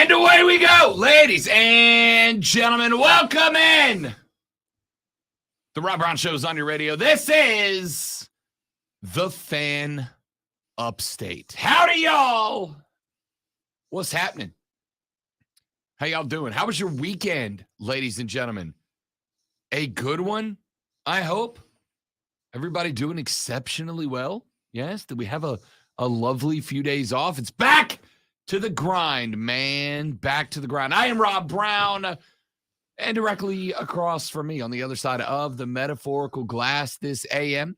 And away we go, ladies and gentlemen. Welcome in. The Rob Brown Show is on your radio. This is the Fan Upstate. Howdy, y'all. What's happening? How y'all doing? How was your weekend, ladies and gentlemen? A good one, I hope. Everybody doing exceptionally well? Yes? Did we have a lovely few days off? It's back to the grind, man. Back to the grind. I am Rob Brown, and directly across from me on the other side of the metaphorical glass this AM,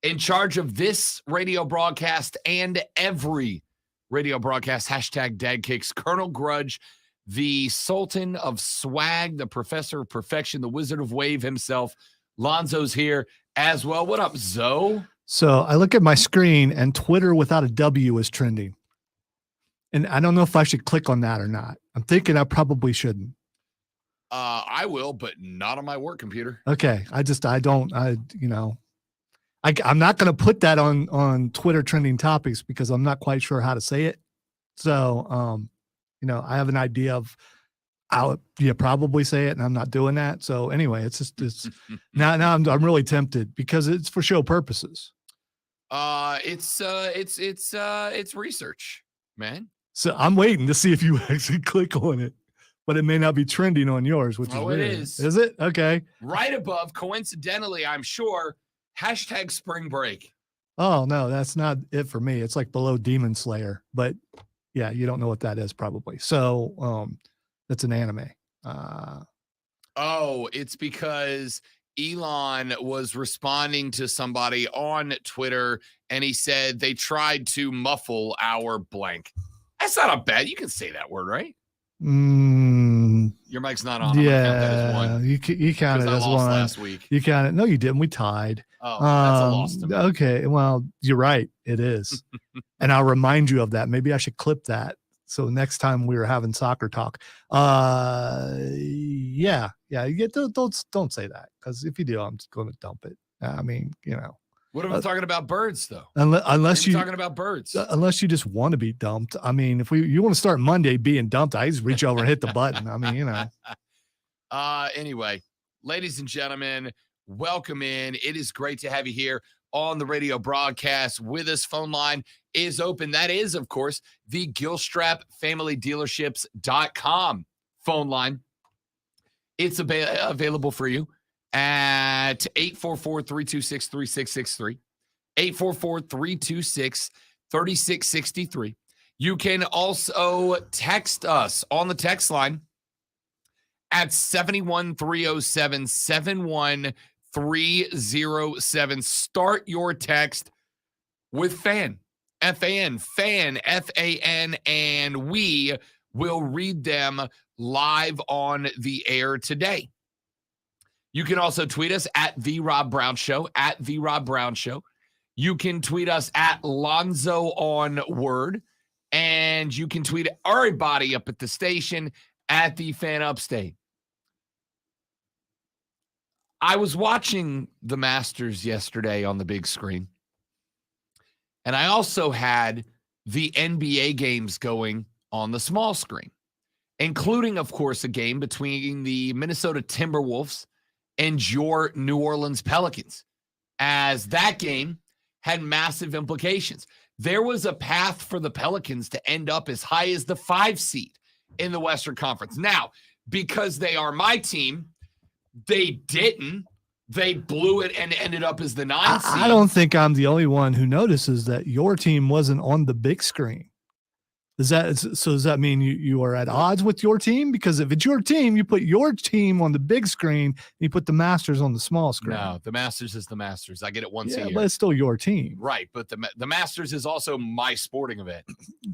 in charge of this radio broadcast and every radio broadcast, hashtag Dad Kicks, Colonel Grudge, the Sultan of Swag, the Professor of Perfection, the Wizard of Wave himself. Lonzo's here as well. What up, Zoe? So I look at my screen and Twitter without a W is trending. And I don't know if I should click on that or not. I'm thinking I probably shouldn't. I will, but not on my work computer. Okay. I'm not going to put that on Twitter trending topics because I'm not quite sure how to say it. So, I have an idea of how you probably say it, and I'm not doing that. So anyway, it's now I'm really tempted because it's for show purposes. It's research, man. So I'm waiting to see if you actually click on it, but it may not be trending on yours, which is weird. It is. Is it? Okay. Right above, coincidentally, I'm sure, hashtag spring break. Oh, no, that's not it for me. It's like below Demon Slayer, but yeah, you don't know what that is probably. So it's an anime. It's because Elon was responding to somebody on Twitter, and he said they tried to muffle our blank. That's not a bad. You can say that word, right? Your mic's not on. Yeah, you counted as one last week. You counted. No, you didn't. We tied. Oh, that's a loss to me. Okay, well, you're right. It is, and I'll remind you of that. Maybe I should clip that. So next time we were having soccer talk, don't say that, because if you do, I'm just going to dump it. I mean, What am I talking about? Birds, though. Unless you're talking about birds. Unless you just want to be dumped. I mean, if you want to start Monday being dumped, I just reach over and hit the button. I mean, Anyway, ladies and gentlemen, welcome in. It is great to have you here on the radio broadcast with us. Phone line is open. That is, of course, the GillstrapFamilyDealerships.com phone line. It's available for you at 844-326-3663, 844-326-3663. You can also text us on the text line at 71307, 71307. Start your text with FAN, F-A-N, FAN, F-A-N, and we will read them live on the air today. You can also tweet us at The Rob Brown Show, at The Rob Brown Show. You can tweet us at Lonzo on Word, and you can tweet everybody up at the station at The Fan Upstate. I was watching the Masters yesterday on the big screen, and I also had the NBA games going on the small screen, including, of course, a game between the Minnesota Timberwolves and your New Orleans Pelicans, as that game had massive implications. There was a path for the Pelicans to end up as high as the 5 seed in the Western Conference. Now, because they are my team, they didn't. They blew it and ended up as the 9 seed. I don't think I'm the only one who notices that your team wasn't on the big screen. Does that mean you are at odds with your team? Because if it's your team, you put your team on the big screen and you put the Masters on the small screen. No, the Masters is the Masters. I get it once a year. But it's still your team. Right, but the Masters is also my sporting event.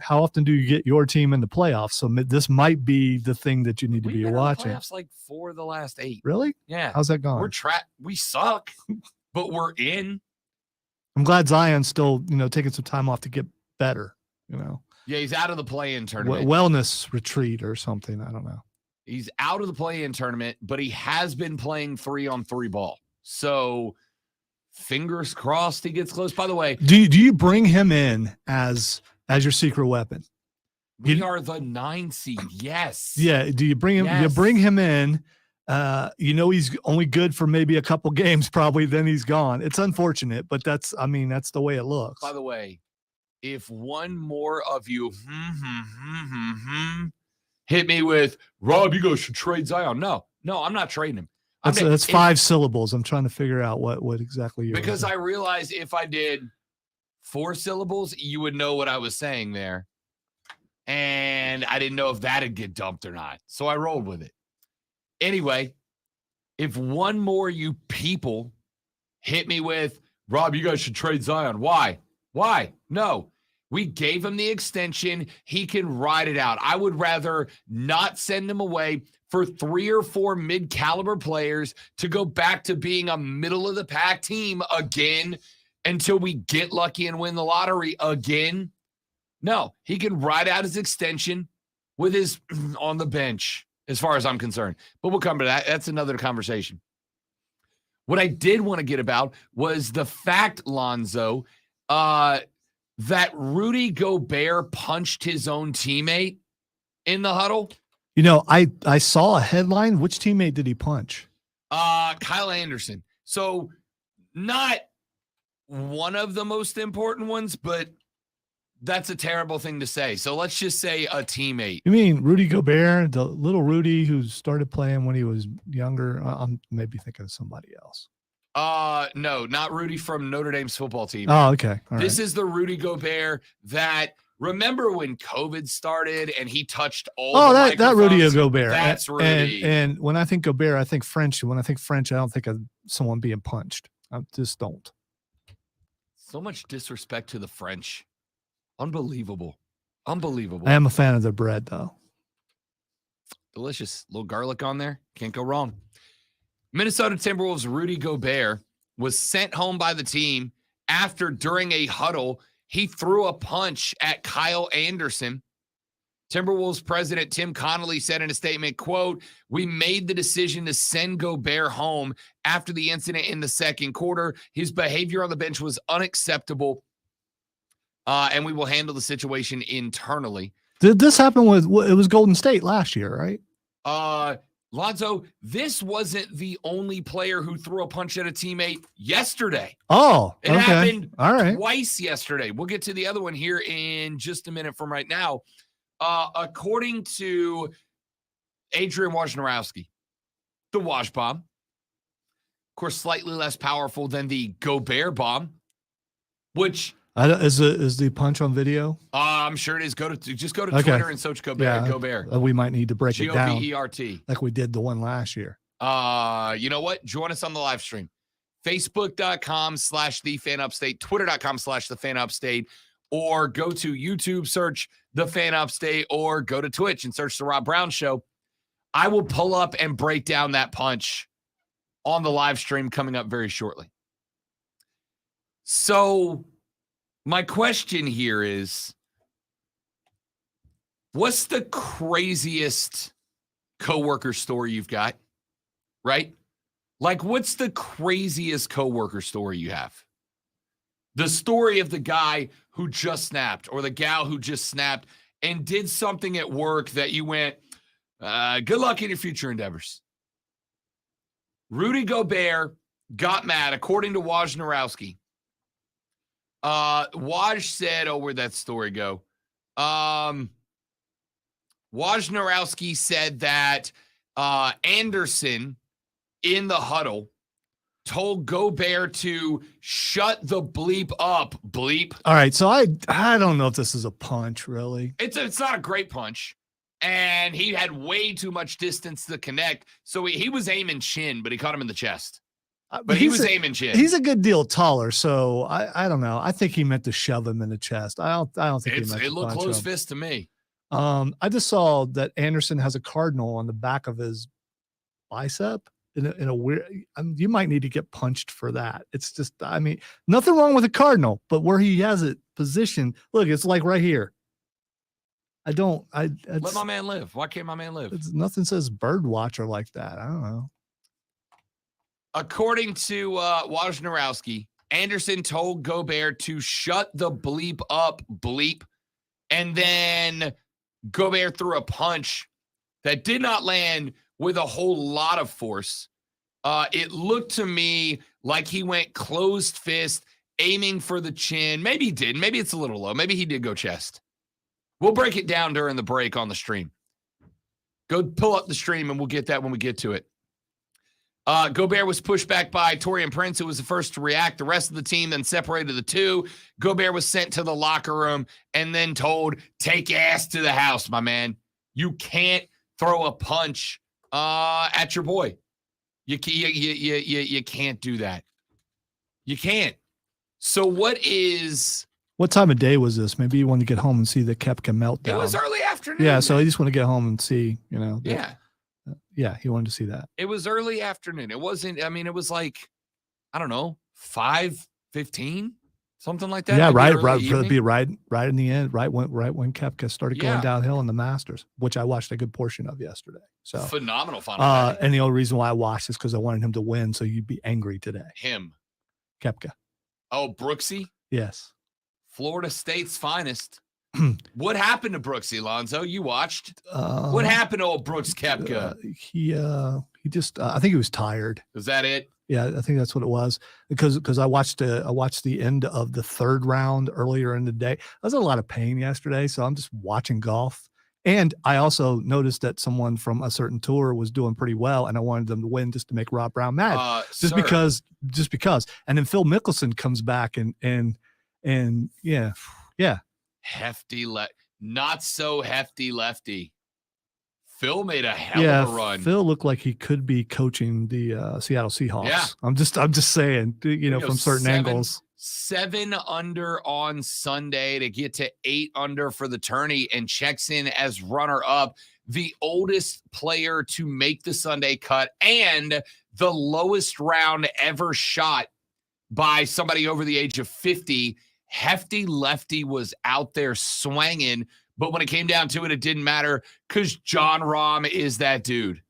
How often do you get your team in the playoffs? So this might be the thing that you need to be watching. Playoffs like 4 of the last 8. Really? Yeah. How's that going? We suck, but we're in. I'm glad Zion's still, taking some time off to get better, Yeah, he's out of the play-in tournament. Wellness retreat or something. I don't know. He's out of the play-in tournament, but he has been playing 3-on-3 ball. So fingers crossed he gets close. By the way, do you bring him in as your secret weapon? We are the 9 seed. Yes. Yeah. Do you bring him? Yes. You bring him in. He's only good for maybe a couple games, probably. Then he's gone. It's unfortunate, but that's the way it looks. By the way, if one more of you hit me with, Rob, you guys should trade Zion. No, I'm not trading him. That's 5 syllables. I'm trying to figure out what exactly you're because I realized if I did 4 syllables, you would know what I was saying there. And I didn't know if that'd get dumped or not. So I rolled with it. Anyway, if one more you people hit me with, Rob, you guys should trade Zion. Why? No. We gave him the extension. He can ride it out. I would rather not send him away for 3 or 4 mid-caliber players to go back to being a middle-of-the-pack team again until we get lucky and win the lottery again. No, he can ride out his extension with his on the bench, as far as I'm concerned. But we'll come to that. That's another conversation. What I did want to get about was the fact, Lonzo, that Rudy Gobert punched his own teammate in the huddle. I saw a headline. Which teammate did he punch? Kyle Anderson. So not one of the most important ones, but that's a terrible thing to say. So let's just say a teammate. You mean Rudy Gobert, the little Rudy who started playing when he was younger? I'm maybe thinking of somebody else. No, not Rudy from Notre Dame's football team. Oh, okay. This is the Rudy Gobert that, remember when COVID started and he touched all the that Rudy Gobert. That's Rudy. And when I think Gobert, I think French. When I think French, I don't think of someone being punched. I just don't. So much disrespect to the French. Unbelievable. I am a fan of their bread, though. Delicious. Little garlic on there. Can't go wrong. Minnesota Timberwolves' Rudy Gobert was sent home by the team after, during a huddle, he threw a punch at Kyle Anderson. Timberwolves president Tim Connolly said in a statement, quote, "We made the decision to send Gobert home after the incident in the second quarter. His behavior on the bench was unacceptable. And we will handle the situation internally." Did this happen with, it was Golden State last year, right? Lonzo, this wasn't the only player who threw a punch at a teammate yesterday. Oh, it happened all right. Twice yesterday. We'll get to the other one here in just a minute from right now. According to Adrian Wojnarowski, the Woj bomb, of course, slightly less powerful than the Gobert bomb, which is the punch on video? I'm sure it is. Go to Twitter and search Gobert. Gobert. We might need to break it down. Gobert, like we did the one last year. You know what? Join us on the live stream. Facebook.com/TheFanUpstate, Twitter.com/TheFanUpstate, or go to YouTube, search The Fan Upstate, or go to Twitch and search The Rob Brown Show. I will pull up and break down that punch on the live stream coming up very shortly. So my question here is, what's the craziest coworker story you've got? Right? Like, what's the craziest coworker story you have? The story of the guy who just snapped, or the gal who just snapped and did something at work that you went, good luck in your future endeavors. Rudy Gobert got mad, according to Wojnarowski. Woj said, where'd that story go? Wojnarowski said that Anderson in the huddle told Gobert to shut the bleep up, bleep. All right, so I don't know if this is a punch, really. It's not a great punch, and he had way too much distance to connect, so he was aiming chin, but he caught him in the chest. But he was aiming chin. He's a good deal taller, so I don't know. I think he meant to shove him in the chest. I don't think he meant to it looked punch close him. fist to me. I just saw that Anderson has a cardinal on the back of his bicep in a weird. You might need to get punched for that. It's just, nothing wrong with a cardinal, but where he has it positioned, look, it's like right here. Let my man live. Why can't my man live? Nothing says bird watcher like that. I don't know. According to Wojnarowski, Anderson told Gobert to shut the bleep up, bleep, and then Gobert threw a punch that did not land with a whole lot of force. It looked to me like he went closed fist, aiming for the chin. Maybe he didn't. Maybe it's a little low. Maybe he did go chest. We'll break it down during the break on the stream. Go pull up the stream, and we'll get that when we get to it. Gobert was pushed back by Taurean Prince, who was the first to react. The rest of the team then separated the two. Gobert was sent to the locker room and then told, take your ass to the house, my man. You can't throw a punch at your boy. You can't do that. You can't. So what time of day was this? Maybe you wanted to get home and see the Koepka meltdown. It was early afternoon. Yeah, so I just want to get home and see, Yeah, he wanted to see that. It was early afternoon. It wasn't, it was like, I don't know, 5:15, something like that. Yeah, right in the end, right when Koepka started going downhill in the Masters, which I watched a good portion of yesterday. So phenomenal final. And the only reason why I watched is because I wanted him to win, so you'd be angry today. Him. Koepka. Oh, Brooksy? Yes. Florida State's finest. What happened to Brooksy, Lonzo? You watched. What happened to old Brooks Koepka? He just I think he was tired. Was that it? Yeah, I think that's what it was. Because I watched the end of the third round earlier in the day. I was in a lot of pain yesterday, so I'm just watching golf. And I also noticed that someone from a certain tour was doing pretty well, and I wanted them to win just to make Rob Brown mad. Just because. And then Phil Mickelson comes back and yeah. Hefty not so hefty lefty. Phil made a hell of a run. Phil looked like he could be coaching the Seattle Seahawks. Yeah. I'm just saying, from certain angles. 7 under on Sunday to get to 8 under for the tourney, and checks in as runner-up, the oldest player to make the Sunday cut and the lowest round ever shot by somebody over the age of 50. Hefty lefty was out there swanging, but when it came down to it, it didn't matter because John Rahm is that dude.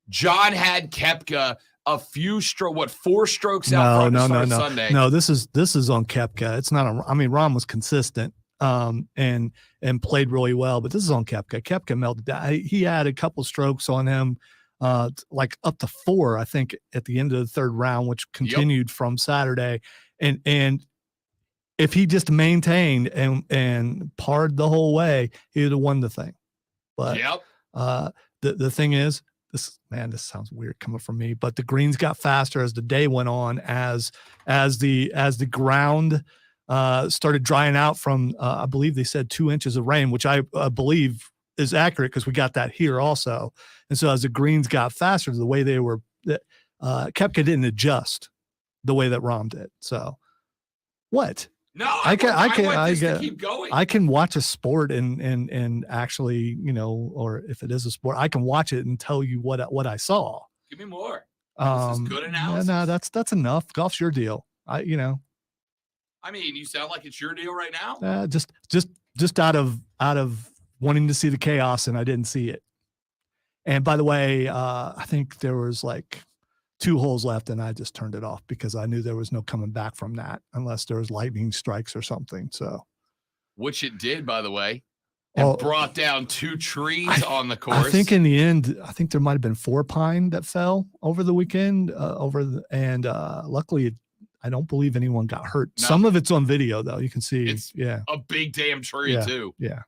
John had Koepka a few 4 strokes out from Sunday. No, this is on Koepka. It's not Rahm was consistent and played really well, but this is on Koepka. Koepka melted down. He had a couple strokes on him, like up to 4, I think, at the end of the third round, which continued from Saturday. And if he just maintained and parred the whole way, he would have won the thing. But the thing is, this sounds weird coming from me, but the greens got faster as the day went on, as the ground started drying out from I believe they said 2 inches of rain, which I believe is accurate because we got that here also. And so as the greens got faster, the way they were, Koepka didn't adjust the way that Rahm did. So what? No, I keep going. I can watch a sport and actually, or if it is a sport, I can watch it and tell you what I saw. Give me more. This is good analysis. No, that's enough. Golf's your deal. You sound like it's your deal right now. Just out of wanting to see the chaos, and I didn't see it. And by the way, I think there was like 2 holes left, and I just turned it off because I knew there was no coming back from that unless there was lightning strikes or something. So, which it did, by the way, and brought down 2 trees on the course. I think in the end, there might have been 4 pine that fell over the weekend. Luckily, I don't believe anyone got hurt. No. Some of it's on video, though. You can see. It's a big damn tree too. Yeah,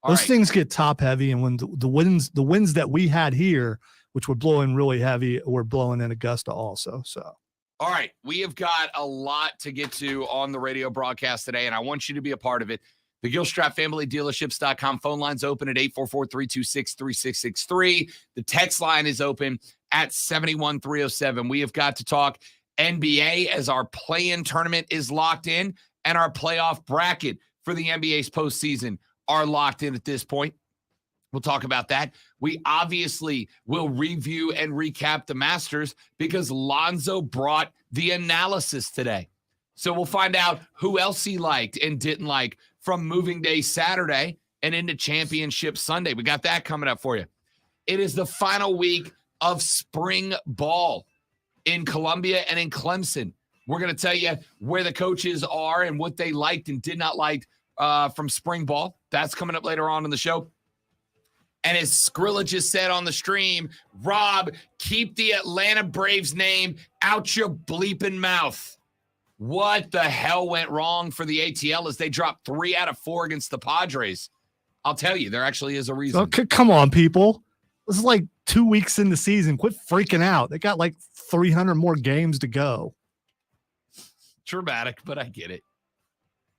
those things get top heavy, and when the winds that we had here, which were blowing really heavy, were blowing in Augusta also. So, all right, we have got a lot to get to on the radio broadcast today, and I want you to be a part of it. The Gilstrap Family Dealerships.com phone line's open at 844-326-3663. The text line is open at 71307. We have got to talk NBA as our play-in tournament is locked in, and our playoff bracket for the NBA's postseason are locked in at this point. We'll talk about that. We obviously will review and recap the Masters because Lonzo brought the analysis today. So we'll find out who else he liked and didn't like from Moving Day Saturday and into Championship Sunday. We got that coming up for you. It is the final week of spring ball in Columbia and in Clemson. We're going to tell you where the coaches are and what they liked and did not like from spring ball. That's coming up later on in the show. And as Skrilla just said on the stream, Rob, keep the Atlanta Braves name out your bleeping mouth. What the hell went wrong for the ATL as they dropped 3 out of 4 against the Padres? I'll tell you, there actually is a reason. Okay, come on, people. This is like 2 weeks in the season. Quit freaking out. They got like 300 more games to go. Dramatic, but I get it.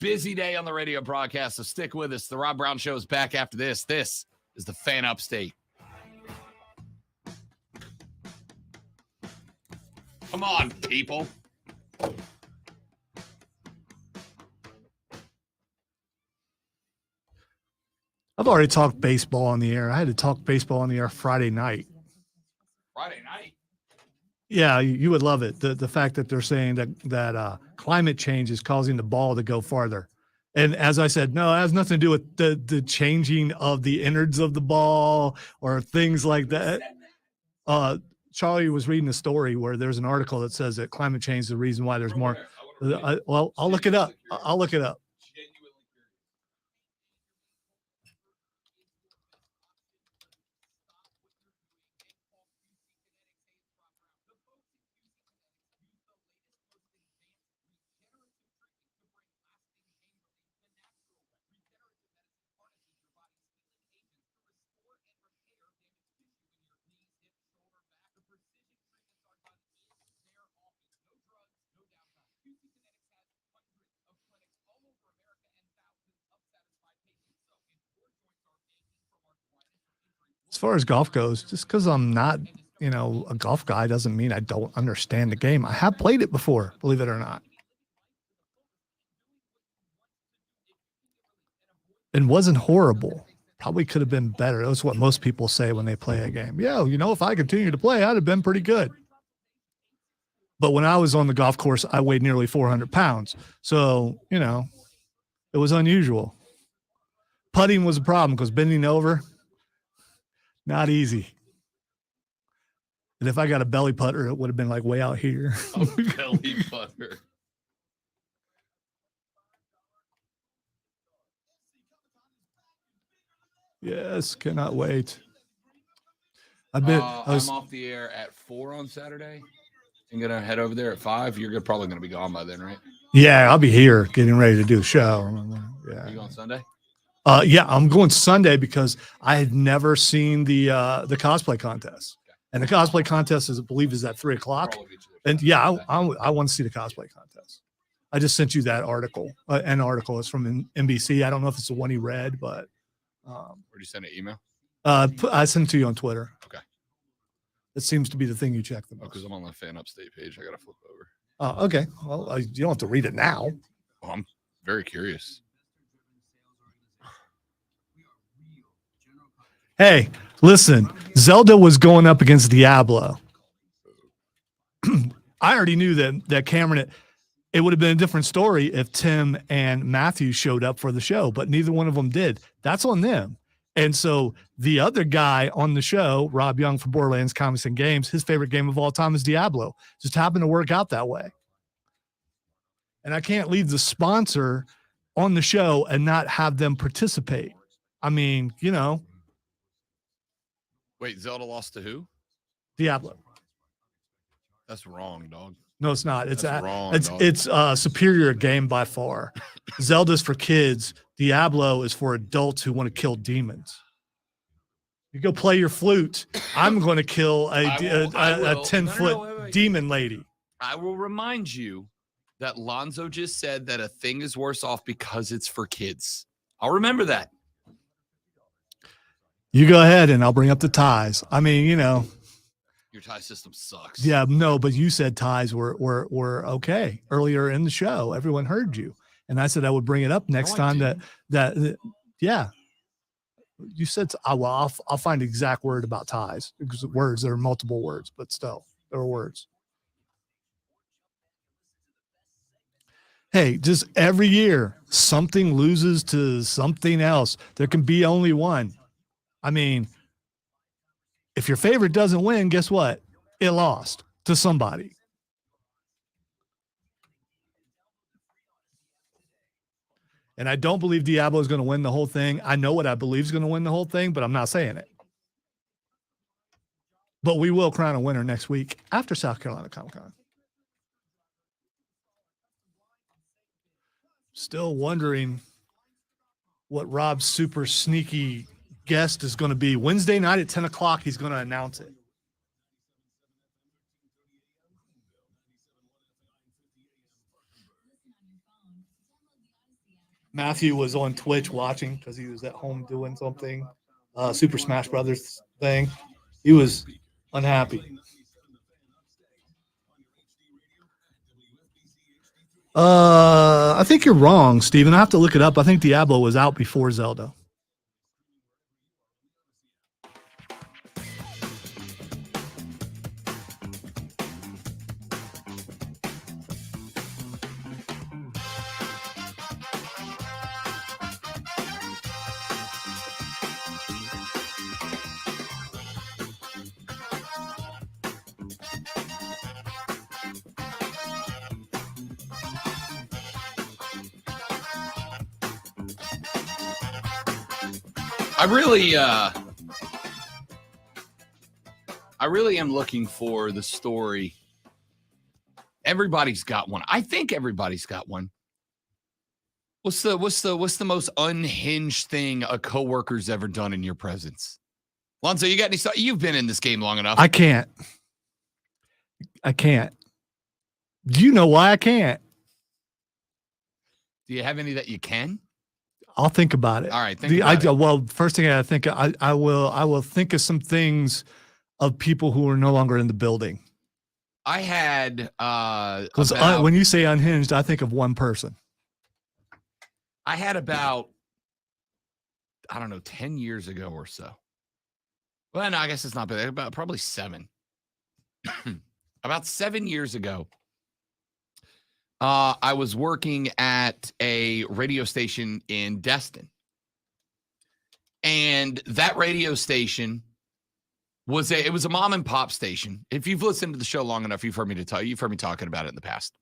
Busy day on the radio broadcast, so stick with us. The Rob Brown Show is back after this. This is the Fan Upstate. Come on, people. I've already talked baseball on the air. I had to talk baseball on the air Friday night. Friday night? Yeah, you would love it. The fact that they're saying that climate change is causing the ball to go farther. And as I said, no, it has nothing to do with the changing of the innards of the ball or things like that. Charlie was reading a story where there's an article that says that climate change is the reason why there's more. Well, I'll look it up. I'll look it up. As far as golf goes, just because I'm not, a golf guy doesn't mean I don't understand the game. I have played it before, believe it or not. And wasn't horrible. Probably could have been better. That's what most people say when they play a game. Yeah, if I continued to play, I'd have been pretty good. But when I was on the golf course, I weighed nearly 400 pounds. So, it was unusual. Putting was a problem because bending over, not easy. And if I got a belly putter, it would have been like way out here. A belly putter. Yes, cannot wait. I'm off the air at 4 on Saturday. I'm going to head over there at 5. You're probably going to be gone by then, right? Yeah, I'll be here getting ready to do the show. Yeah. Are you going Sunday? Yeah, I'm going Sunday because I had never seen the cosplay contest. Okay. And the cosplay contest I believe is at 3:00. And yeah, I want to see the cosplay contest. I just sent you that article. An article is from NBC. I don't know if it's the one he read, but where did you send an email? I sent it to you on Twitter. Okay. It seems to be the thing you check the most. Because I'm on the Fan Upstate page. I got to flip over. Oh, okay. Well, you don't have to read it now. Well, I'm very curious. Hey, listen, Zelda was going up against Diablo. I already knew that Cameron, it would have been a different story if Tim and Matthew showed up for the show, but neither one of them did. That's on them. And so the other guy on the show, Rob Young from Borderlands Comics and Games, his favorite game of all time is Diablo. Just happened to work out that way. And I can't leave the sponsor on the show and not have them participate. I mean, Wait, Zelda lost to who? Diablo. That's wrong, dog. No, it's not. It's wrong. It's a superior game by far. Zelda's for kids. Diablo is for adults who want to kill demons. You go play your flute. I'm going to kill a 10-foot demon lady. I will remind you that Lonzo just said that a thing is worse off because it's for kids. I'll remember that. You go ahead and I'll bring up the ties. I mean, your tie system sucks. Yeah, no, but you said ties were okay earlier in the show. Everyone heard you. And I said I would bring it up next time that yeah. You said I'll find the exact word about ties because words, there are multiple words, but still there are words. Hey, just every year something loses to something else. There can be only one. I mean, if your favorite doesn't win, guess what? It lost to somebody. And I don't believe Diablo is going to win the whole thing. I know what I believe is going to win the whole thing, but I'm not saying it. But we will crown a winner next week after South Carolina Comic-Con. Still wondering what Rob's super sneaky guest is going to be. Wednesday night at 10 o'clock, he's going to announce it. Matthew was on Twitch watching because he was at home doing something, Super Smash Brothers thing. He was unhappy. I think you're wrong, Steven. I have to look it up. I think Diablo was out before Zelda. I really am looking for the story. Everybody's got one. I think everybody's got one. What's the most unhinged thing a coworker's ever done in your presence? Lonzo, you got any stuff? You've been in this game long enough. I can't. Do you know why I can't? Do you have any that you can? I'll think about it. All right. Well, first thing I think I will think of some things of people who are no longer in the building. I had because when you say unhinged, I think of one person. I had about 10 years ago or so. Well, no, I guess it's not bad. About probably 7. About 7 years ago, I was working at a radio station in Destin. And that radio station was a mom and pop station. If you've listened to the show long enough, you've heard me talking about it in the past.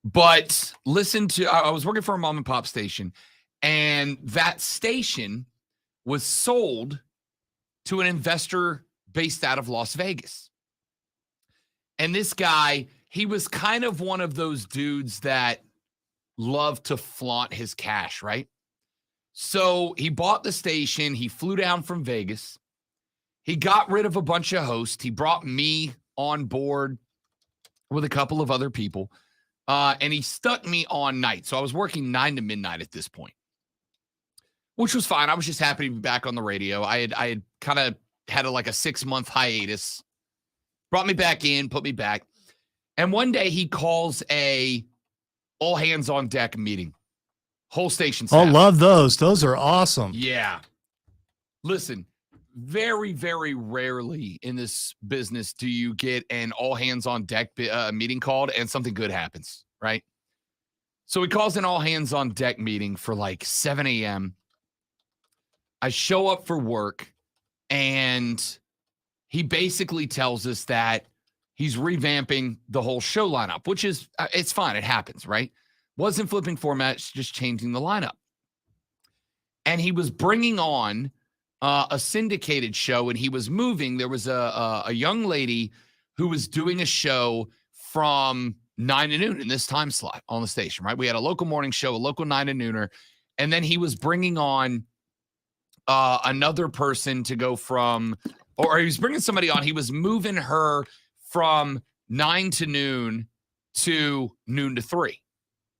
But I was working for a mom and pop station, and that station was sold to an investor based out of Las Vegas. And this guy, he was kind of one of those dudes that loved to flaunt his cash, right? So he bought the station. He flew down from Vegas. He got rid of a bunch of hosts. He brought me on board with a couple of other people, and he stuck me on night. So I was working 9 to midnight at this point, which was fine. I was just happy to be back on the radio. I had kind of had a 6-month hiatus, brought me back in, put me back. And one day he calls a all hands on deck meeting. Whole station staff. Oh, love those. Those are awesome. Yeah. Listen, very, very rarely in this business do you get an all hands on deck meeting called and something good happens, right? So he calls an all hands on deck meeting for 7 a.m. I show up for work, and he basically tells us that he's revamping the whole show lineup, which is, it's fine. It happens, right? Wasn't flipping formats, just changing the lineup. And he was bringing on a syndicated show, and he was moving. There was a young lady who was doing a show from 9 to noon in this time slot on the station, right? We had a local morning show, a local 9 to nooner, and then he was bringing on another person to go from, or he was bringing somebody on. He was moving her from 9 to noon to noon to 3,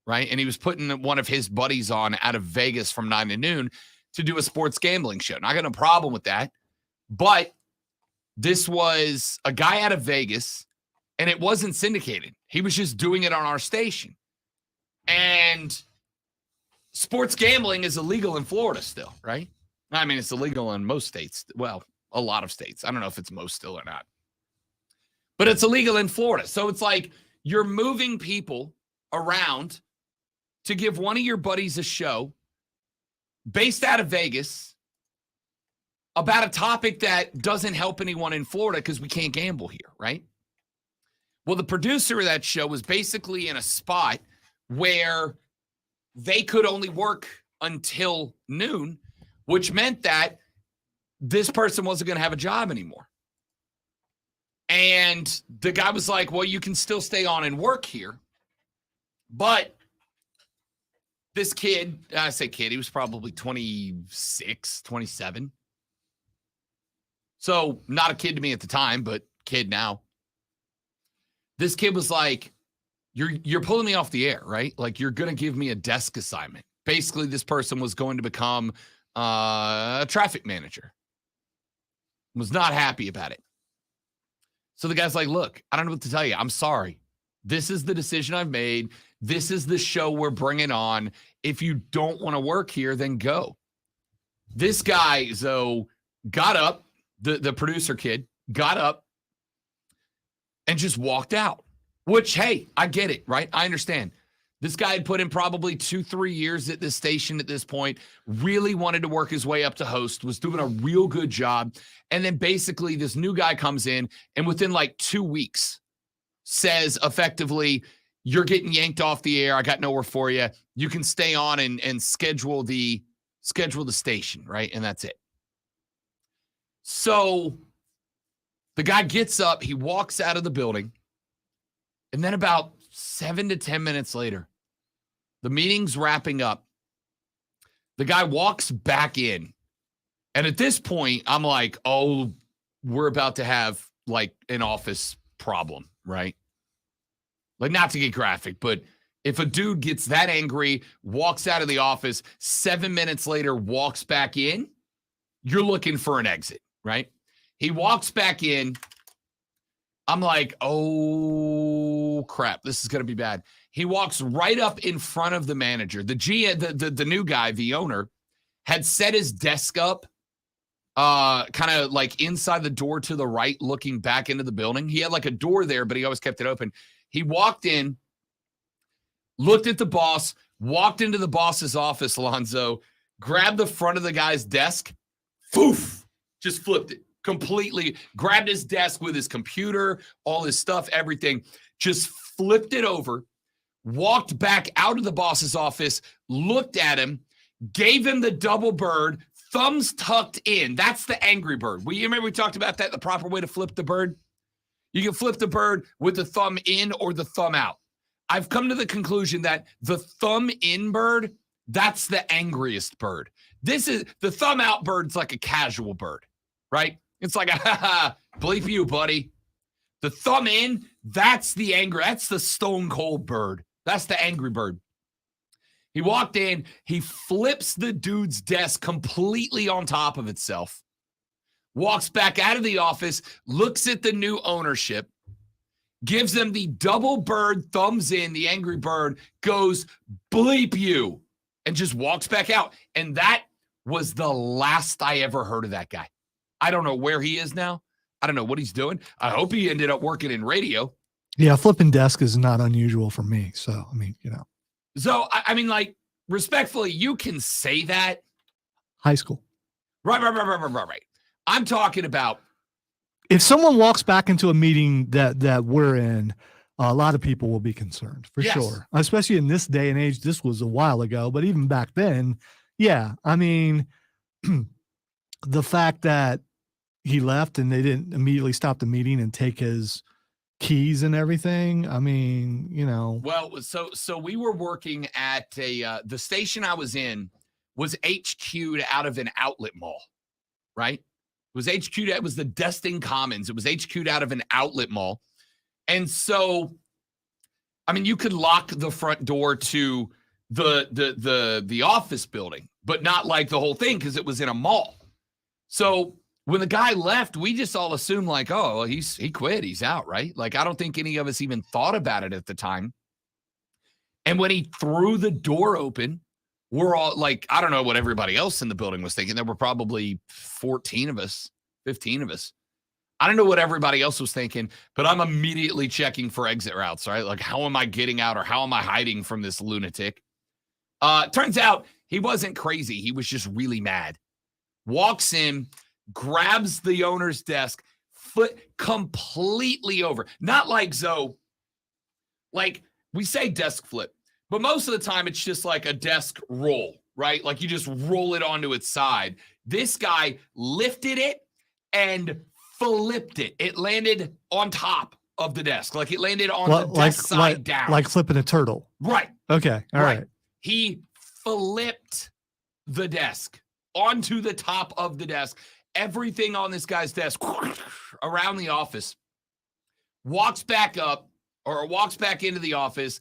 right? And he was putting one of his buddies on out of Vegas from 9 to noon to do a sports gambling show. Not got no problem with that, but this was a guy out of Vegas, and it wasn't syndicated. He was just doing it on our station. And sports gambling is illegal in Florida still, right? I mean, it's illegal in most states. Well, a lot of states. I don't know if it's most still or not. But it's illegal in Florida. So it's like you're moving people around to give one of your buddies a show based out of Vegas about a topic that doesn't help anyone in Florida because we can't gamble here, right? Well, the producer of that show was basically in a spot where they could only work until noon, which meant that this person wasn't going to have a job anymore. And the guy was like, well, you can still stay on and work here. But this kid, I say kid, he was probably 26, 27. So not a kid to me at the time, but kid now. This kid was like, you're pulling me off the air, right? Like, you're going to give me a desk assignment. Basically, this person was going to become a traffic manager. Was not happy about it. So the guy's like, look, I don't know what to tell you. I'm sorry. This is the decision I've made. This is the show we're bringing on. If you don't want to work here, then go. This guy, though, got up, the producer kid, got up and just walked out. Which, hey, I get it, right? I understand. This guy had put in probably 2-3 years at this station at this point, really wanted to work his way up to host, was doing a real good job. And then basically this new guy comes in and within like 2 weeks says effectively, you're getting yanked off the air. I got nowhere for you. You can stay on and schedule the station, right? And that's it. So the guy gets up, he walks out of the building, and then about 7 to 10 minutes later, the meeting's wrapping up. The guy walks back in. And at this point, I'm like, oh, we're about to have like an office problem, right? Like, not to get graphic, but if a dude gets that angry, walks out of the office, 7 minutes later, walks back in, you're looking for an exit, right? He walks back in. I'm like, oh, crap. This is going to be bad. He walks right up in front of the manager. The new guy, the owner, had set his desk up kind of like inside the door to the right, looking back into the building. He had like a door there, but he always kept it open. He walked in, looked at the boss, walked into the boss's office, Alonzo, grabbed the front of the guy's desk, poof, just flipped it. Completely grabbed his desk with his computer, all his stuff, everything, just flipped it over, walked back out of the boss's office, looked at him, gave him the double bird, thumbs tucked in. That's the angry bird. You remember we talked about that, the proper way to flip the bird? You can flip the bird with the thumb in or the thumb out. I've come to the conclusion that the thumb in bird, that's the angriest bird. This is the thumb out bird's like a casual bird, right? It's like, bleep you, buddy. The thumb in, that's the angry. That's the stone cold bird. That's the angry bird. He walked in. He flips the dude's desk completely on top of itself. Walks back out of the office, looks at the new ownership, gives them the double bird, thumbs in, the angry bird, goes, bleep you, and just walks back out. And that was the last I ever heard of that guy. I don't know where he is now. I don't know what he's doing. I hope he ended up working in radio. Yeah, flipping desk is not unusual for me. So, I mean, So, I mean, like, respectfully, you can say that. High school. Right. I'm talking about. If someone walks back into a meeting that we're in, a lot of people will be concerned, for sure. Especially in this day and age. This was a while ago, but even back then, yeah. I mean, the fact that he left and they didn't immediately stop the meeting and take his keys and everything. I mean, Well, so we were working at the station I was in was HQ'd out of an outlet mall, right? It was HQ'd, it was the Destin Commons. It was HQ'd out of an outlet mall. And so, I mean, you could lock the front door to the office building, but not like the whole thing because it was in a mall. So when the guy left, we just all assumed like, oh, well, he quit. He's out, right? Like, I don't think any of us even thought about it at the time. And when he threw the door open, we're all like, I don't know what everybody else in the building was thinking. There were probably 14 of us, 15 of us. I don't know what everybody else was thinking, but I'm immediately checking for exit routes, right? Like, how am I getting out or how am I hiding from this lunatic? Turns out he wasn't crazy. He was just really mad. Walks in, grabs the owner's desk, foot completely over. Not like Zoe. Like, we say desk flip, but most of the time it's just like a desk roll, right? Like, you just roll it onto its side. This guy lifted it and flipped it. It landed on top of the desk. Like it landed on the desk side down. Like flipping a turtle. Right. Okay. All right. He flipped the desk onto the top of the desk. Everything on this guy's desk around the office. Walks back up or walks back into the office.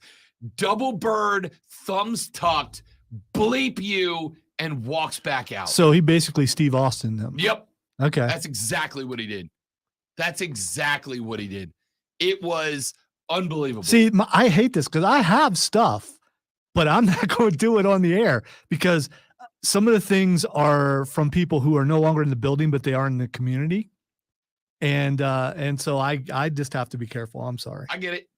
Double bird, thumbs tucked, bleep you, and walks back out. So he basically Steve Austin them. Yep. Okay. That's exactly what he did. It was unbelievable. See, I hate this because I have stuff, but I'm not going to do it on the air because some of the things are from people who are no longer in the building, but they are in the community. And so I just have to be careful. I'm sorry. I get it.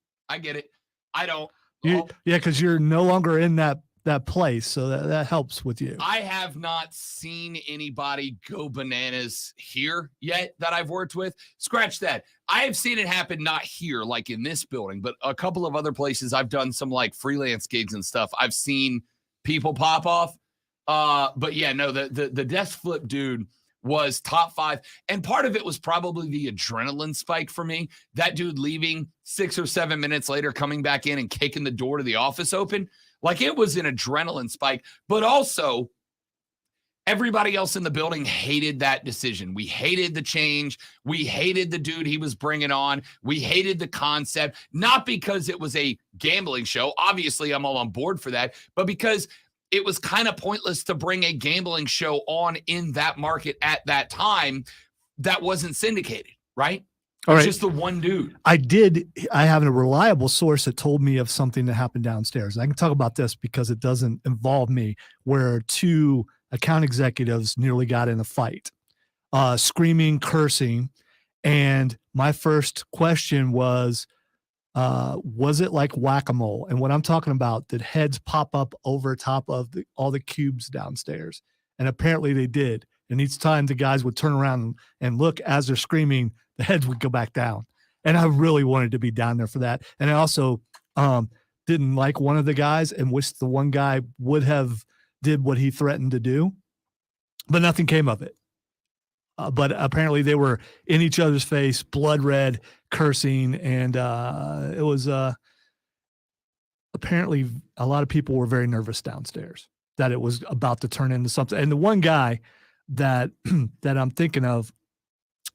I don't. Yeah, because you're no longer in that place, so that helps with you. I have not seen anybody go bananas here yet that I've worked with. Scratch that. I have seen it happen not here, like in this building, but a couple of other places I've done some like freelance gigs and stuff. I've seen people pop off. But yeah, no, the desk flip dude was top 5. And part of it was probably the adrenaline spike for me. That dude leaving 6 or 7 minutes later, coming back in and kicking the door to the office open. Like it was an adrenaline spike, but also everybody else in the building hated that decision. We hated the change. We hated the dude he was bringing on. We hated the concept, not because it was a gambling show. Obviously, I'm all on board for that, but because it was kind of pointless to bring a gambling show on in that market at that time that wasn't syndicated, right? All right. Just the one dude. I have a reliable source that told me of something that happened downstairs. I can talk about this because it doesn't involve me, where 2 account executives nearly got in a fight, screaming, cursing. And my first question was it like whack-a-mole? And what I'm talking about, did heads pop up over top of all the cubes downstairs? And apparently they did. And each time the guys would turn around and look as they're screaming, the heads would go back down. And I really wanted to be down there for that. And I also didn't like one of the guys and wish the one guy would have did what he threatened to do, but nothing came of it. But apparently they were in each other's face, blood red, cursing. And it was apparently a lot of people were very nervous downstairs that it was about to turn into something. And the one guy that I'm thinking of,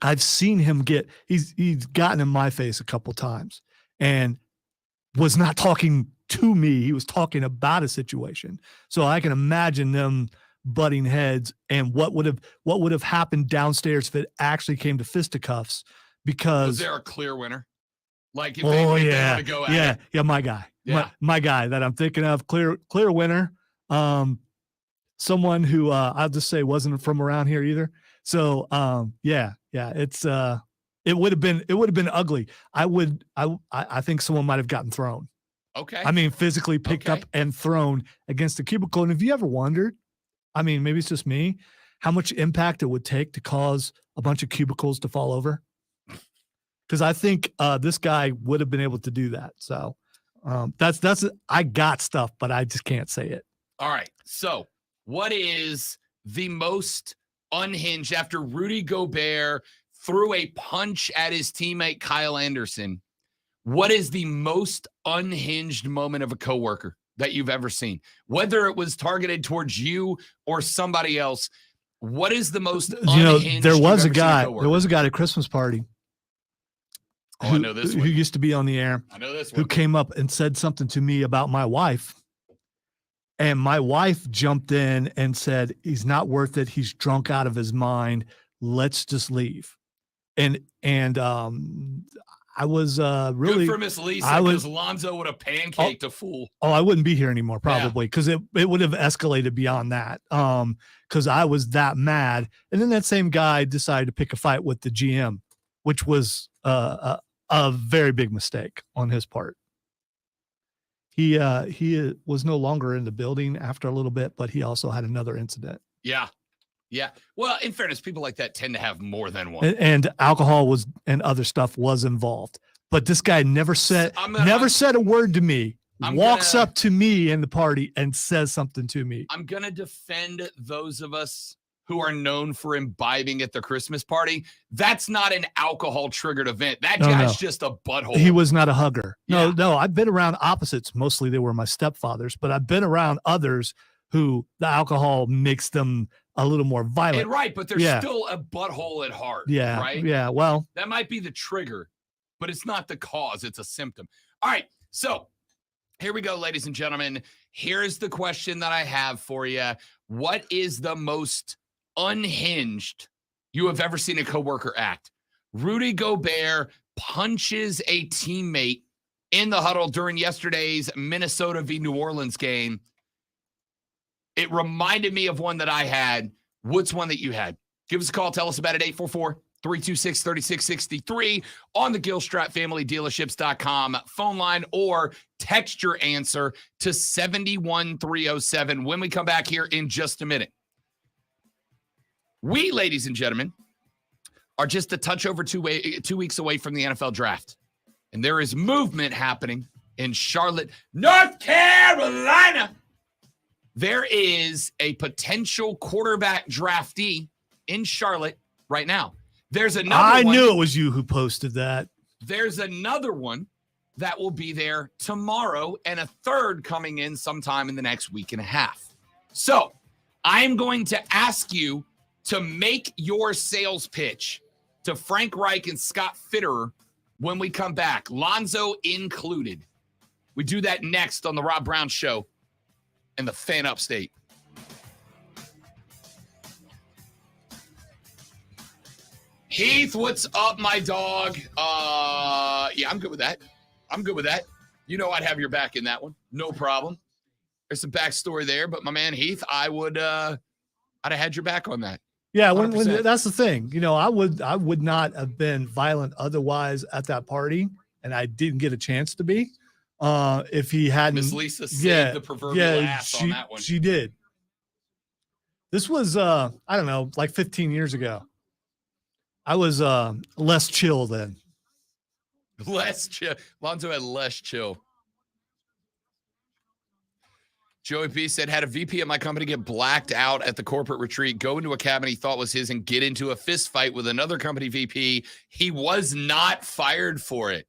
I've seen him he's gotten in my face a couple times and was not talking to me. He was talking about a situation. So I can imagine them butting heads and what would have happened downstairs if it actually came to fisticuffs. Because was there a clear winner? Like if they were to go at it? Yeah, my guy. Yeah. My guy that I'm thinking of, clear winner. Someone who I'll just say wasn't from around here either. So it's it would have been ugly. I think someone might have gotten thrown. Okay. I mean, physically picked up and thrown against the cubicle. And have you ever wondered, I mean, maybe it's just me, how much impact it would take to cause a bunch of cubicles to fall over? Because I think this guy would have been able to do that. So that's I got stuff, but I just can't say it. All right. So what is the most unhinged after Rudy Gobert threw a punch at his teammate Kyle Anderson? What is the most unhinged moment of a coworker that you've ever seen? Whether it was targeted towards you or somebody else, what is the most unhinged? There was a guy at a Christmas party. I know this one. Who used to be on the air. I know this one. Who came up and said something to me about my wife. And my wife jumped in and said, he's not worth it. He's drunk out of his mind. Let's just leave. And I was really good for Miss Lisa, because Lonzo would have pancaked a fool. Oh, I wouldn't be here anymore probably because it would have escalated beyond that. Because I was that mad. And then that same guy decided to pick a fight with the GM, which was a very big mistake on his part. He was no longer in the building after a little bit, but he also had another incident. Yeah. Well, in fairness, people like that tend to have more than one. And alcohol and other stuff was involved. But this guy never said a word to me. Walks up to me in the party and says something to me. I'm going to defend those of us who are known for imbibing at their Christmas party, that's not an alcohol-triggered event. That guy's just a butthole. He was not a hugger. Yeah. No, I've been around opposites. Mostly they were my stepfathers, but I've been around others who the alcohol makes them a little more violent. And right, but they're still a butthole at heart. Yeah. Right? Yeah. Well, that might be the trigger, but it's not the cause. It's a symptom. All right. So here we go, ladies and gentlemen. Here's the question that I have for you. What is the most unhinged you have ever seen a coworker act? Rudy Gobert punches a teammate in the huddle during yesterday's Minnesota v. New Orleans game. It reminded me of one that I had. What's one that you had? Give us a call. Tell us about it. 844-326-3663 on the GilstratFamilyDealerships.com phone line, or text your answer to 71307 when we come back here in just a minute. We, ladies and gentlemen, are just a touch over 2 weeks away from the NFL draft. And there is movement happening in Charlotte, North Carolina. There is a potential quarterback draftee in Charlotte right now. There's another I one. knew it was you who posted that. There's another one that will be there tomorrow, and a third coming in sometime in the next week and a half. So I'm going to ask you to make your sales pitch to Frank Reich and Scott Fitterer when we come back, Lonzo included. We do that next on the Rob Brown Show and the Fan Upstate. Heath, what's up, my dog? Yeah, I'm good with that. You know I'd have your back in that one. No problem. There's some backstory there, but my man Heath, I'd have had your back on that. Yeah, when that's the thing. You know, I would not have been violent otherwise at that party, and I didn't get a chance to be. If he hadn't, Miss Lisa saved the proverbial ass on that one. She did. This was I don't know, like 15 years ago. I was less chill then. Less chill. Lonzo had less chill. Joey P said, had a VP at my company get blacked out at the corporate retreat, go into a cabin he thought was his, and get into a fist fight with another company VP. He was not fired for it.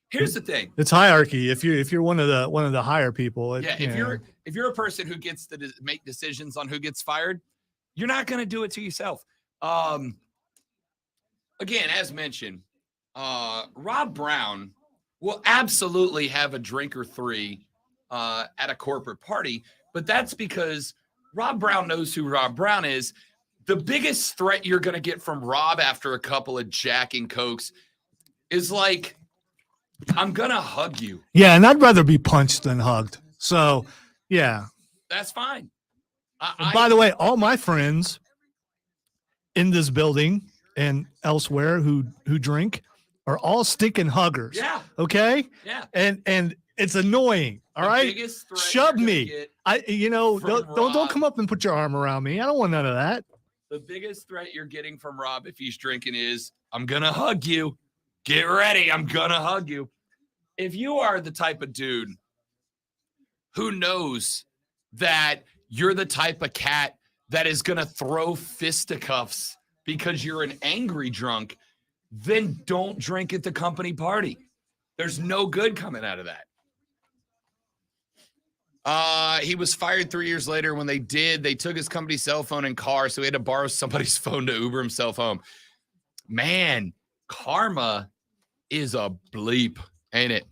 Here's the thing. It's hierarchy. If you're one of the higher people, if you're a person who gets to make decisions on who gets fired, you're not going to do it to yourself. Again, as mentioned, Rob Brown will absolutely have a drink or three at a corporate party, but that's because Rob Brown knows who Rob Brown is. The biggest threat you're going to get from Rob after a couple of Jack and Cokes is like, I'm going to hug you. Yeah, and I'd rather be punched than hugged. So, yeah. That's fine. By the way, all my friends in this building and elsewhere who drink are all stinking huggers. Yeah. Okay? Yeah. And it's annoying. All right? Shove me. Don't come up and put your arm around me. I don't want none of that. The biggest threat you're getting from Rob if he's drinking is, I'm going to hug you. Get ready. I'm going to hug you. If you are the type of dude who knows that you're the type of cat that is going to throw fisticuffs because you're an angry drunk, then don't drink at the company party. There's no good coming out of that. He was fired 3 years later. When they took his company cell phone and car, so he had to borrow somebody's phone to Uber himself home. Man, karma is a bleep, ain't it?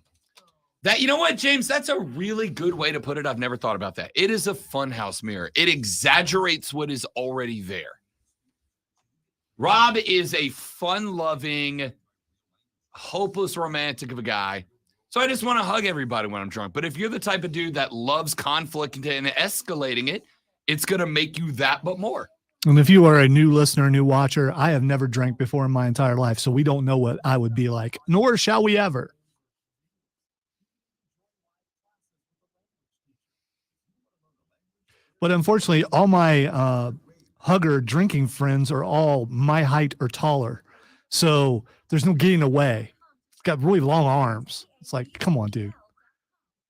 That, you know what, James? That's a really good way to put it. I've never thought about that. It is a funhouse mirror. It exaggerates what is already there. Rob is a fun-loving, hopeless romantic of a guy. So I just want to hug everybody when I'm drunk. But if you're the type of dude that loves conflict and escalating it, it's going to make you that but more. And if you are a new listener, new watcher, I have never drank before in my entire life, so we don't know what I would be like, nor shall we ever. But unfortunately, all my hugger drinking friends are all my height or taller. So there's no getting away. It's got really long arms. It's like, come on, dude.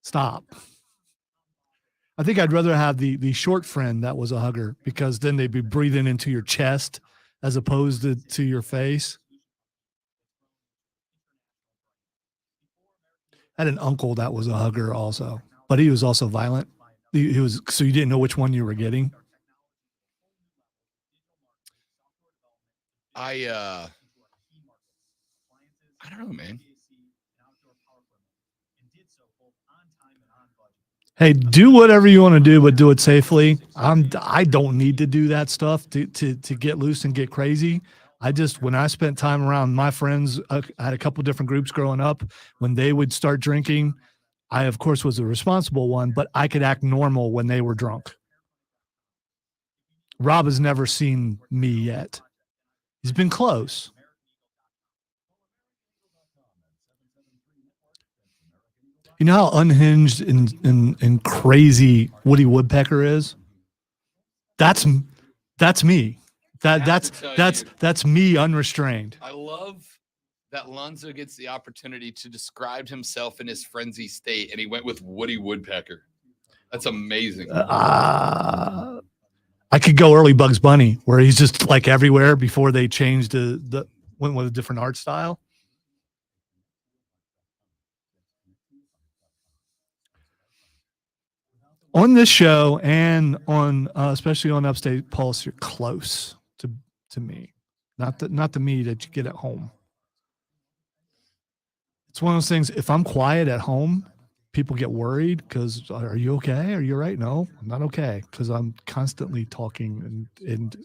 Stop. I think I'd rather have the short friend that was a hugger, because then they'd be breathing into your chest as opposed to your face. I had an uncle that was a hugger also, but he was also violent. He was, so you didn't know which one you were getting. I don't know, man. Hey, do whatever you want to do, but do it safely. I don't need to do that stuff to get loose and get crazy. When I spent time around my friends, I had a couple different groups growing up. When they would start drinking, I, of course, was the responsible one, but I could act normal when they were drunk. Rob has never seen me yet. He's been close. You know how unhinged and crazy Woody Woodpecker is? That's me. That's me unrestrained. I love that Lonzo gets the opportunity to describe himself in his frenzy state, and he went with Woody Woodpecker. That's amazing. I could go early Bugs Bunny, where he's just like everywhere before they changed went with a different art style. On this show and on especially on Upstate Pulse, you're close to me, not the me that you get at home. It's one of those things. If I'm quiet at home, people get worried because, are you okay? Are you all right? No, I'm not okay, because I'm constantly talking and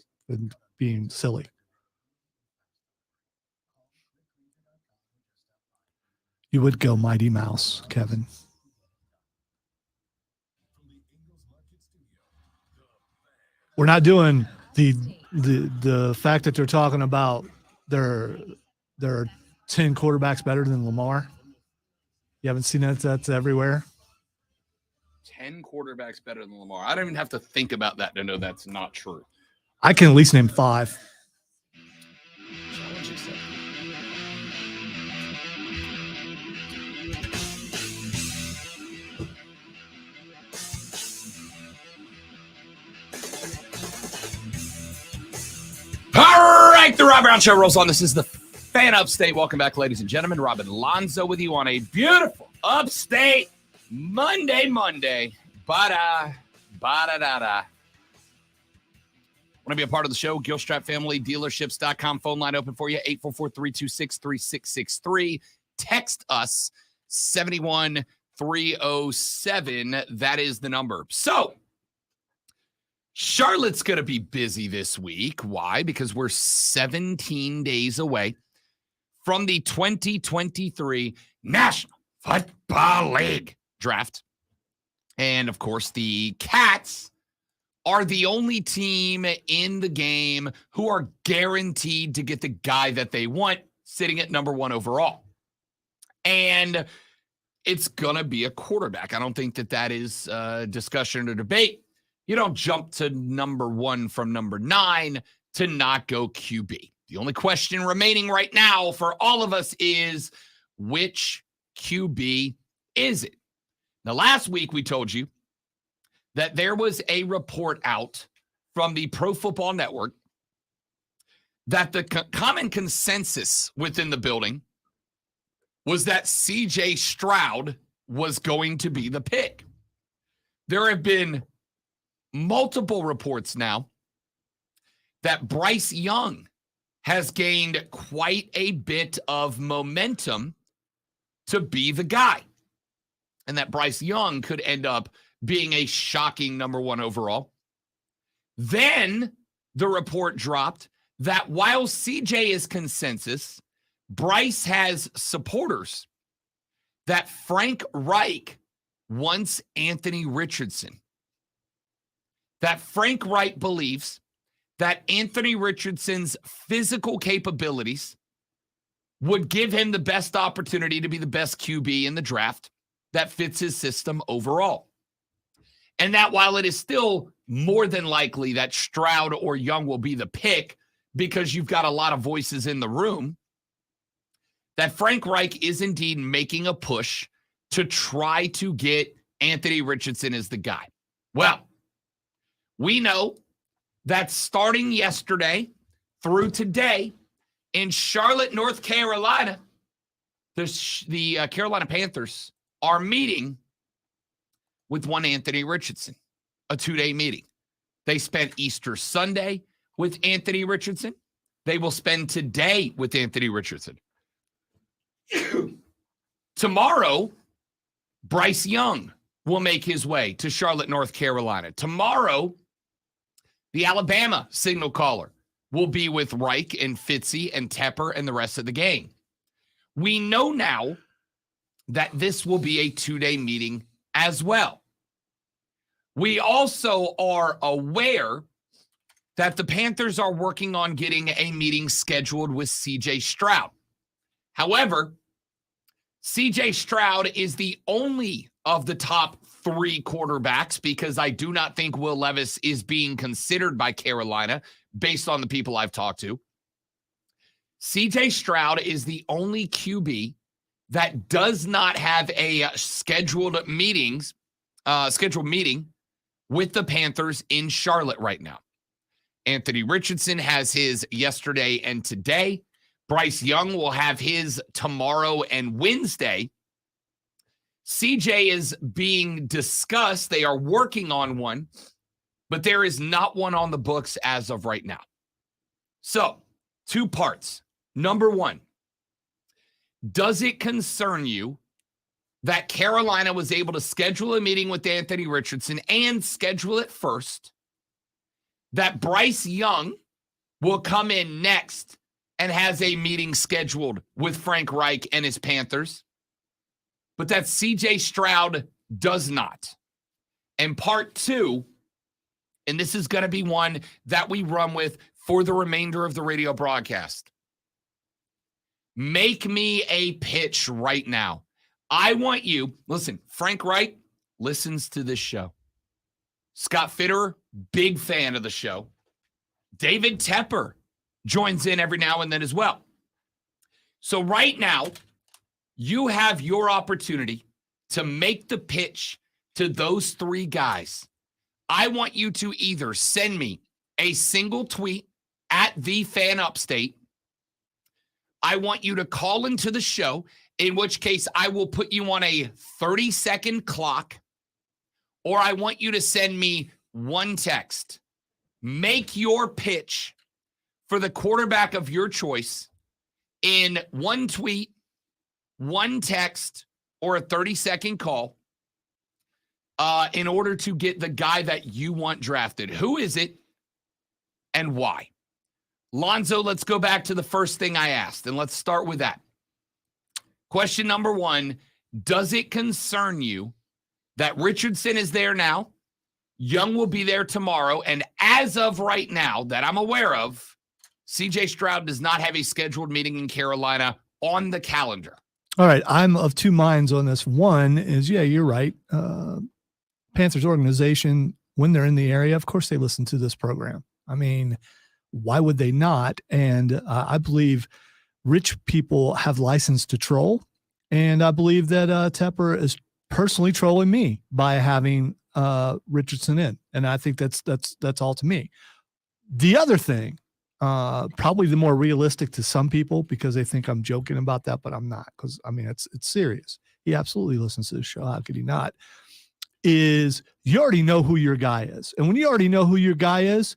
being silly. You would go Mighty Mouse, Kevin. We're not doing the fact that they're talking about there are 10 quarterbacks better than Lamar. You haven't seen that? That's everywhere. 10 quarterbacks better than Lamar. I don't even have to think about that to know that's not true. I can at least name 5. All right, the Rob Brown Show rolls on. This is the Fan Upstate. Welcome back, ladies and gentlemen. Robin Lonzo with you on a beautiful Upstate Monday. Ba-da. Want to be a part of the show? Gilstrap Family Dealerships.com. Phone line open for you, 844-326-3663. Text us, 71307. That is the number. So, Charlotte's going to be busy this week. Why? Because we're 17 days away from the 2023 National Football League draft. And, of course, the Cats are the only team in the game who are guaranteed to get the guy that they want, sitting at number 1 overall. And it's going to be a quarterback. I don't think that is discussion or debate. You don't jump to number 1 from number 9 to not go QB. The only question remaining right now for all of us is, which QB is it? Now, last week we told you that there was a report out from the Pro Football Network that the common consensus within the building was that C.J. Stroud was going to be the pick. There have been multiple reports now that Bryce Young has gained quite a bit of momentum to be the guy, and that Bryce Young could end up being a shocking number 1 overall. Then the report dropped that while CJ is consensus, Bryce has supporters that Frank Reich wants Anthony Richardson. That Frank Reich believes that Anthony Richardson's physical capabilities would give him the best opportunity to be the best QB in the draft that fits his system overall. And that while it is still more than likely that Stroud or Young will be the pick because you've got a lot of voices in the room, that Frank Reich is indeed making a push to try to get Anthony Richardson as the guy. Well, we know that starting yesterday through today in Charlotte, North Carolina, the Carolina Panthers are meeting with one Anthony Richardson, a 2-day meeting. They spent Easter Sunday with Anthony Richardson. They will spend today with Anthony Richardson. Tomorrow, Bryce Young will make his way to Charlotte, North Carolina. Tomorrow, the Alabama signal caller will be with Reich and Fitzy and Tepper and the rest of the gang. We know now that this will be a 2-day meeting as well. We also are aware that the Panthers are working on getting a meeting scheduled with C.J. Stroud. However, C.J. Stroud is the only of the top 3 quarterbacks, because I do not think Will Levis is being considered by Carolina based on the people I've talked to. C.J. Stroud is the only QB that does not have a scheduled meeting with the Panthers in Charlotte right now. Anthony Richardson has his yesterday and today. Bryce Young will have his tomorrow and Wednesday. CJ is being discussed. They are working on one, but there is not one on the books as of right now. So, 2 parts. Number 1, does it concern you that Carolina was able to schedule a meeting with Anthony Richardson and schedule it first, that Bryce Young will come in next and has a meeting scheduled with Frank Reich and his Panthers, but that C.J. Stroud does not? And part 2, and this is going to be one that we run with for the remainder of the radio broadcast. Make me a pitch right now. I want you, listen, Frank Reich listens to this show. Scott Fitterer, big fan of the show. David Tepper joins in every now and then as well. So right now, you have your opportunity to make the pitch to those 3 guys. I want you to either send me a single tweet at @TheFanUpstate. I want you to call into the show, in which case I will put you on a 30-second clock, or I want you to send me one text. Make your pitch for the quarterback of your choice in one tweet, one text, or a 30-second call in order to get the guy that you want drafted. Who is it and why? Lonzo, let's go back to the first thing I asked, and let's start with that. Question number 1, does it concern you that Richardson is there now, Young will be there tomorrow, and as of right now that I'm aware of, C.J. Stroud does not have a scheduled meeting in Carolina on the calendar? All right, I'm of 2 minds on this. One is, yeah, you're right. Panthers organization, when they're in the area, of course they listen to this program. I mean, why would they not? And I believe rich people have license to troll. And I believe that Tepper is personally trolling me by having Richardson in. And I think that's all to me. The other thing, probably the more realistic to some people, because they think I'm joking about that, but I'm not, because I mean, it's serious. He absolutely listens to the show. How could he not? Is you already know who your guy is. And when you already know who your guy is,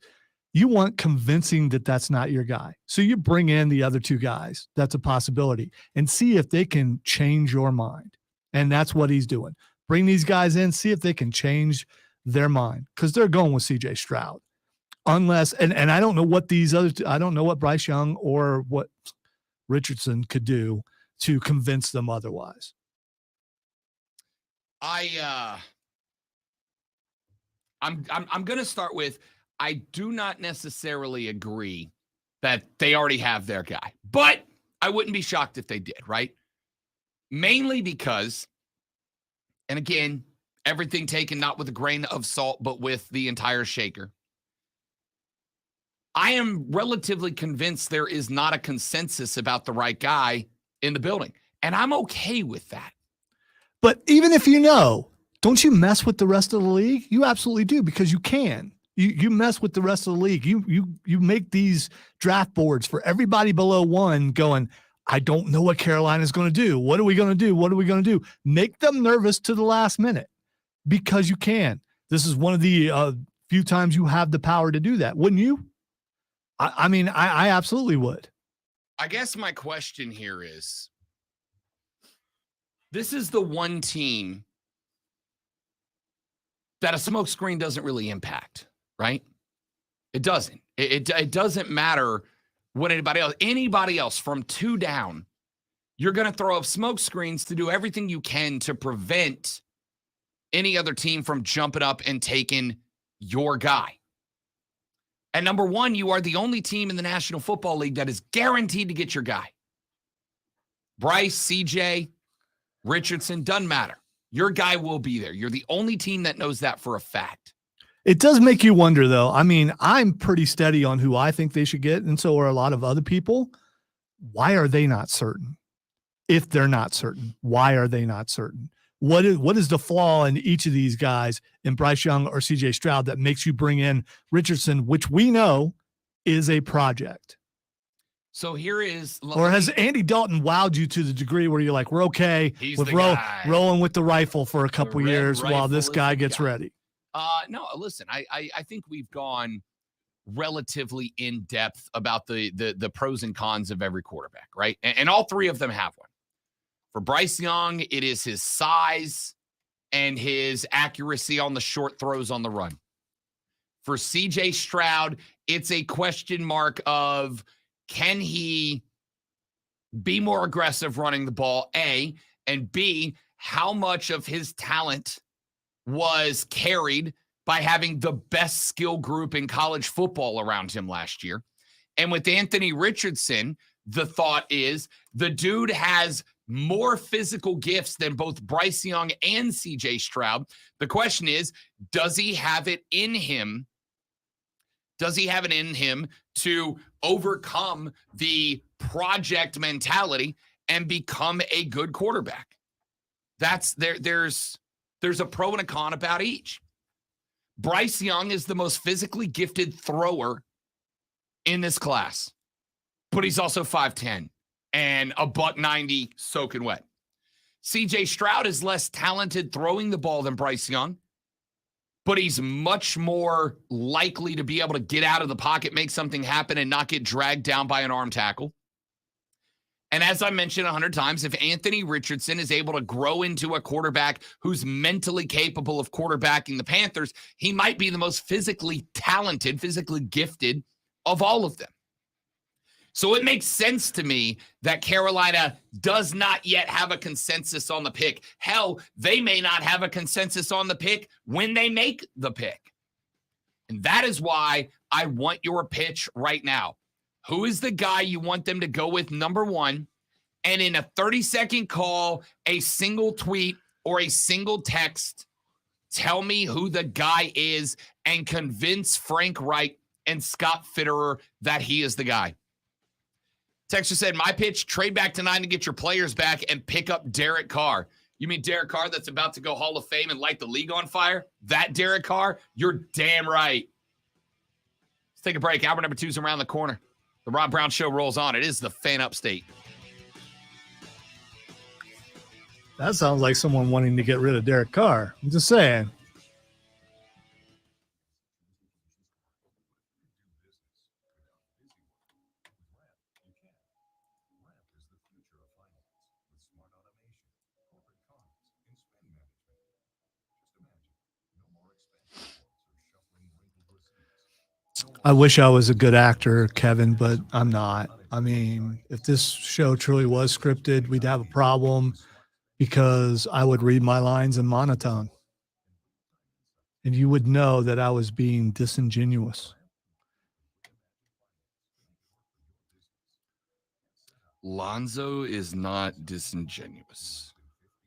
you want convincing that that's not your guy. So you bring in the other 2 guys. That's a possibility, and see if they can change your mind. And that's what he's doing. Bring these guys in, see if they can change their mind, because they're going with C.J. Stroud. Unless, and I don't know what these other, I don't know what Bryce Young or what Richardson could do to convince them otherwise. I'm going to start with, I do not necessarily agree that they already have their guy, but I wouldn't be shocked if they did, right? Mainly because, and again, everything taken not with a grain of salt, but with the entire shaker. I am relatively convinced there is not a consensus about the right guy in the building, and I'm okay with that. But even if you know, Don't you mess with the rest of the league? You absolutely do, because you can. You mess with the rest of the league. You make these draft boards for everybody below 1 going, I don't know what Carolina's going to do. What are we going to do? What are we going to do? Make them nervous to the last minute, because you can. This is one of the few times you have the power to do that. Wouldn't you? I mean, I absolutely would. I guess my question here is, this is the one team that a smokescreen doesn't really impact, right? It doesn't. It doesn't matter what anybody else from 2 down, you're going to throw up smoke screens to do everything you can to prevent any other team from jumping up and taking your guy. And number 1, you are the only team in the National Football League that is guaranteed to get your guy. Bryce, CJ, Richardson, doesn't matter. Your guy will be there. You're the only team that knows that for a fact. It does make you wonder, though. I mean, I'm pretty steady on who I think they should get, and so are a lot of other people. Why are they not certain? If they're not certain, why are they not certain? What is the flaw in each of these guys, in Bryce Young or CJ Stroud, that makes you bring in Richardson, which we know is a project? So here is... Or has Andy Dalton wowed you to the degree where you're like, we're okay with rolling with the rifle for a couple years while this guy gets ready? No, listen, I think we've gone relatively in depth about the pros and cons of every quarterback, right? And all 3 of them have one. For Bryce Young, it is his size and his accuracy on the short throws on the run. For CJ Stroud, it's a question mark of, can he be more aggressive running the ball, A, and B, how much of his talent was carried by having the best skill group in college football around him last year. And with Anthony Richardson, the thought is the dude has more physical gifts than both Bryce Young and CJ Stroud. The question is, does he have it in him? Does he have it in him to overcome the project mentality and become a good quarterback? There's a pro and a con about each. Bryce Young is the most physically gifted thrower in this class, but he's also 5'10" and a $190 soaking wet. CJ Stroud is less talented throwing the ball than Bryce Young, but he's much more likely to be able to get out of the pocket, make something happen, and not get dragged down by an arm tackle. And as I mentioned 100 times, if Anthony Richardson is able to grow into a quarterback who's mentally capable of quarterbacking the Panthers, he might be the most physically talented, physically gifted of all of them. So it makes sense to me that Carolina does not yet have a consensus on the pick. Hell, they may not have a consensus on the pick when they make the pick. And that is why I want your pitch right now. Who is the guy you want them to go with, number 1? And in a 30-second call, a single tweet, or a single text, tell me who the guy is and convince Frank Reich and Scott Fitterer that he is the guy. Texter said, my pitch, trade back to 9 to get your players back and pick up Derek Carr. You mean Derek Carr that's about to go Hall of Fame and light the league on fire? That Derek Carr? You're damn right. Let's take a break. Hour number 2 is around the corner. The Rob Brown Show rolls on. It is the Fan Upstate. That sounds like someone wanting to get rid of Derek Carr. I'm just saying. I wish I was a good actor, Kevin, but I'm not. I mean, if this show truly was scripted, we'd have a problem because I would read my lines in monotone. And you would know that I was being disingenuous. Lonzo is not disingenuous.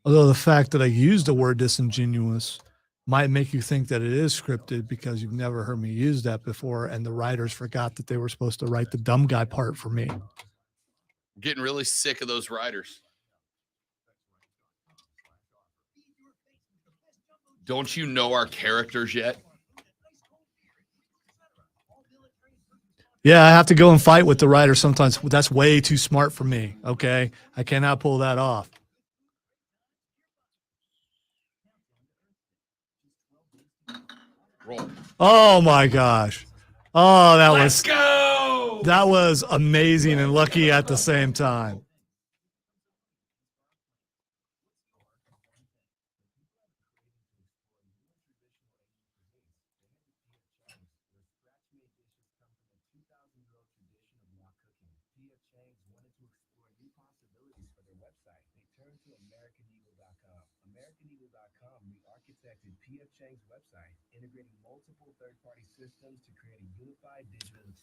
Although the fact that I used the word disingenuous might make you think that it is scripted because you've never heard me use that before, and the writers forgot that they were supposed to write the dumb guy part for me. I'm getting really sick of those writers. Don't you know our characters yet? Yeah, I have to go and fight with the writer sometimes. That's way too smart for me. Okay. I cannot pull that off. Roll. Oh my gosh. Oh, Let's go. That was amazing and lucky at the same time.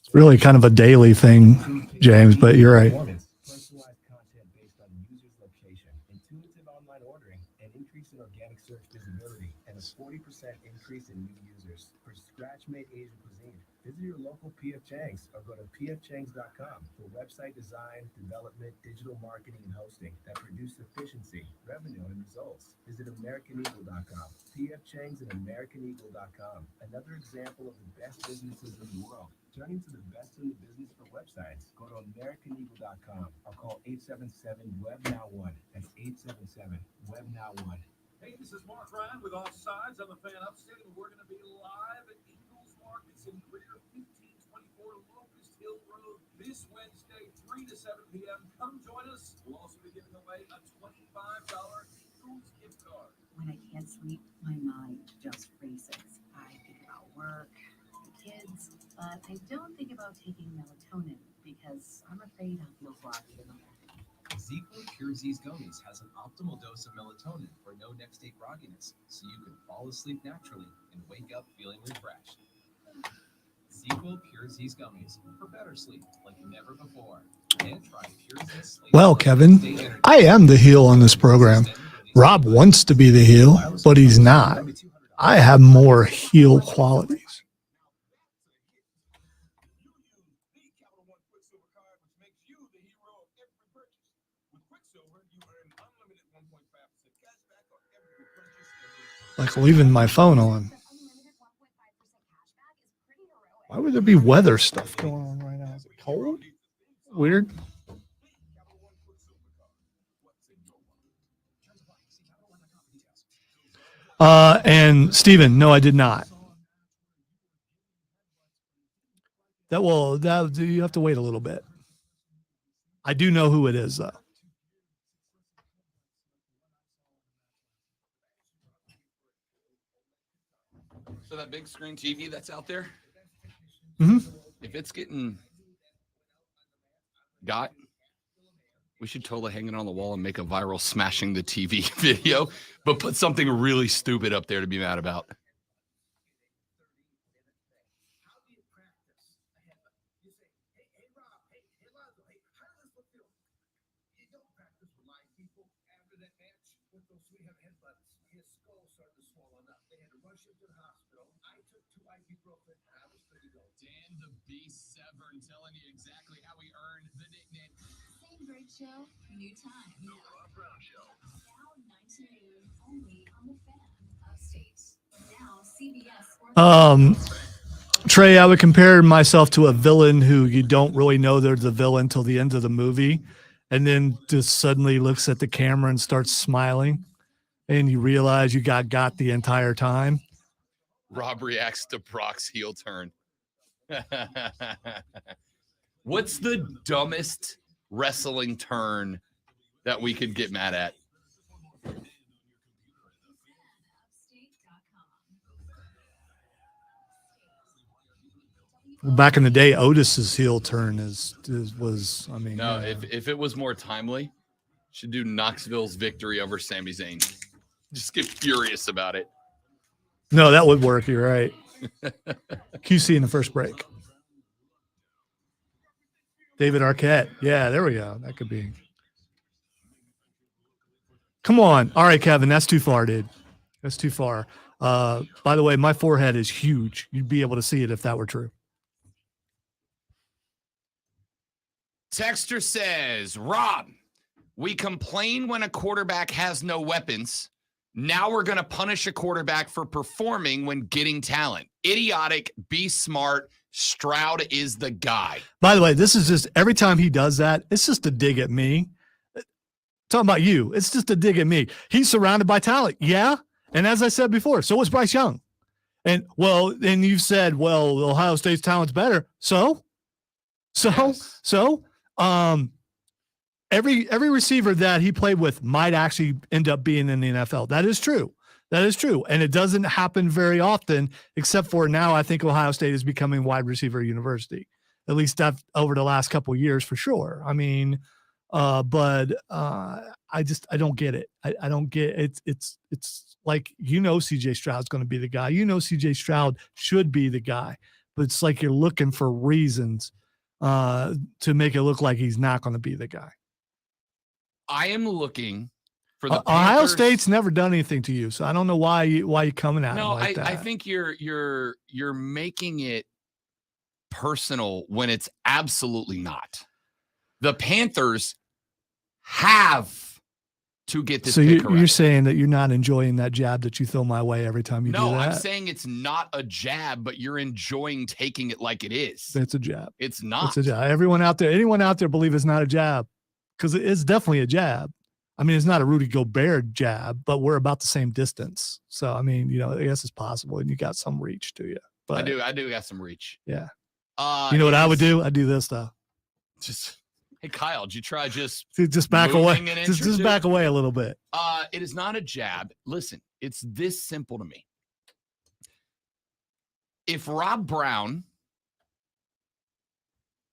It's really kind of a daily thing, James, but you're right. Personalized content based on users' location, intuitive online ordering, an increase in organic search visibility, and a 40% increase in new users for scratch-made Asian cuisine. Visit your local P.F. Chang's or go to pfchangs.com for website design, development, digital marketing, and hosting that produce efficiency, revenue, and results. Visit AmericanEagle.com. P.F. Chang's and AmericanEagle.com. Another example of the best businesses in the world. Turning to the best in the business for websites, go to AmericanEagle.com or call 877-WEB-NOW1. That's 877-WEB-NOW1. Hey, this is Mark Ryan with Offsides on the Fan Upstate, and we're going to be live at Eagles Markets in Greer, 1524 Locust Hill Road this Wednesday, 3 to 7 p.m. Come join us. We'll also be giving away a $25 Eagles gift card. When I can't sleep, my mind just races. I think about work, the kids, but I don't think about taking melatonin because I'm afraid I'll feel groggy in the morning. ZQL Pure Z's Gummies has an optimal dose of melatonin for no next-day grogginess, so you can fall asleep naturally and wake up feeling refreshed. ZQL Pure Z's Gummies for better sleep like never before. And try Pure Z Sleep. Well, Kevin, I am the heel on this program. Rob wants to be the heel, but he's not. I have more heel qualities. Like leaving my phone on. Why would there be weather stuff going on right now? Is it cold? Weird. And Steven, no, I did not. That you have to wait a little bit. I do know who it is though. So that big screen TV that's out there, if it's getting got, we should totally hang it on the wall and make a viral smashing the TV video, but put something really stupid up there to be mad about. Dan the Beast Severn telling you exactly how he earned the nickname. Same great show, new time. The Rob Brown Show. Now 9 to noon, only on the Fan Upstate. Now CBS. Trey, I would compare myself to a villain who you don't really know they're the villain till the end of the movie, and then just suddenly looks at the camera and starts smiling, and you realize you got the entire time. Rob reacts to Brock's heel turn. What's the dumbest wrestling turn that we could get mad at? Back in the day, Otis's heel turn was I mean, No, if it was more timely, should do Knoxville's victory over Sami Zayn. Just get furious about it. no, that would work. You're right. QC in the first break. David Arquette. Yeah, there we go. That could be. Come on. All right, Kevin, that's too far, dude. That's too far. By the way, my forehead is huge. You'd be able to see it if that were true. Texter says, Rob, we complain when a quarterback has no weapons. Now we're going to punish a quarterback for performing when getting talent. Idiotic, be smart. Stroud is the guy. By the way, this is just every time he does that, it's just a dig at me. Talking about you, it's just a dig at me. He's surrounded by talent. Yeah. And as I said before, so was Bryce Young. And you've said, well, Ohio State's talent's better. Yes. Every receiver that he played with might actually end up being in the NFL. That is true. And it doesn't happen very often, except for now. I think Ohio State is becoming wide receiver university, at least over the last couple of years for sure. I mean, I don't get it. I don't get it. It's like, CJ Stroud's going to be the guy. CJ Stroud should be the guy, but it's like you're looking for reasons to make it look like he's not going to be the guy. I am looking for the Ohio Panthers. State's never done anything to you, so I don't know why you're coming at him like that. I think you're making it personal when it's absolutely not. The Panthers have to get this. So pick you're correct. saying that you're not enjoying that jab that you throw my way every time you do that? No, I'm saying it's not a jab, but you're enjoying taking it like it is. It's a jab. It's not. It's a jab. Anyone out there believe it's not a jab, because it's definitely a jab. I mean, it's not a Rudy Gobert jab, but we're about the same distance. So, I mean, I guess it's possible, and you got some reach to you. But I do got some reach. Yeah. You know what I would do? I'd do this stuff. Hey, Kyle, did you try just back away? moving an inch Just or back two? away a little bit. It is not a jab. Listen, it's this simple to me. If Rob Brown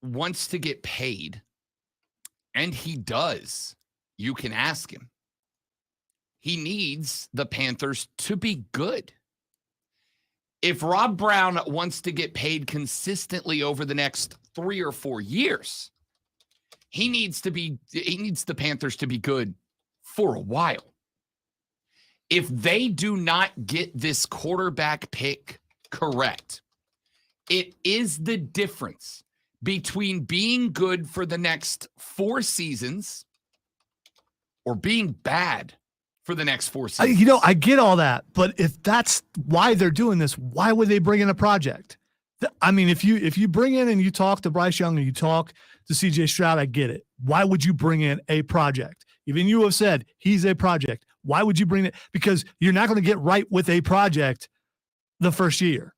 wants to get paid, and he does, you can ask him. He needs the Panthers to be good. If Rob Brown wants to get paid consistently over the next 3 or 4 years, he needs the Panthers to be good for a while. If they do not get this quarterback pick correct, it is the difference between being good for the next 4 seasons or being bad for the next 4 seasons. I get all that, but if that's why they're doing this, why would they bring in a project? I mean, if you bring in and you talk to Bryce Young and you talk to CJ Stroud, I get it. Why would you bring in a project? Even you have said he's a project. Why would you bring it? Because you're not going to get right with a project the first year.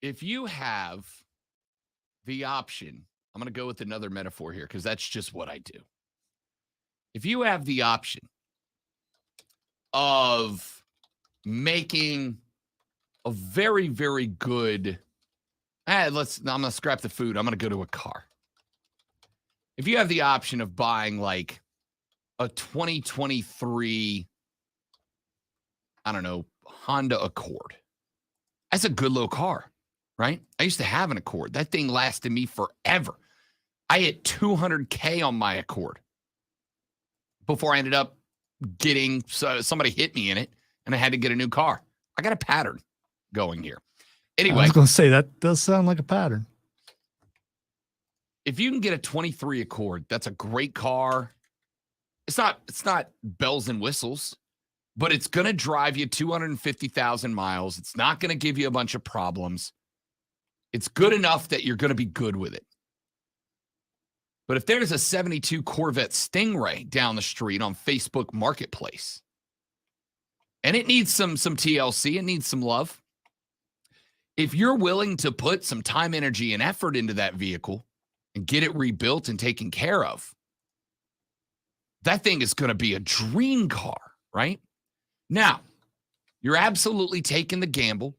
If you have the option, I'm going to go with another metaphor here because that's just what I do. If you have the option of making a very, very good, I'm going to scrap the food. I'm going to go to a car. If you have the option of buying like a 2023, I don't know, Honda Accord, that's a good little car, right? I used to have an Accord. That thing lasted me forever. I hit 200K on my Accord before I ended up getting, somebody hit me in it and I had to get a new car. I got a pattern going here. Anyway. I was going to say that does sound like a pattern. If you can get a 23 Accord, that's a great car. It's not bells and whistles, but it's going to drive you 250,000 miles. It's not going to give you a bunch of problems. It's good enough that you're going to be good with it. But if there's a 72 Corvette Stingray down the street on Facebook Marketplace, and it needs some TLC, it needs some love. If you're willing to put some time, energy, and effort into that vehicle and get it rebuilt and taken care of, that thing is going to be a dream car, right? Now, you're absolutely taking the gamble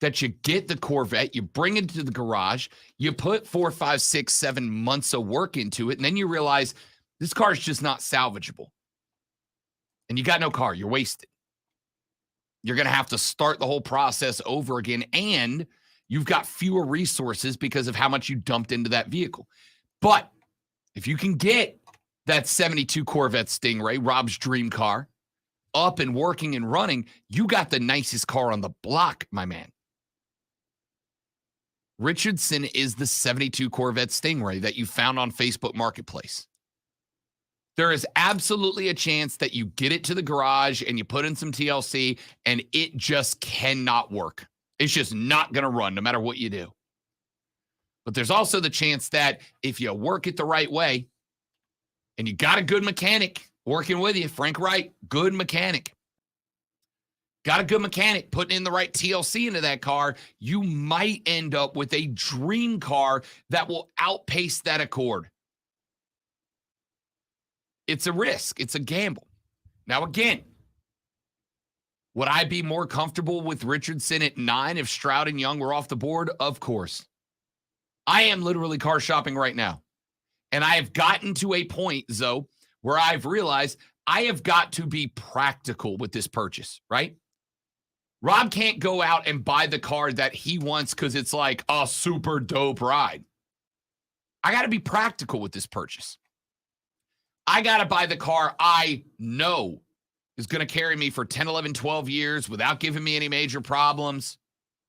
that you get the Corvette, you bring it to the garage, you put 4, 5, 6, 7 months of work into it, and then you realize this car is just not salvageable. And you got no car, you're wasted. You're going to have to start the whole process over again, and you've got fewer resources because of how much you dumped into that vehicle. But if you can get that 72 Corvette Stingray, Rob's dream car, up and working and running, you got the nicest car on the block, my man. Richardson is the 72 Corvette Stingray that you found on Facebook Marketplace. There is absolutely a chance that you get it to the garage and you put in some TLC and it just cannot work. It's just not going to run no matter what you do. But there's also the chance that if you work it the right way and you got a good mechanic working with you, Frank Wright, good mechanic. Got a good mechanic putting in the right TLC into that car, you might end up with a dream car that will outpace that Accord. It's a risk. It's a gamble. Now, again, would I be more comfortable with Richardson at 9 if Stroud and Young were off the board? Of course. I am literally car shopping right now. And I have gotten to a point, Zoe, where I've realized I have got to be practical with this purchase, right? Rob can't go out and buy the car that he wants because it's like a super dope ride. I got to be practical with this purchase. I got to buy the car I know is going to carry me for 10, 11, 12 years without giving me any major problems,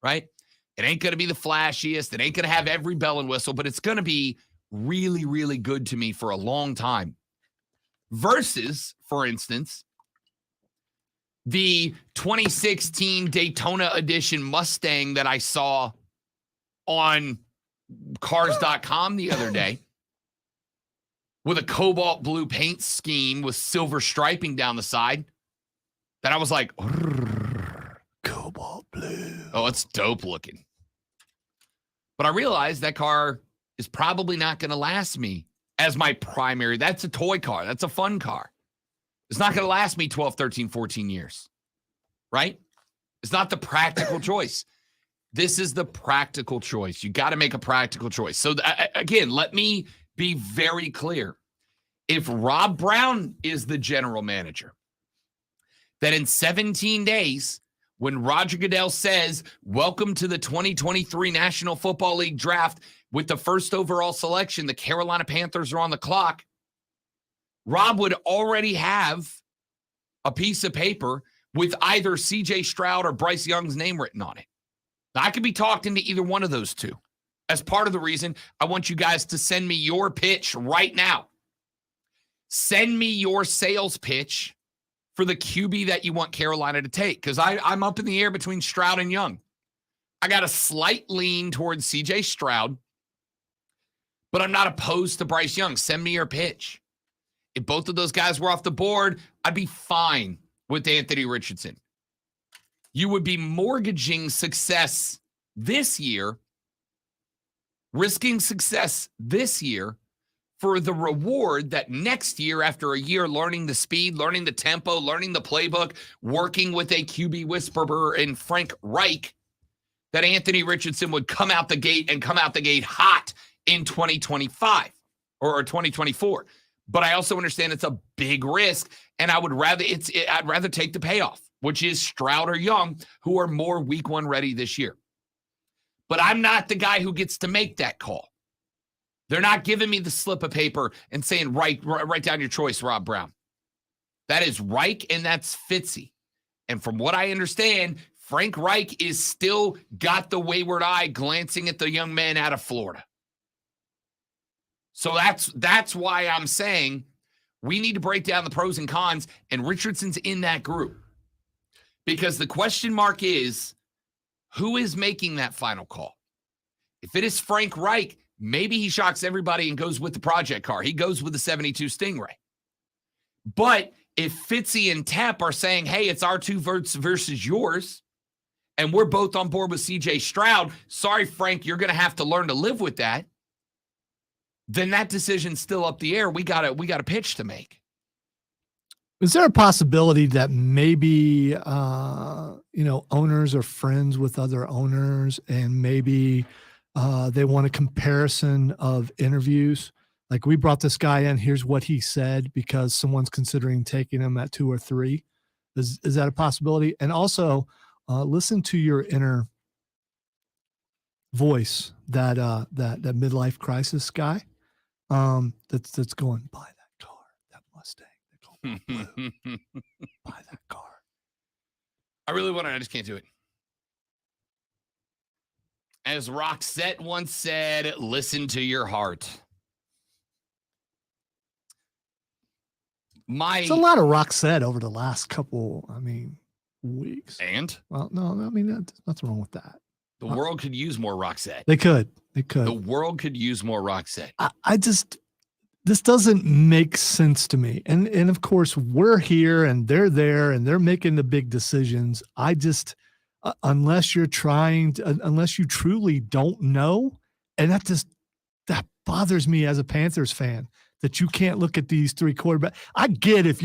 right? It ain't going to be the flashiest. It ain't going to have every bell and whistle, but it's going to be really, really good to me for a long time. Versus, for instance, the 2016 Daytona Edition Mustang that I saw on cars.com the other day with a cobalt blue paint scheme with silver striping down the side that I was like, Cobalt blue. oh, it's dope looking. But I realized that car is probably not going to last me as my primary. That's a toy car. That's a fun car. It's not going to last me 12, 13, 14 years, right? It's not the practical choice. This is the practical choice. You got to make a practical choice. So again, let me be very clear. If Rob Brown is the general manager, that in 17 days, when Roger Goodell says, welcome to the 2023 National Football League draft with the first overall selection, the Carolina Panthers are on the clock, Rob would already have a piece of paper with either CJ Stroud or Bryce Young's name written on it. Now, I could be talked into either one of those two. As part of the reason I want you guys to send me your pitch right now. Send me your sales pitch for the QB that you want Carolina to take, because I'm up in the air between Stroud and Young. I got a slight lean towards CJ Stroud, but I'm not opposed to Bryce Young. Send me your pitch. If both of those guys were off the board, I'd be fine with Anthony Richardson. You would be mortgaging success this year, risking success this year for the reward that next year, after a year learning the speed, learning the tempo, learning the playbook, working with a QB whisperer in Frank Reich, that Anthony Richardson would come out the gate hot in 2025 or 2024. But I also understand it's a big risk, and I'd rather take the payoff, which is Stroud or Young, who are more week one ready this year. But I'm not the guy who gets to make that call. They're not giving me the slip of paper and saying, write down your choice, Rob Brown. That is Reich and that's Fitzy. And from what I understand, Frank Reich is still got the wayward eye glancing at the young man out of Florida. So that's why I'm saying we need to break down the pros and cons, and Richardson's in that group. Because the question mark is, who is making that final call? If it is Frank Reich, maybe he shocks everybody and goes with the project car. He goes with the 72 Stingray. But if Fitzy and Tep are saying, hey, it's our two votes versus yours, and we're both on board with CJ Stroud, sorry, Frank, you're going to have to learn to live with that, then that decision's still up the air. We got a pitch to make. Is there a possibility that maybe, owners are friends with other owners and maybe they want a comparison of interviews? Like, we brought this guy in, here's what he said, because someone's considering taking him at 2 or 3. Is that a possibility? And also listen to your inner voice, that midlife crisis guy that's going, buy that car, that Mustang, blue. Buy that car. I really want it. I just can't do it. As Roxette once said, listen to your heart. It's a lot of Roxette over the last couple, weeks. And Well, no, there's nothing wrong with that. the world could use more Roxette. They could. The world could use more Roxette. This doesn't make sense to me. And of course, we're here and they're there and they're making the big decisions. I just, unless you truly don't know, and that bothers me as a Panthers fan, that you can't look at these three quarterbacks. I get if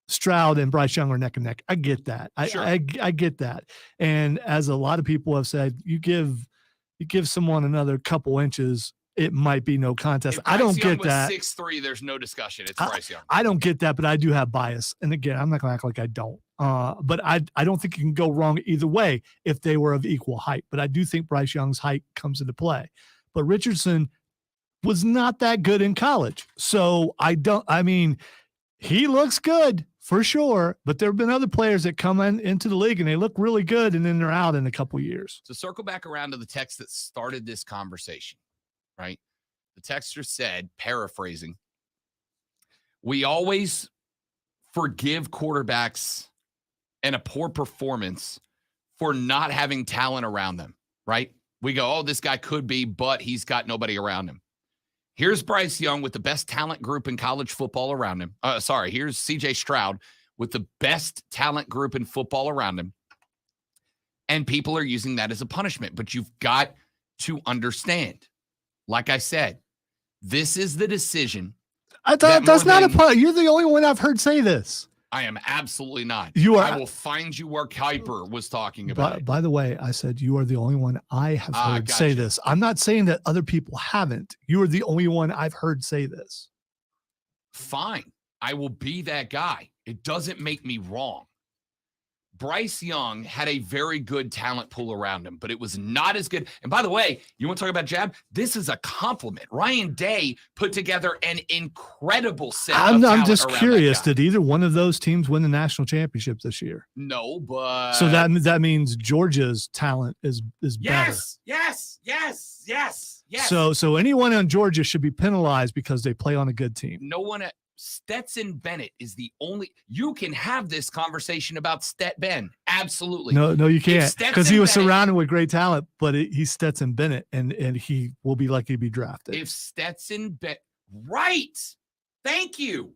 Stroud and Bryce Young are neck and neck. I get that. Sure. I get that. And as a lot of people have said, you give someone another couple inches, it might be no contest. I don't get that. 6'3", there's no discussion. It's Bryce Young. I don't get that, but I do have bias. And again, I'm not going to act like I don't. But I don't think you can go wrong either way if they were of equal height. But I do think Bryce Young's height comes into play. But Richardson was not that good in college. So he looks good for sure, but there have been other players that come into the league and they look really good and then they're out in a couple years. So circle back around to the text that started this conversation, right? The texter said, paraphrasing, we always forgive quarterbacks and a poor performance for not having talent around them, right? We go, oh, this guy could be, but he's got nobody around him. Here's Bryce Young with the best talent group in college football around him. Here's CJ Stroud with the best talent group in football around him. And people are using that as a punishment. But you've got to understand, like I said, this is the decision. I thought that's not a punishment. You're the only one I've heard say this. I am absolutely not. You are. I will find you where Kuiper was talking about. By the way, I said you are the only one I have heard say this. I'm not saying that other people haven't. You are the only one I've heard say this. Fine. I will be that guy. It doesn't make me wrong. Bryce Young had a very good talent pool around him, but it was not as good. And by the way, you want to talk about jab? This is a compliment. Ryan Day put together an incredible set. I'm just curious, did either one of those teams win the national championship this year? No, but so that means Georgia's talent is better. Yes. So anyone on Georgia should be penalized because they play on a good team. No one at Stetson Bennett is the only. You can have this conversation about Stet Ben. Absolutely. No, you can't, because he was surrounded with great talent, but he's Stetson Bennett, and he will be lucky to be drafted. If Stetson Bennett, right? Thank you.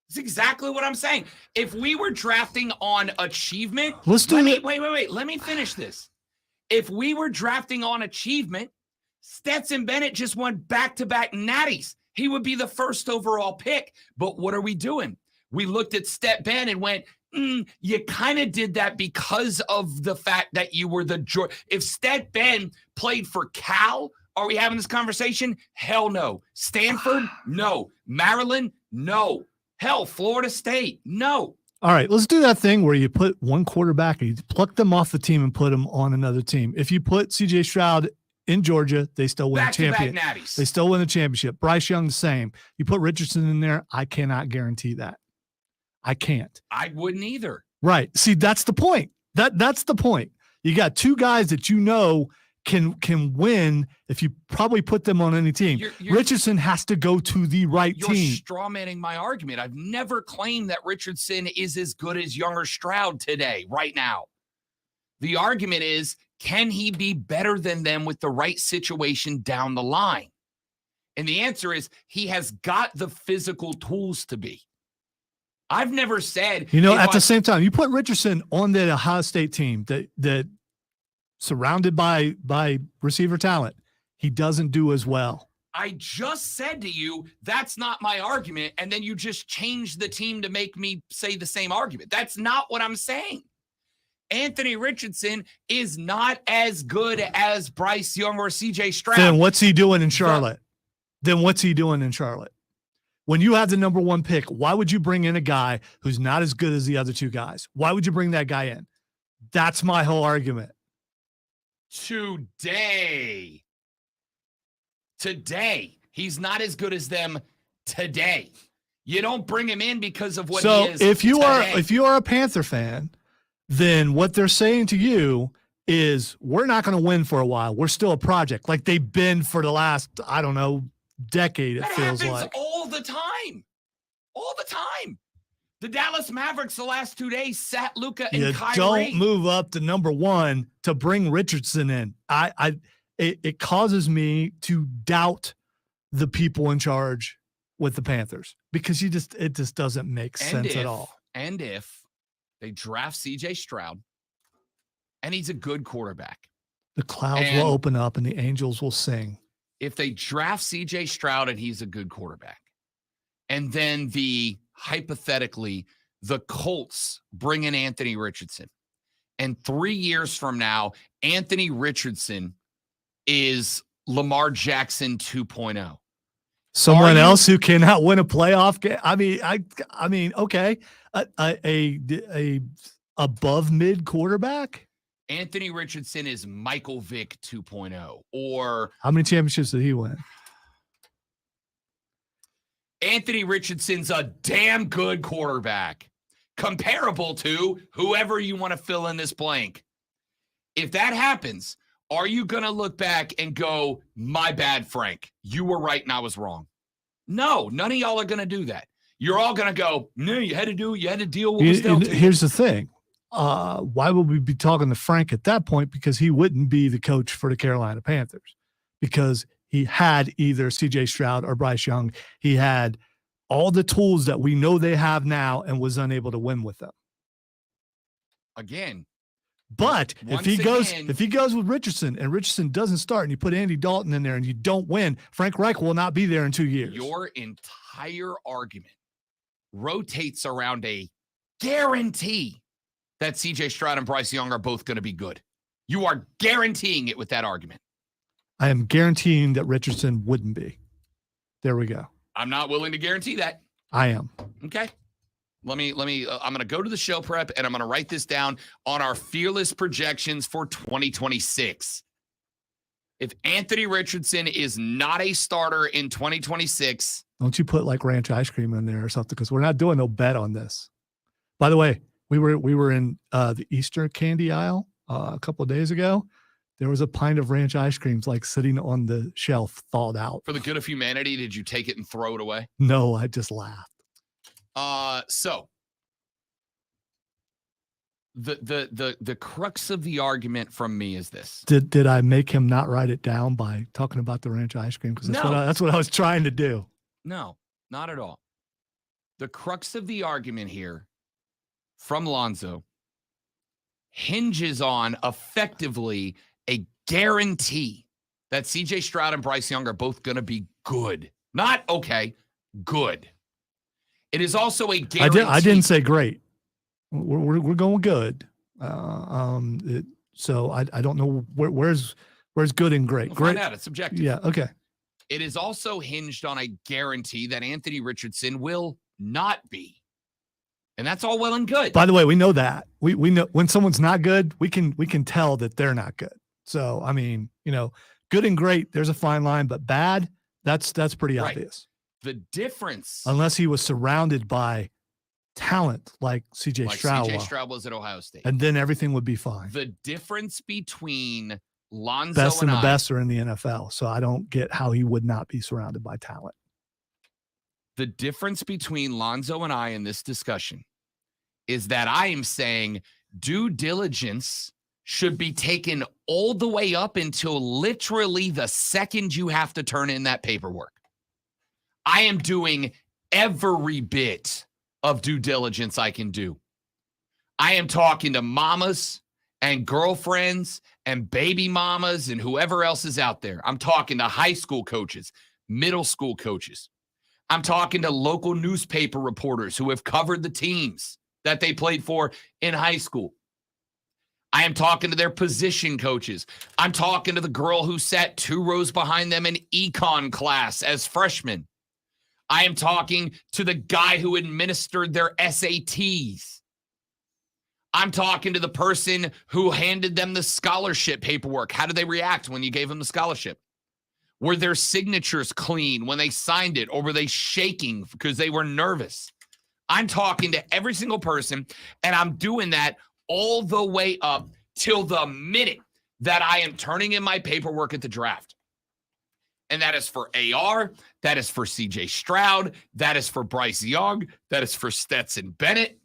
That's exactly what I'm saying. If we were drafting on achievement, wait. Let me finish this. If we were drafting on achievement, Stetson Bennett just won back-to-back natties. He would be the first overall pick. But what are we doing? We looked at Stet Ben and went, you kind of did that because of the fact that you were the – if Stet Ben played for Cal, are we having this conversation? Hell no. Stanford? No. Maryland? No. Hell, Florida State? No. All right, let's do that thing where you put one quarterback and you pluck them off the team and put them on another team. If you put CJ Stroud – in Georgia, they still win the championship. They still win the championship. Bryce Young, the same. You put Richardson in there, I cannot guarantee that. I can't. I wouldn't either. Right. See, that's the point. That's the point. You got two guys that you know can win if you probably put them on any team. Richardson has to go to the right team. You're strawmanning my argument. I've never claimed that Richardson is as good as Young or Stroud today, right now. The argument is, can he be better than them with the right situation down the line? And the answer is he has got the physical tools to be. I've never said. At the same time, you put Richardson on that Ohio State team that surrounded by receiver talent, he doesn't do as well. I just said to you, that's not my argument. And then you just changed the team to make me say the same argument. That's not what I'm saying. Anthony Richardson is not as good as Bryce Young or CJ Stroud. Then what's he doing in Charlotte? When you have the number one pick, why would you bring in a guy who's not as good as the other two guys? Why would you bring that guy in? That's my whole argument. Today, he's not as good as them today. You don't bring him in because of what he is. So if you are a Panther fan, then what they're saying to you is we're not going to win for a while. We're still a project like they've been for the last, decade, it feels like. That happens all the time. All the time. The Dallas Mavericks the last 2 days sat Luka and You Kyrie. don't move up to number one to bring Richardson in. It causes me to doubt the people in charge with the Panthers because it just doesn't make sense at all. And if they draft CJ Stroud and he's a good quarterback, the clouds will open up and the angels will sing. If they draft CJ Stroud and he's a good quarterback, and then hypothetically, the Colts bring in Anthony Richardson, and 3 years from now, Anthony Richardson is Lamar Jackson 2.0. Someone else who cannot win a playoff game. I mean, okay, a above mid quarterback. Anthony Richardson is Michael Vick 2.0. Or how many championships did he win? Anthony Richardson's a damn good quarterback, comparable to whoever you want to fill in this blank. If that happens, are you going to look back and go, my bad, Frank, you were right and I was wrong? No, none of y'all are going to do that. You're all going to go, no, you had to deal with what was dealt to you. Here's the thing. Why would we be talking to Frank at that point? Because he wouldn't be the coach for the Carolina Panthers because he had either CJ Stroud or Bryce Young. He had all the tools that we know they have now and was unable to win with them. Again. But if he goes with Richardson and Richardson doesn't start and you put Andy Dalton in there and you don't win, Frank Reich will not be there in 2 years. Your entire argument rotates around a guarantee that CJ Stroud and Bryce Young are both going to be good. You are guaranteeing it with that argument. I am guaranteeing that Richardson wouldn't be. There we go. I'm not willing to guarantee that. I am. Okay. I'm going to go to the show prep and I'm going to write this down on our fearless projections for 2026. If Anthony Richardson is not a starter in 2026. Don't you put like ranch ice cream in there or something? Because we're not doing no bet on this. By the way, we were in the Easter candy aisle a couple of days ago. There was a pint of ranch ice creams like sitting on the shelf, thawed out. For the good of humanity, did you take it and throw it away? No, I just laughed. So the crux of the argument from me is this. Did I make him not write it down by talking about the ranch ice cream? Because that's what I was trying to do. No, not at all. The crux of the argument here from Lonzo hinges on effectively a guarantee that CJ Stroud and Bryce Young are both going to be good. Not okay, good. It is also a guarantee. I didn't say great. We're going good. So I don't know where's good and great. We'll great. Find out. It's subjective. Yeah. Okay. It is also hinged on a guarantee that Anthony Richardson will not be. And that's all well and good. By the way, we know that. We know when someone's not good, we can tell that they're not good. So, I mean, good and great, there's a fine line, but bad, that's pretty obvious. The difference. Unless he was surrounded by talent like CJ Stroud. CJ Stroud was at Ohio State. And then everything would be fine. The difference between Lonzo best and the best are in the NFL. So I don't get how he would not be surrounded by talent. The difference between Lonzo and I in this discussion is that I am saying due diligence should be taken all the way up until literally the second you have to turn in that paperwork. I am doing every bit of due diligence I can do. I am talking to mamas and girlfriends and baby mamas and whoever else is out there. I'm talking to high school coaches, middle school coaches. I'm talking to local newspaper reporters who have covered the teams that they played for in high school. I am talking to their position coaches. I'm talking to the girl who sat 2 rows behind them in econ class as freshmen. I am talking to the guy who administered their SATs. I'm talking to the person who handed them the scholarship paperwork. How did they react when you gave them the scholarship? Were their signatures clean when they signed it, or were they shaking because they were nervous? I'm talking to every single person, and I'm doing that all the way up till the minute that I am turning in my paperwork at the draft. And that is for AR. That is for CJ Stroud. That is for Bryce Young. That is for Stetson Bennett.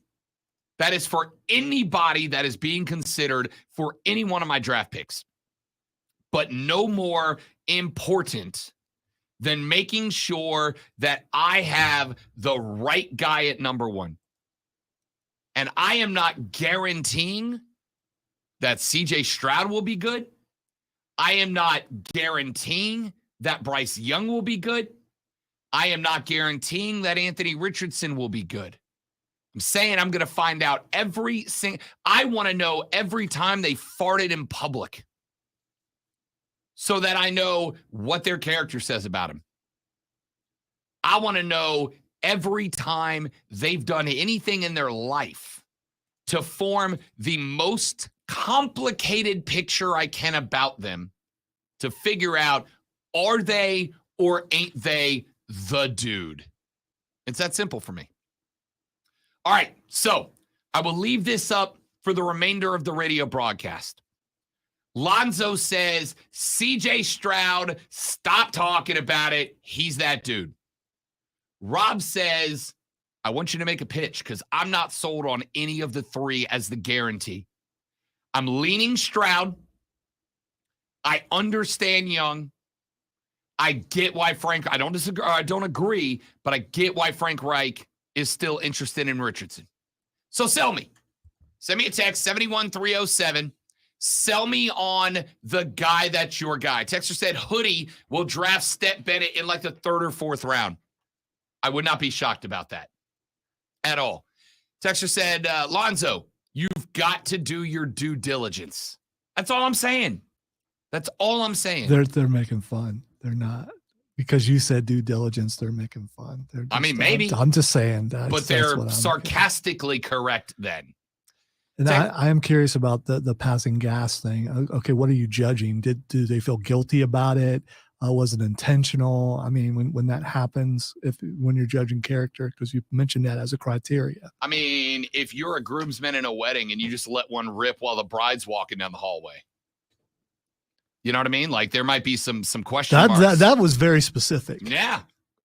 That is for anybody that is being considered for any one of my draft picks. But no more important than making sure that I have the right guy at number one. And I am not guaranteeing that CJ Stroud will be good. I am not guaranteeing that Bryce Young will be good. I am not guaranteeing that Anthony Richardson will be good. I'm saying I'm going to find out I want to know every time they farted in public so that I know what their character says about him. I want to know every time they've done anything in their life to form the most complicated picture I can about them to figure out, are they or ain't they the dude? It's that simple for me. All right, so I will leave this up for the remainder of the radio broadcast. Lonzo says, CJ Stroud, stop talking about it. He's that dude. Rob says, I want you to make a pitch because I'm not sold on any of the three as the guarantee. I'm leaning Stroud. I understand Young. I get why I don't disagree. I don't agree, but I get why Frank Reich is still interested in Richardson. So sell me. Send me a text, 71307. Sell me on the guy that's your guy. Texter said Hoodie will draft Stet Bennett in like the 3rd or 4th round. I would not be shocked about that at all. Texter said, Lonzo, you've got to do your due diligence. That's all I'm saying. That's all I'm saying. They're making fun. They're not. Because you said due diligence, they're making fun. Maybe. I'm just saying that. But they're sarcastically correct then. And I am curious about the passing gas thing. Okay, what are you judging? Do they feel guilty about it? Was it intentional? I mean, when that happens, when you're judging character, because you mentioned that as a criteria. I mean, if you're a groomsman in a wedding and you just let one rip while the bride's walking down the hallway, you know what I mean? Like there might be some question marks. That was very specific. Yeah.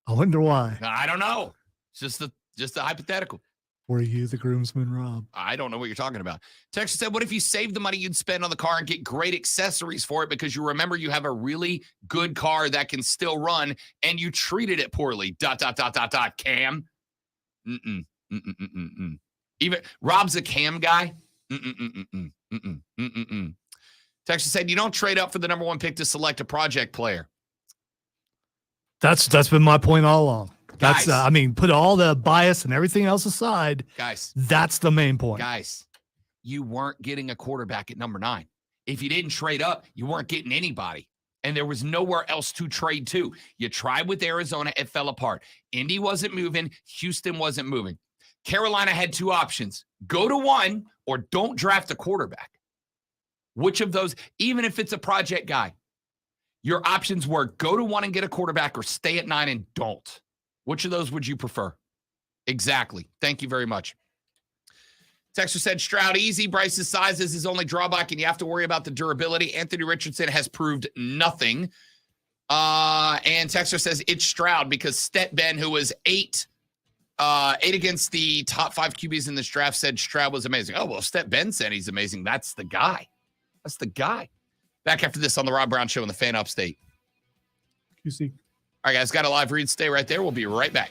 I wonder why. I don't know. It's just a hypothetical. Were you the groomsman, Rob? I don't know what you're talking about. Texas said, what if you save the money you'd spend on the car and get great accessories for it because you remember you have a really good car that can still run and you treated it poorly, ... Cam. Even Rob's a Cam guy. Texas said, you don't trade up for the number 1 pick to select a project player. That's been my point all along. Guys, Put all the bias and everything else aside. Guys. That's the main point. Guys, you weren't getting a quarterback at number 9. If you didn't trade up, you weren't getting anybody. And there was nowhere else to trade to. You tried with Arizona, it fell apart. Indy wasn't moving. Houston wasn't moving. Carolina had 2 options. Go to 1 or don't draft a quarterback. Which of those, even if it's a project guy, your options were go to 1 and get a quarterback or stay at 9 and don't. Which of those would you prefer? Exactly. Thank you very much. Texter said, Stroud easy. Bryce's size is his only drawback, and you have to worry about the durability. Anthony Richardson has proved nothing. And Texter says, it's Stroud because Stet Ben, who was 8 against the top 5 QBs in this draft, said Stroud was amazing. Oh, well, Stet Ben said he's amazing. That's the guy. That's the guy. Back after this on the Rob Brown Show in the Fan Upstate. QC. All right, guys, got a live read. Stay right there. We'll be right back.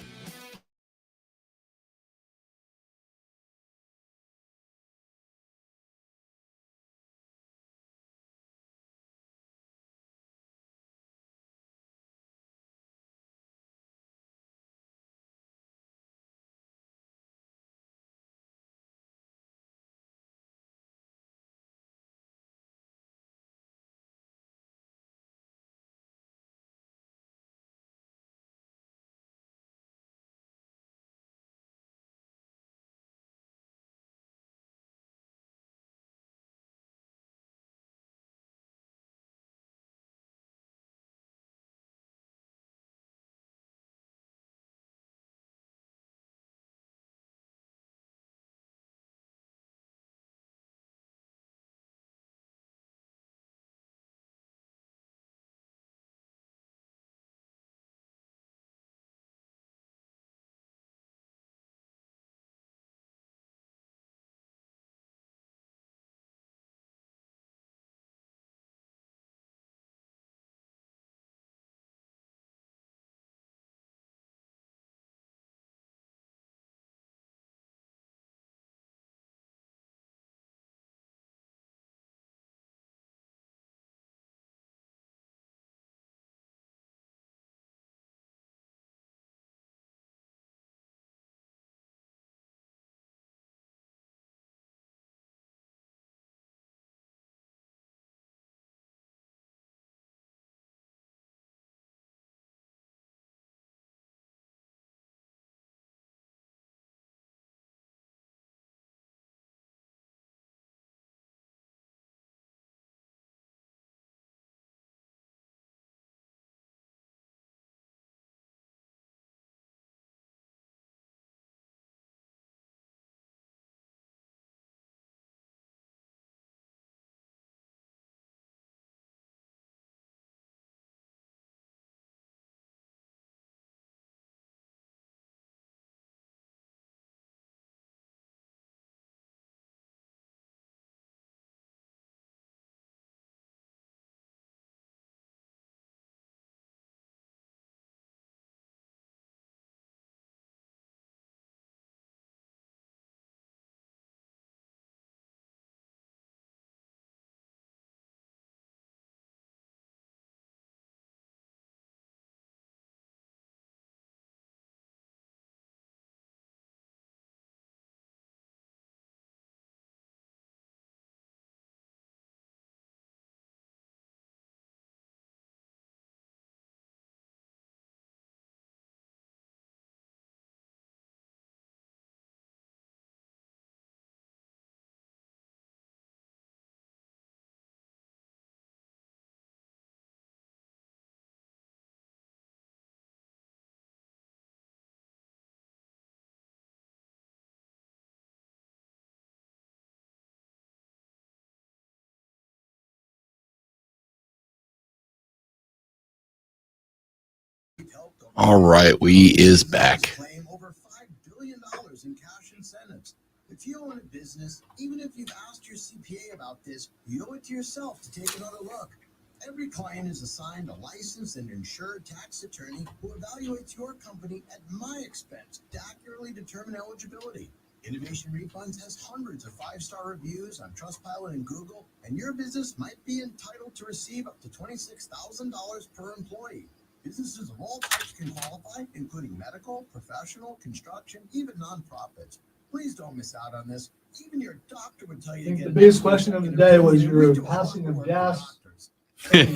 All right, we is back. Claim over $5 billion in cash incentives. If you own a business, even if you've asked your CPA about this, you owe it to yourself to take another look. Every client is assigned a licensed and insured tax attorney who evaluates your company at my expense to accurately determine eligibility. Innovation Refunds has hundreds of 5-star reviews on Trustpilot and Google, and your business might be entitled to receive up to $26,000 per employee. Businesses of all types can qualify, including medical, professional, construction, even nonprofits. Please don't miss out on this. Even your doctor would tell you I think to the get biggest question of the day was your passing of gas on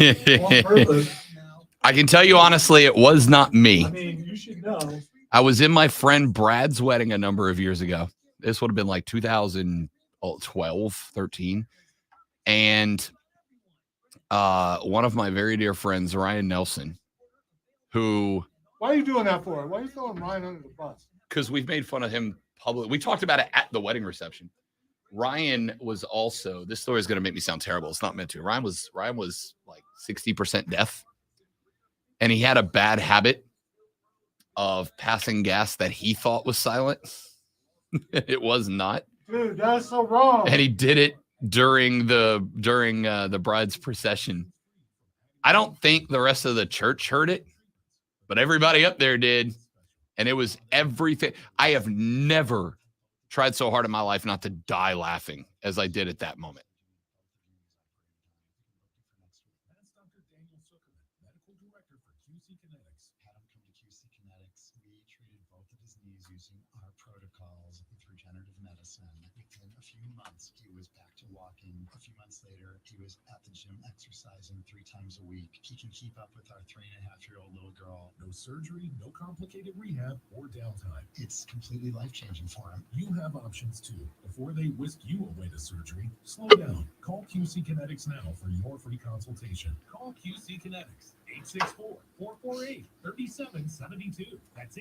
purpose. I can tell you honestly, it was not me. I mean, you should know. I was in my friend Brad's wedding a number of years ago. This would have been like 2012, 13. And one of my very dear friends, Ryan Nelson, who... Why are you doing that for? Why are you throwing Ryan under the bus? Because we've made fun of him publicly. We talked about it at the wedding reception. Ryan was also... This story is going to make me sound terrible. It's not meant to. Ryan was like 60% deaf. And he had a bad habit of passing gas that he thought was silent. It was not. Dude, that's so wrong. And he did it during the bride's procession. I don't think the rest of the church heard it, but everybody up there did. And it was everything. I have never tried so hard in my life not to die laughing as I did at that moment. He was back to walking. A few months later, he was at the gym exercising 3 times a week. He can keep up with our 3.5-year-old little girl. No surgery, no complicated rehab, or downtime. It's completely life-changing for him. You have options too. Before they whisk you away to surgery, slow down. Call QC Kinetics now for your free consultation. Call QC Kinetics. 864-448-3772. That's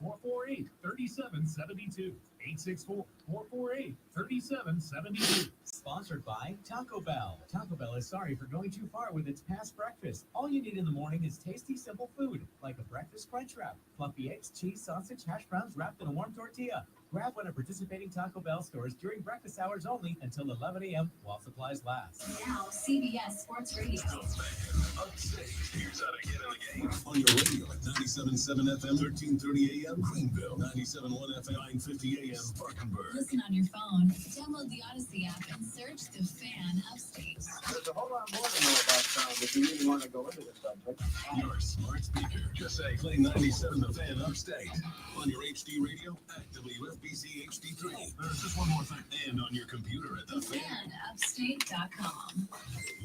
864-448-3772. 864-448-3772. Sponsored by Taco Bell. Taco Bell is sorry for going too far with its past breakfast. All you need in the morning is tasty, simple food, like a breakfast crunch wrap, fluffy eggs, cheese, sausage, hash browns wrapped in a warm tortilla. Grab one at participating Taco Bell stores during breakfast hours only until 11 a.m. while supplies last. Now, CBS Sports Radio. Here's how to get in the game. On your radio at 97.7 FM, 1330 AM, Greenville. 97.1 FM, 950 AM, Spartanburg. Listen on your phone. Download the Odyssey app and search The Fan Upstate. There's a whole lot more to know about sound if you really want to go into this subject. Your smart speaker. Just say play 97 The Fan Upstate. On your HD radio at WFBC HD3. There's just one more thing. And on your computer at The Fan. TheFanUpstate.com.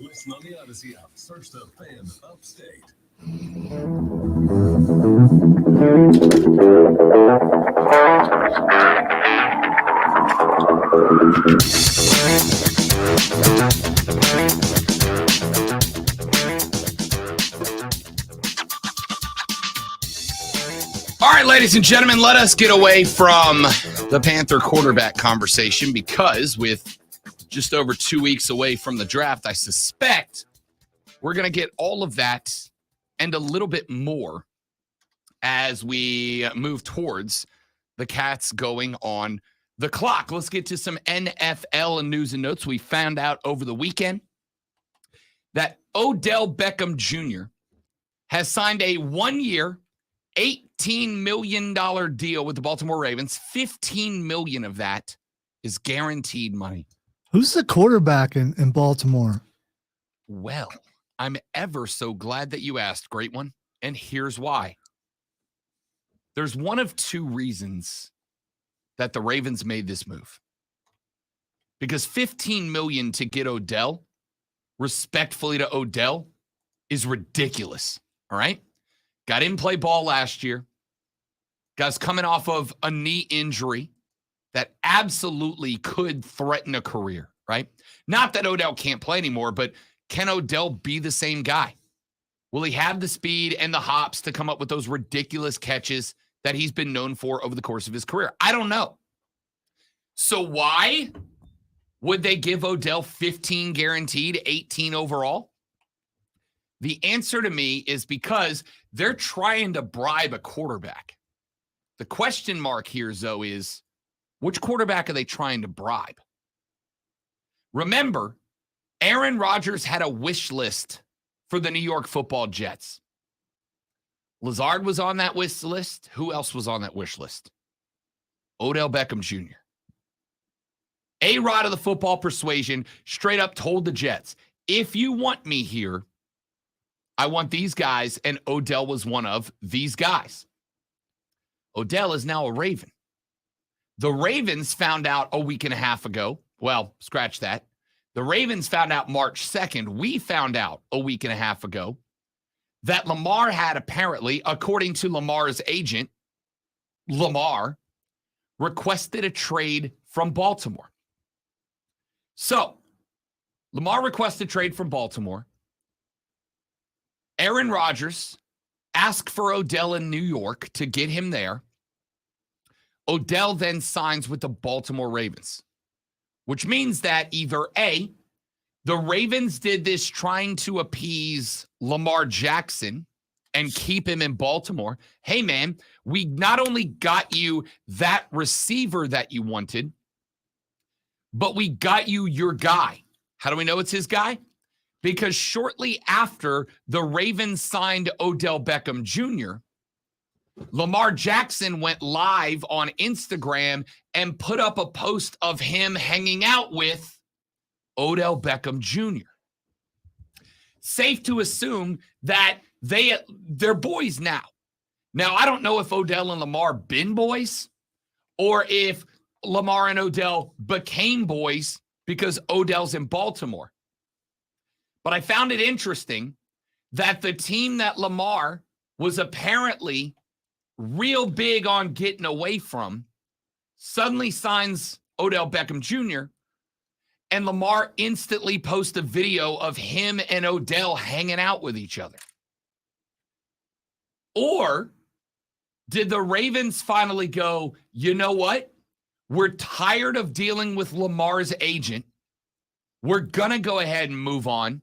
Listen on the Odyssey app. Search The Fan Upstate. All right, ladies and gentlemen, let us get away from the Panther quarterback conversation because with just over 2 weeks away from the draft, I suspect we're going to get all of that and a little bit more as we move towards the Cats going on the clock. Let's get to some NFL and news and notes. We found out over the weekend that Odell Beckham Jr. has signed a 1-year, $18 million deal with the Baltimore Ravens. $15 million of that is guaranteed money. Who's the quarterback in Baltimore? Well, I'm ever so glad that you asked, great one. And here's why. There's one of 2 reasons that the Ravens made this move. Because $15 million to get Odell, respectfully to Odell, is ridiculous. All right? Got in play ball last year. Guy's coming off of a knee injury that absolutely could threaten a career, right? Not that Odell can't play anymore, but can Odell be the same guy? Will he have the speed and the hops to come up with those ridiculous catches that he's been known for over the course of his career? I don't know. So why would they give Odell 15 guaranteed, 18 overall? The answer to me is because they're trying to bribe a quarterback. The question mark here, Zoe, is which quarterback are they trying to bribe? Remember, Aaron Rodgers had a wish list for the New York Football Jets. Lazard was on that wish list. Who else was on that wish list? Odell Beckham Jr. A-Rod of the football persuasion straight up told the Jets, if you want me here, I want these guys, and Odell was one of these guys. Odell is now a Raven. The Ravens found out a week and a half ago. Well, scratch that. The Ravens found out March 2nd. We found out a week and a half ago that Lamar had apparently, according to Lamar's agent, Lamar requested a trade from Baltimore. So, Lamar requested trade from Baltimore. Aaron Rodgers asked for Odell in New York to get him there. Odell then signs with the Baltimore Ravens, which means that either A, the Ravens did this trying to appease Lamar Jackson and keep him in Baltimore. Hey, man, we not only got you that receiver that you wanted, but we got you your guy. How do we know it's his guy? Because shortly after the Ravens signed Odell Beckham Jr., Lamar Jackson went live on Instagram and put up a post of him hanging out with Odell Beckham Jr. Safe to assume that they're boys now. Now, I don't know if Odell and Lamar been boys or if Lamar and Odell became boys because Odell's in Baltimore. But I found it interesting that the team that Lamar was apparently real big on getting away from suddenly signs Odell Beckham Jr., and Lamar instantly posts a video of him and Odell hanging out with each other. Or did the Ravens finally go, you know what? We're tired of dealing with Lamar's agent. We're going to go ahead and move on.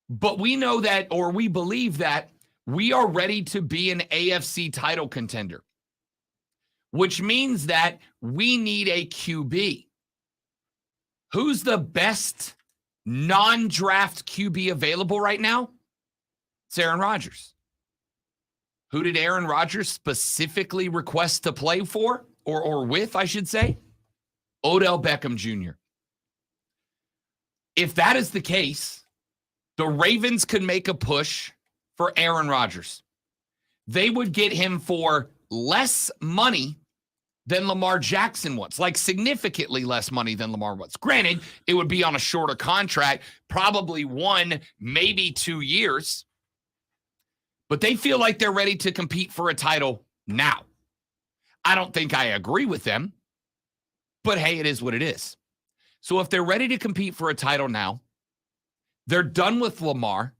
But we know that, or we believe that, we are ready to be an AFC title contender, which means that we need a QB. Who's the best non-draft QB available right now? It's Aaron Rodgers. Who did Aaron Rodgers specifically request to play for, or with, I should say? Odell Beckham Jr. If that is the case, the Ravens could make a push for Aaron Rodgers. They would get him for less money than Lamar Jackson wants, like significantly less money than Lamar wants. Granted, it would be on a shorter contract, probably 1, maybe 2 years. But they feel like they're ready to compete for a title now. I don't think I agree with them, but hey, it is what it is. So if they're ready to compete for a title now, they're done with Lamar.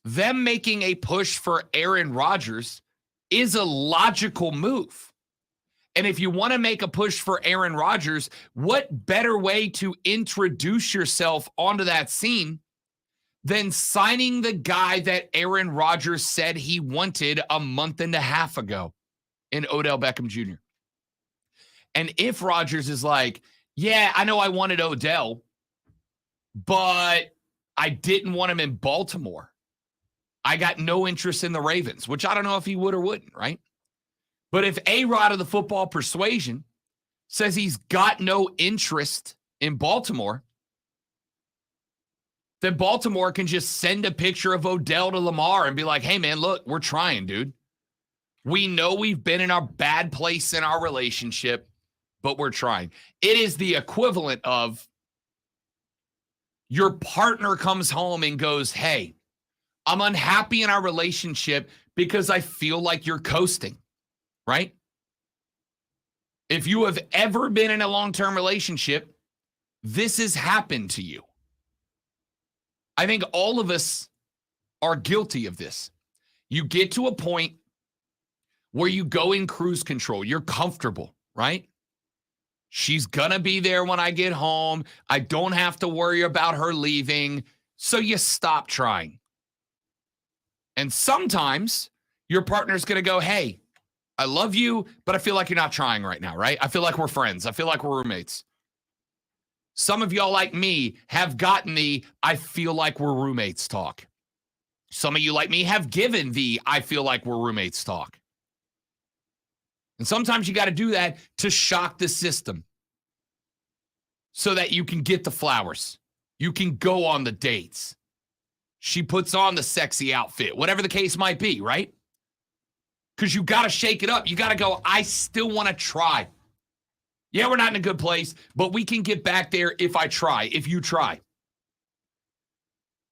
Them making a push for Aaron Rodgers is a logical move. And if you want to make a push for Aaron Rodgers, what better way to introduce yourself onto that scene than signing the guy that Aaron Rodgers said he wanted a month and a half ago in Odell Beckham Jr.? And if Rodgers is like, yeah, I know I wanted Odell, but I didn't want him in Baltimore. I got no interest in the Ravens, which I don't know if he would or wouldn't, right? But if A-Rod of the football persuasion says he's got no interest in Baltimore, then Baltimore can just send a picture of Odell to Lamar and be like, hey, man, look, we're trying, dude. We know we've been in a bad place in our relationship, but we're trying. It is the equivalent of your partner comes home and goes, hey, I'm unhappy in our relationship because I feel like you're coasting, right? If you have ever been in a long-term relationship, this has happened to you. I think all of us are guilty of this. You get to a point where you go in cruise control. You're comfortable, right? She's going to be there when I get home. I don't have to worry about her leaving. So you stop trying. And sometimes your partner's going to go, hey, I love you, but I feel like you're not trying right now, right? I feel like we're friends. I feel like we're roommates. Some of y'all like me have gotten the I feel like we're roommates talk. Some of you like me have given the I feel like we're roommates talk. And sometimes you got to do that to shock the system so that you can get the flowers. You can go on the dates. She puts on the sexy outfit, whatever the case might be, right? Because you got to shake it up. You got to go, I still want to try. Yeah, we're not in a good place, but we can get back there if I try, if you try.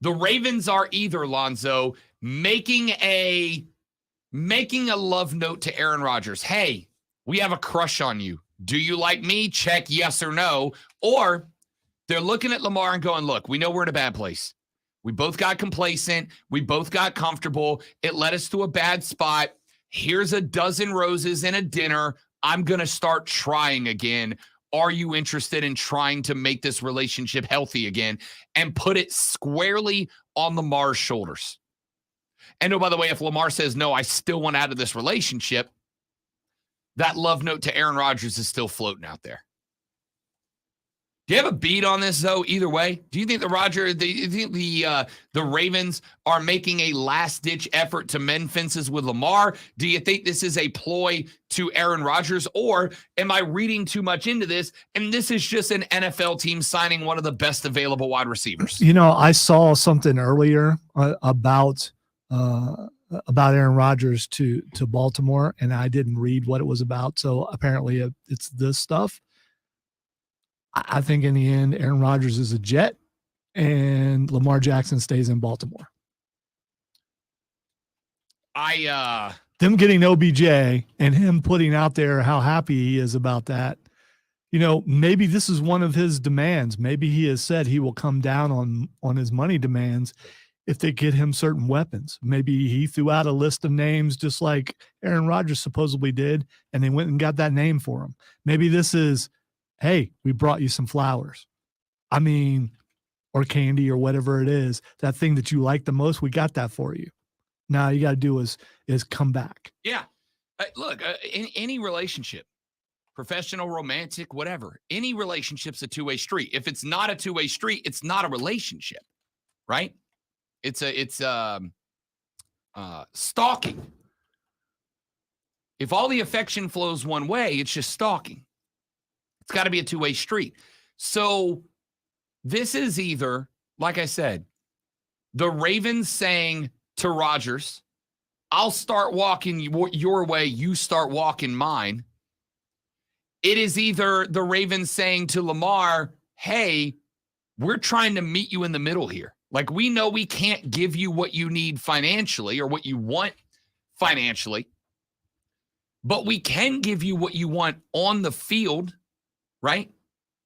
The Ravens are either, Lonzo, making a love note to Aaron Rodgers. Hey, we have a crush on you. Do you like me? Check yes or no. Or they're looking at Lamar and going, look, we know we're in a bad place. We both got complacent. We both got comfortable. It led us to a bad spot. Here's a dozen roses and a dinner. I'm going to start trying again. Are you interested in trying to make this relationship healthy again and put it squarely on Lamar's shoulders? And oh, by the way, if Lamar says, no, I still want out of this relationship, that love note to Aaron Rodgers is still floating out there. Do you have a beat on this, though, either way? Do you think the Ravens are making a last-ditch effort to mend fences with Lamar? Do you think this is a ploy to Aaron Rodgers? Or am I reading too much into this, and this is just an NFL team signing one of the best available wide receivers? You know, I saw something earlier about Aaron Rodgers to Baltimore, and I didn't read what it was about. So apparently it's this stuff. I think in the end, Aaron Rodgers is a Jet and Lamar Jackson stays in Baltimore. Them getting OBJ and him putting out there how happy he is about that. You know, maybe this is one of his demands. Maybe he has said he will come down on his money demands if they get him certain weapons. Maybe he threw out a list of names just like Aaron Rodgers supposedly did, and they went and got that name for him. Maybe this is, hey, we brought you some flowers. I mean, or candy or whatever it is, that thing that you like the most, we got that for you. Now you got to do is come back. Yeah. Look, in any relationship, professional, romantic, whatever, any relationship's a two-way street. If it's not a two-way street, it's not a relationship, right? It's stalking. If all the affection flows one way, it's just stalking. It's got to be a two-way street. So this is either, like I said, the Ravens saying to Rodgers, I'll start walking your way, you start walking mine. It is either the Ravens saying to Lamar, hey, we're trying to meet you in the middle here. Like, we know we can't give you what you need financially or what you want financially, but we can give you what you want on the field, right?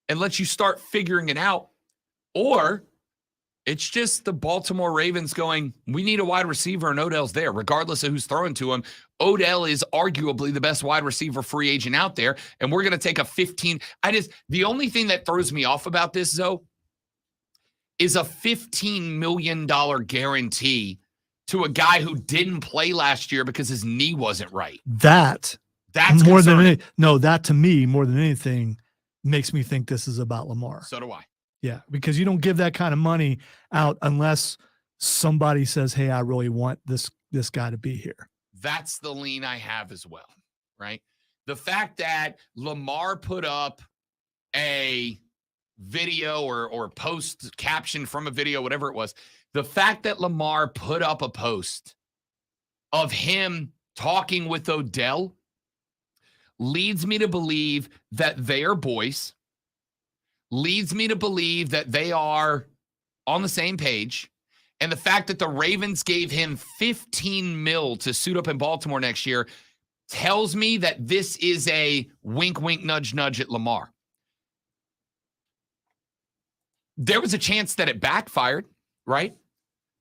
And let you start figuring it out. Or it's just the Baltimore Ravens going, we need a wide receiver and Odell's there, regardless of who's throwing to him. Odell is arguably the best wide receiver free agent out there. And we're going to take a 15. The only thing that throws me off about this, though, is a $15 million guarantee to a guy who didn't play last year because his knee wasn't right. That's more concerning. That to me, more than anything, makes me think this is about Lamar. So do I. Yeah, because you don't give that kind of money out unless somebody says, hey, I really want this guy to be here. That's the lean I have as well, right? The fact that Lamar put up a video or post caption from a video, whatever it was, the fact that Lamar put up a post of him talking with Odell leads me to believe that they are boys, leads me to believe that they are on the same page. And the fact that the Ravens gave him $15 million to suit up in Baltimore next year tells me that this is a wink, wink, nudge, nudge at Lamar. There was a chance that it backfired, right?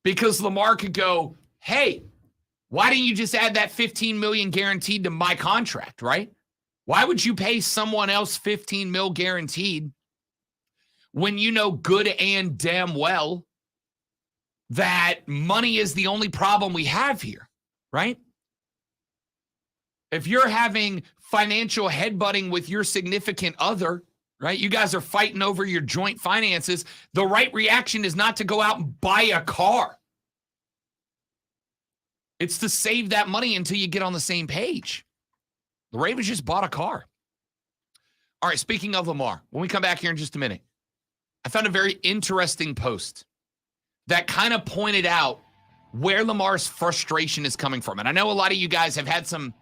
Because Lamar could go, hey, why didn't you just add that $15 million guaranteed to my contract, right? Why would you pay someone else $15 million guaranteed when you know good and damn well that money is the only problem we have here, right? If you're having financial headbutting with your significant other, right? You guys are fighting over your joint finances. The right reaction is not to go out and buy a car. It's to save that money until you get on the same page. The Ravens just bought a car. All right, speaking of Lamar, when we come back here in just a minute, I found a very interesting post that kind of pointed out where Lamar's frustration is coming from. And I know a lot of you guys have had some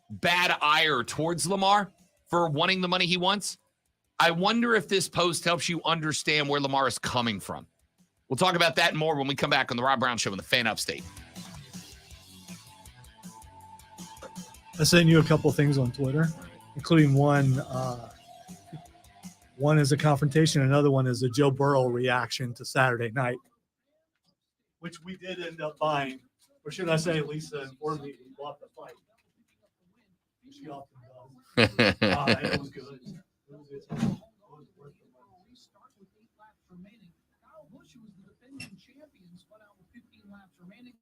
bad ire towards Lamar for wanting the money he wants. I wonder if this post helps you understand where Lamar is coming from. We'll talk about that and more when we come back on the Rob Brown Show in the Fan Upstate. I sent you a couple of things on Twitter, including one is a confrontation, another one is a Joe Burrow reaction to Saturday night, which we did end up buying, or should I say, Lisa informed me we bought the fight. She often does. It was good. It was worth the money. We start with 8 laps remaining. Kyle Busch, who was the defending champion, spun out with 15 laps remaining.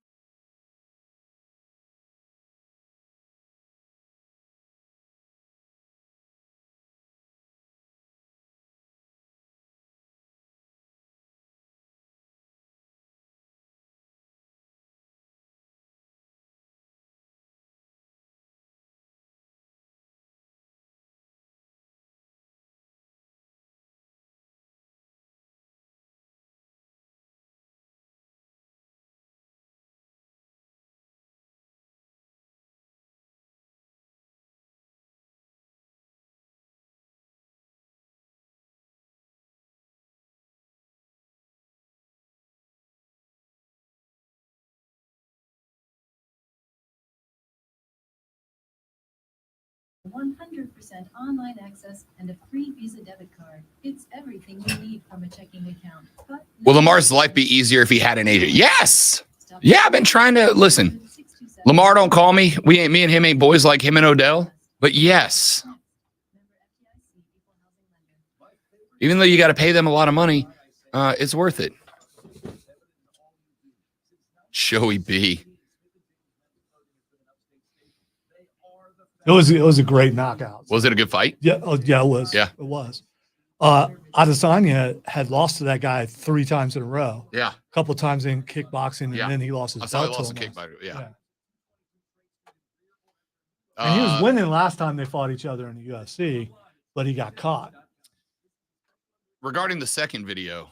%, online access, and a free Visa debit card. It's everything you need from a checking account. But Will Lamar's life be easier if he had an agent? Yes. Yeah, I've been trying to listen. Lamar don't call me. Me and him ain't boys like him and Odell. But yes, even though you got to pay them a lot of money, it's worth it. Joey B. It was a great knockout. Was it a good fight? Yeah, yeah, it was. Yeah. It was. Adesanya had lost to that guy 3 times in a row. Yeah. A couple of times in kickboxing, and then he lost his I saw he belt. lost a to him. kickboxer. Yeah. And he was winning last time they fought each other in the UFC, but he got caught. Regarding the second video,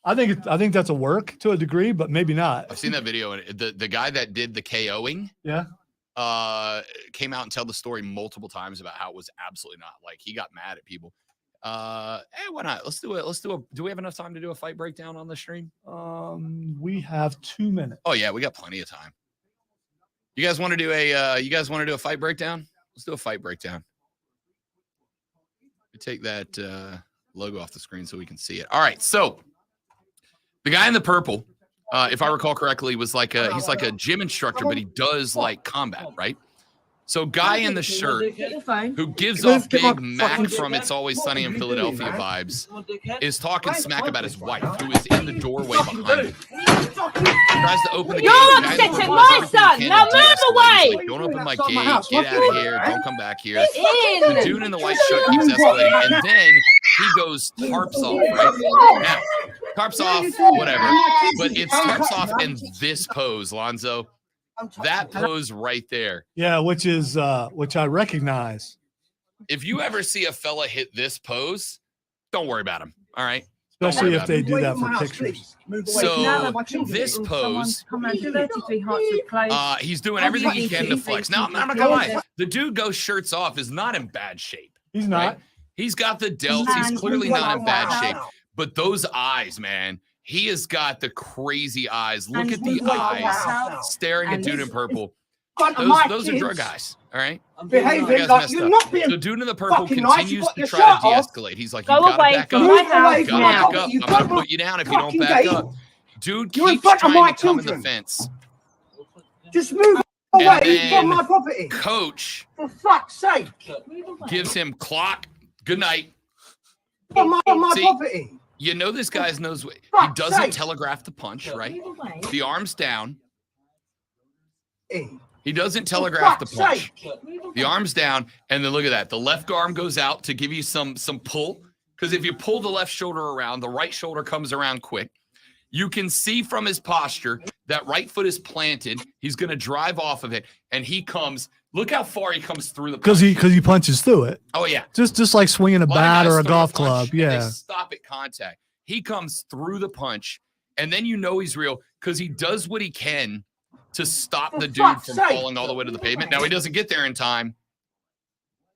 I think that's a work to a degree, but maybe not. I've seen that video, and the guy that did the KOing, Yeah. Came out and tell the story multiple times about how it was absolutely not, like, he got mad at people. Why not? Let's do it. Do we have enough time to do a fight breakdown on the stream? We have 2 minutes. Oh yeah, we got plenty of time. You guys want to do a fight breakdown? Let's do a fight breakdown. Take that logo off the screen so we can see it. All right, so the guy in the purple, if I recall correctly, was he's like a gym instructor, but he does like combat, right? So guy in the shirt who gives off Big Mac from It's Always Sunny in Philadelphia vibes is talking smack about his wife, who is in the doorway behind him. Tries to open the gate. You're upsetting my son. Now move away. Like, don't open my gate. Get out of here. Don't come back here. The dude in the white shirt keeps escalating, and then he goes tarps off, right? Now, tarps off, whatever. But it's tarps off in this pose, Lonzo. That pose right there. Yeah, which I recognize. If you ever see a fella hit this pose, don't worry about him. All right. Especially if they do that for pictures. So this pose, he's doing everything he can to flex. Now, I'm not gonna lie. The dude goes shirts off is not in bad shape. He's not. Right? He's got the delts. He's clearly not in bad shape. But those eyes, man. He has got the crazy eyes. Look at the eyes staring at dude in purple. Those are drug eyes. All right. Behaving like you're not being. The dude in the purple continues to try to de-escalate. He's like, you Go gotta away back from up. my house You gotta now. back up. I'm gonna put you down if you don't back up. Dude keeps trying to come in the fence. Just move And away then from my property. Coach For fuck's sake. gives him clock. Good night. From my See, property. You know this guy knows what he Fuck's doesn't sake. telegraph the punch, right? Either way, The arm's down. Hey, He doesn't for telegraph the fuck's punch. sake. The arm's down, and then look at that. The left arm goes out to give you some pull. Because if you pull the left shoulder around, the right shoulder comes around quick. You can see from his posture that right foot is planted. He's going to drive off of it, and he comes. Look how far he comes through the punch. Because he punches through it. Oh, yeah. Just like swinging a lot of bat guys or a throw golf the punch, club. and Yeah. they stop at contact. He comes through the punch, and then you know he's real because he does what he can to stop the dude fuck's from sake. falling all the way to the pavement. Now, he doesn't get there in time,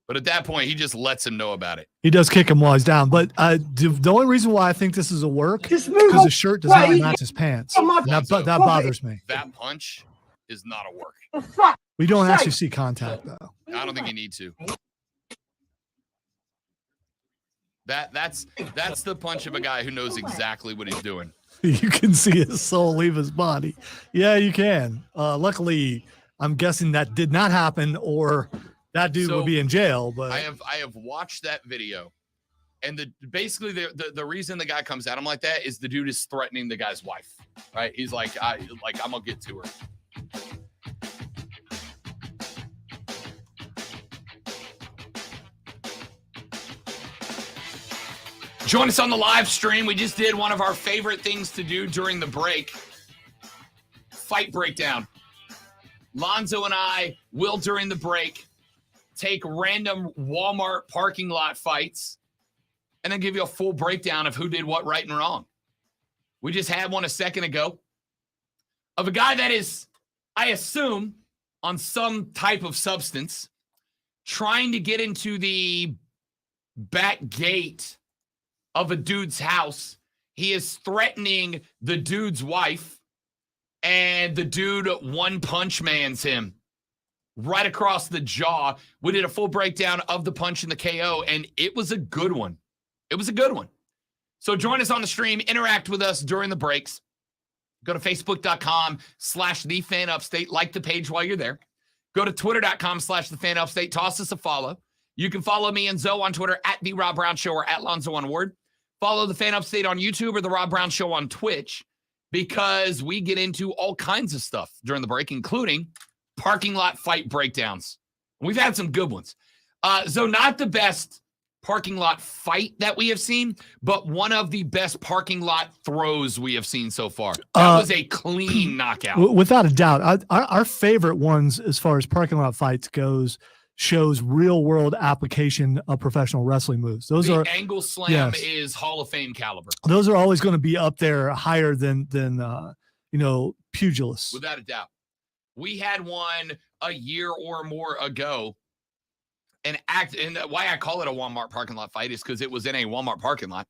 but at that point, he just lets him know about it. He does kick him while he's down. But the only reason why I think this is a work Just move because on. the shirt does Right. not match his pants. Oh, my And that God. bothers me. That punch is not a work. For fuck's We don't Right. actually see contact though. I don't think you need to. That's the punch of a guy who knows exactly what he's doing. You can see his soul leave his body. Yeah, you can. Luckily, I'm guessing that did not happen, or that dude So, would be in jail. But I have watched that video, and basically the reason the guy comes at him like that is the dude is threatening the guy's wife, right? He's like I'm gonna get to her. Join us on the live stream. We just did one of our favorite things to do during the break. Fight breakdown. Lonzo and I will, during the break, take random Walmart parking lot fights and then give you a full breakdown of who did what right and wrong. We just had one a second ago of a guy that is, I assume, on some type of substance, trying to get into the back gate of a dude's house. He is threatening the dude's wife, and the dude one punch mans him right across the jaw. We did a full breakdown of the punch and the KO, and it was a good one. It was a good one. So join us on the stream. Interact with us during the breaks. Go to facebook.com/thefanupstate. Like the page while you're there. Go to twitter.com/thefanupstate. Toss us a follow. You can follow me and Zoe on Twitter at The Rob Brown Show or at Lonzo on Word. Follow the Fan Upstate on YouTube or The Rob Brown Show on Twitch, because we get into all kinds of stuff during the break, including parking lot fight breakdowns. We've had some good ones. So not the best parking lot fight that we have seen, but one of the best parking lot throws we have seen so far. That was a clean knockout. Without a doubt, our favorite ones as far as parking lot fights goes shows real world application of professional wrestling moves. Those The are angle slam yes. is Hall of Fame caliber. Those are always going to be up there higher than pugilists. Without a doubt. We had one a year or more ago. And why I call it a Walmart parking lot fight is because it was in a Walmart parking lot.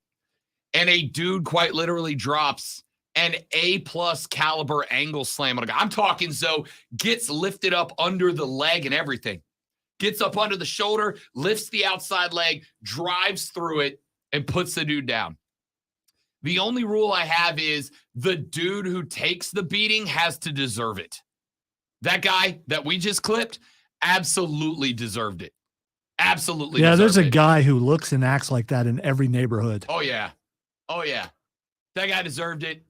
And a dude quite literally drops an A+ caliber angle slam on a guy. I'm talking so gets lifted up under the leg and everything. Gets up under the shoulder, lifts the outside leg, drives through it, and puts the dude down. The only rule I have is the dude who takes the beating has to deserve it. That guy that we just clipped absolutely deserved it. Absolutely. Yeah, there's a deserved it. guy who looks and acts like that in every neighborhood. Oh, yeah. Oh, yeah. That guy deserved it.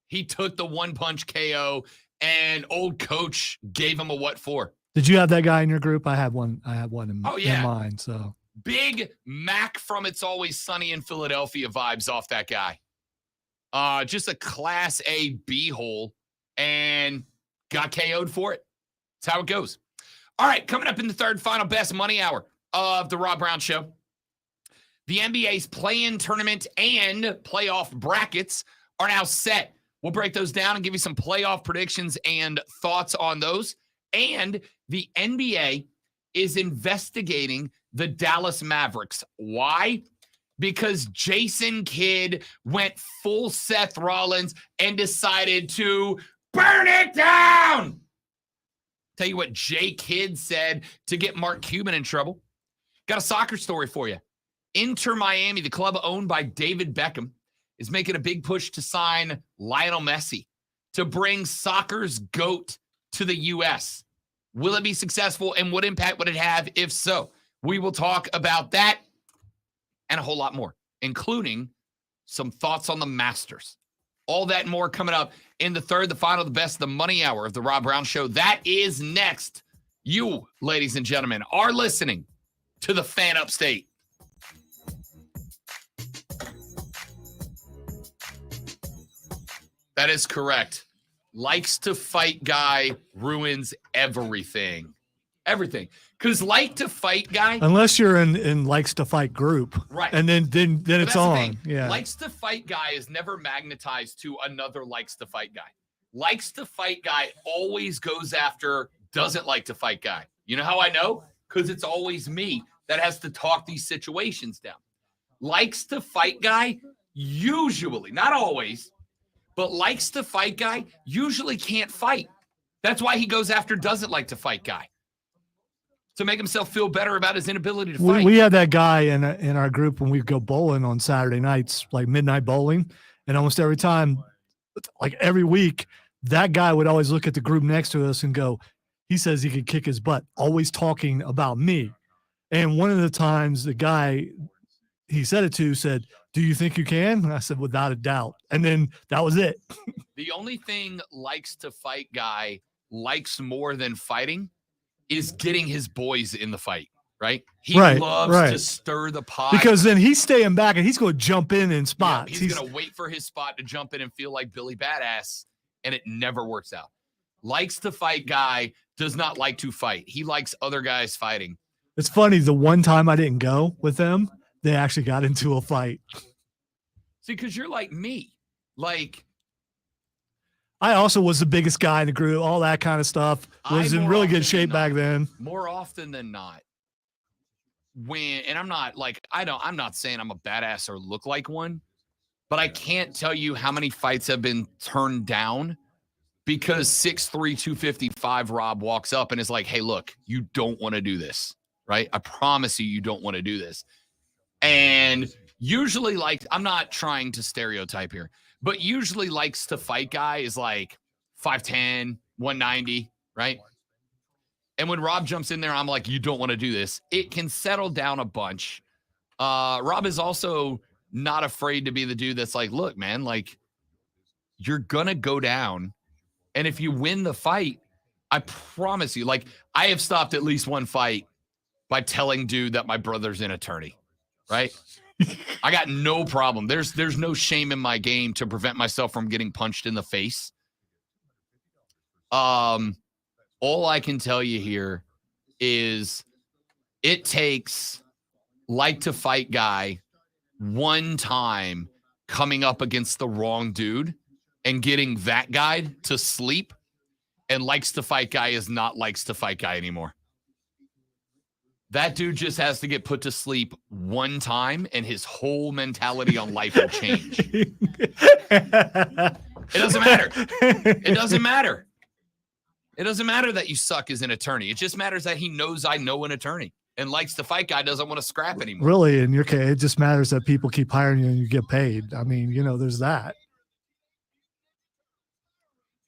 He took the one punch KO, and old coach gave him a what for. Did you have that guy in your group? I had one in yeah. mine. So Big Mac from It's Always Sunny in Philadelphia vibes off that guy. Just a class A B-hole, and got KO'd for it. That's how it goes. All right, coming up in the third final best money hour of the Rob Brown Show. The NBA's play-in tournament and playoff brackets are now set. We'll break those down and give you some playoff predictions and thoughts on those. And the NBA is investigating the Dallas Mavericks. Why? Because Jason Kidd went full Seth Rollins and decided to burn it down. Tell you what Jay Kidd said to get Mark Cuban in trouble. Got a soccer story for you. Inter Miami, the club owned by David Beckham, is making a big push to sign Lionel Messi to bring soccer's GOAT to the U.S. Will it be successful, and what impact would it have if so? We will talk about that and a whole lot more, including some thoughts on the Masters. All that and more coming up in the third, the final, the best, the money hour of the Rob Brown Show. That is next. You, ladies and gentlemen, are listening to the Fan Upstate. That is correct. Likes to fight guy ruins everything. Everything. Because like to fight guy. Unless you're in likes to fight group. Right. And then But it's that's the on. thing. Yeah. Likes to fight guy is never magnetized to another likes to fight guy. Likes to fight guy always goes after doesn't like to fight guy. You know how I know? Because it's always me that has to talk these situations down. Likes to fight guy usually, not always, but likes to fight guy usually can't fight. That's why he goes after doesn't like to fight guy. To make himself feel better about his inability to fight. We had that guy in our group when we go bowling on Saturday nights, like midnight bowling. And almost every time, like every week, that guy would always look at the group next to us and go, he says he could kick his butt, always talking about me. And one of the times the guy he said it to said, do you think you can? And I said, without a doubt. And then that was it. The only thing likes to fight guy likes more than fighting is getting his boys in the fight, right? He loves to stir the pot. Because then he's staying back and he's going to jump in spots. Yeah, he's going to wait for his spot to jump in and feel like Billy Badass, and it never works out. Likes to fight guy does not like to fight. He likes other guys fighting. It's funny. The one time I didn't go with them, they actually got into a fight. See, because you're like me. Like, I also was the biggest guy in the group, all that kind of stuff. Was in really good shape back then. More often than not, and I'm not saying I'm a badass or look like one, but I can't tell you how many fights have been turned down because 6'3", 255 Rob walks up and is like, hey, look, you don't want to do this, right? I promise you don't want to do this. And usually, like, I'm not trying to stereotype here, but usually likes to fight guy is like 5'10", 190, right? And when Rob jumps in there, I'm like, you don't want to do this. It can settle down a bunch. Rob is also not afraid to be the dude that's like, look, man, like, you're going to go down. And if you win the fight, I promise you, like, I have stopped at least one fight by telling dude that my brother's an attorney, right? I got no problem. There's no shame in my game to prevent myself from getting punched in the face. All I can tell you here is it takes like to fight guy one time coming up against the wrong dude and getting that guy to sleep, and likes to fight guy is not likes to fight guy anymore. That dude just has to get put to sleep one time and his whole mentality on life will change. It doesn't matter. It doesn't matter. It doesn't matter that you suck as an attorney. It just matters that he knows I know an attorney, and likes to fight guy doesn't want to scrap anymore. Really, in your case, it just matters that people keep hiring you and you get paid. I mean, there's that.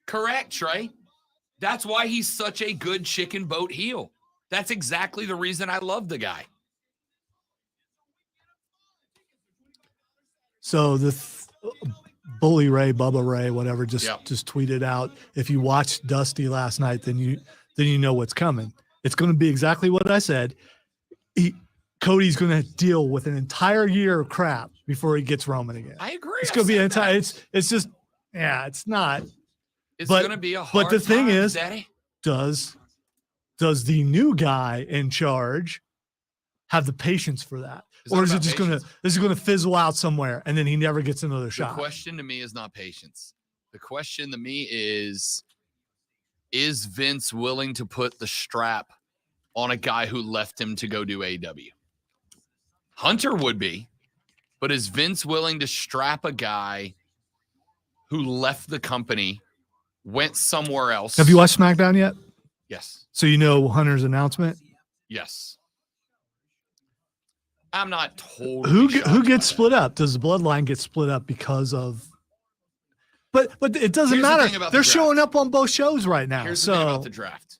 Correct, Trey. That's why he's such a good chicken boat heel. That's exactly the reason I love the guy. So the Bully Ray, Bubba Ray, whatever, just tweeted out, if you watched Dusty last night, then you know what's coming. It's going to be exactly what I said. Cody's going to deal with an entire year of crap before he gets Roman again. I agree. It's going to be an entire. It's just, yeah, it's not. It's going to be a hard But the thing time, is, Daddy. does the new guy in charge have the patience for that? Or is it just going to fizzle out somewhere and then he never gets another shot? The question to me is not patience. The question to me is Vince willing to put the strap on a guy who left him to go do AEW? Hunter would be, but is Vince willing to strap a guy who left the company, went somewhere else? Have you watched SmackDown yet? Yes. So you know Hunter's announcement? Yes. I'm not totally who gets split up? Does the bloodline get split up because of? But it doesn't matter. They're showing up on both shows right now. Here's the thing about the draft.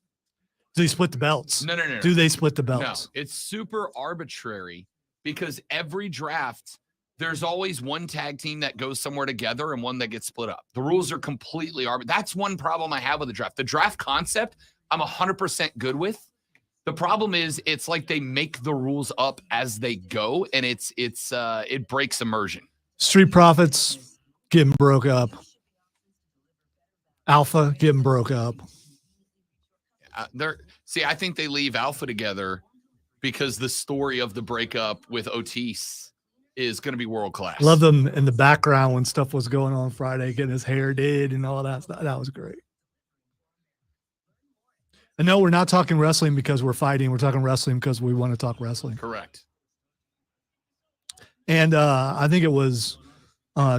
Do they split the belts? No. Do they split the belts? No, it's super arbitrary because every draft there's always one tag team that goes somewhere together and one that gets split up. The rules are completely arbitrary. That's one problem I have with the draft. The draft concept, I'm 100% good with. The problem is it's like they make the rules up as they go, and it breaks immersion. Street Profits getting broke up. Alpha getting broke up. I think they leave Alpha together because the story of the breakup with Otis is going to be world class. Love them in the background when stuff was going on Friday, getting his hair did and all that stuff. That was great. And no, we're not talking wrestling because we're fighting. We're talking wrestling because we want to talk wrestling. Correct. And I think it was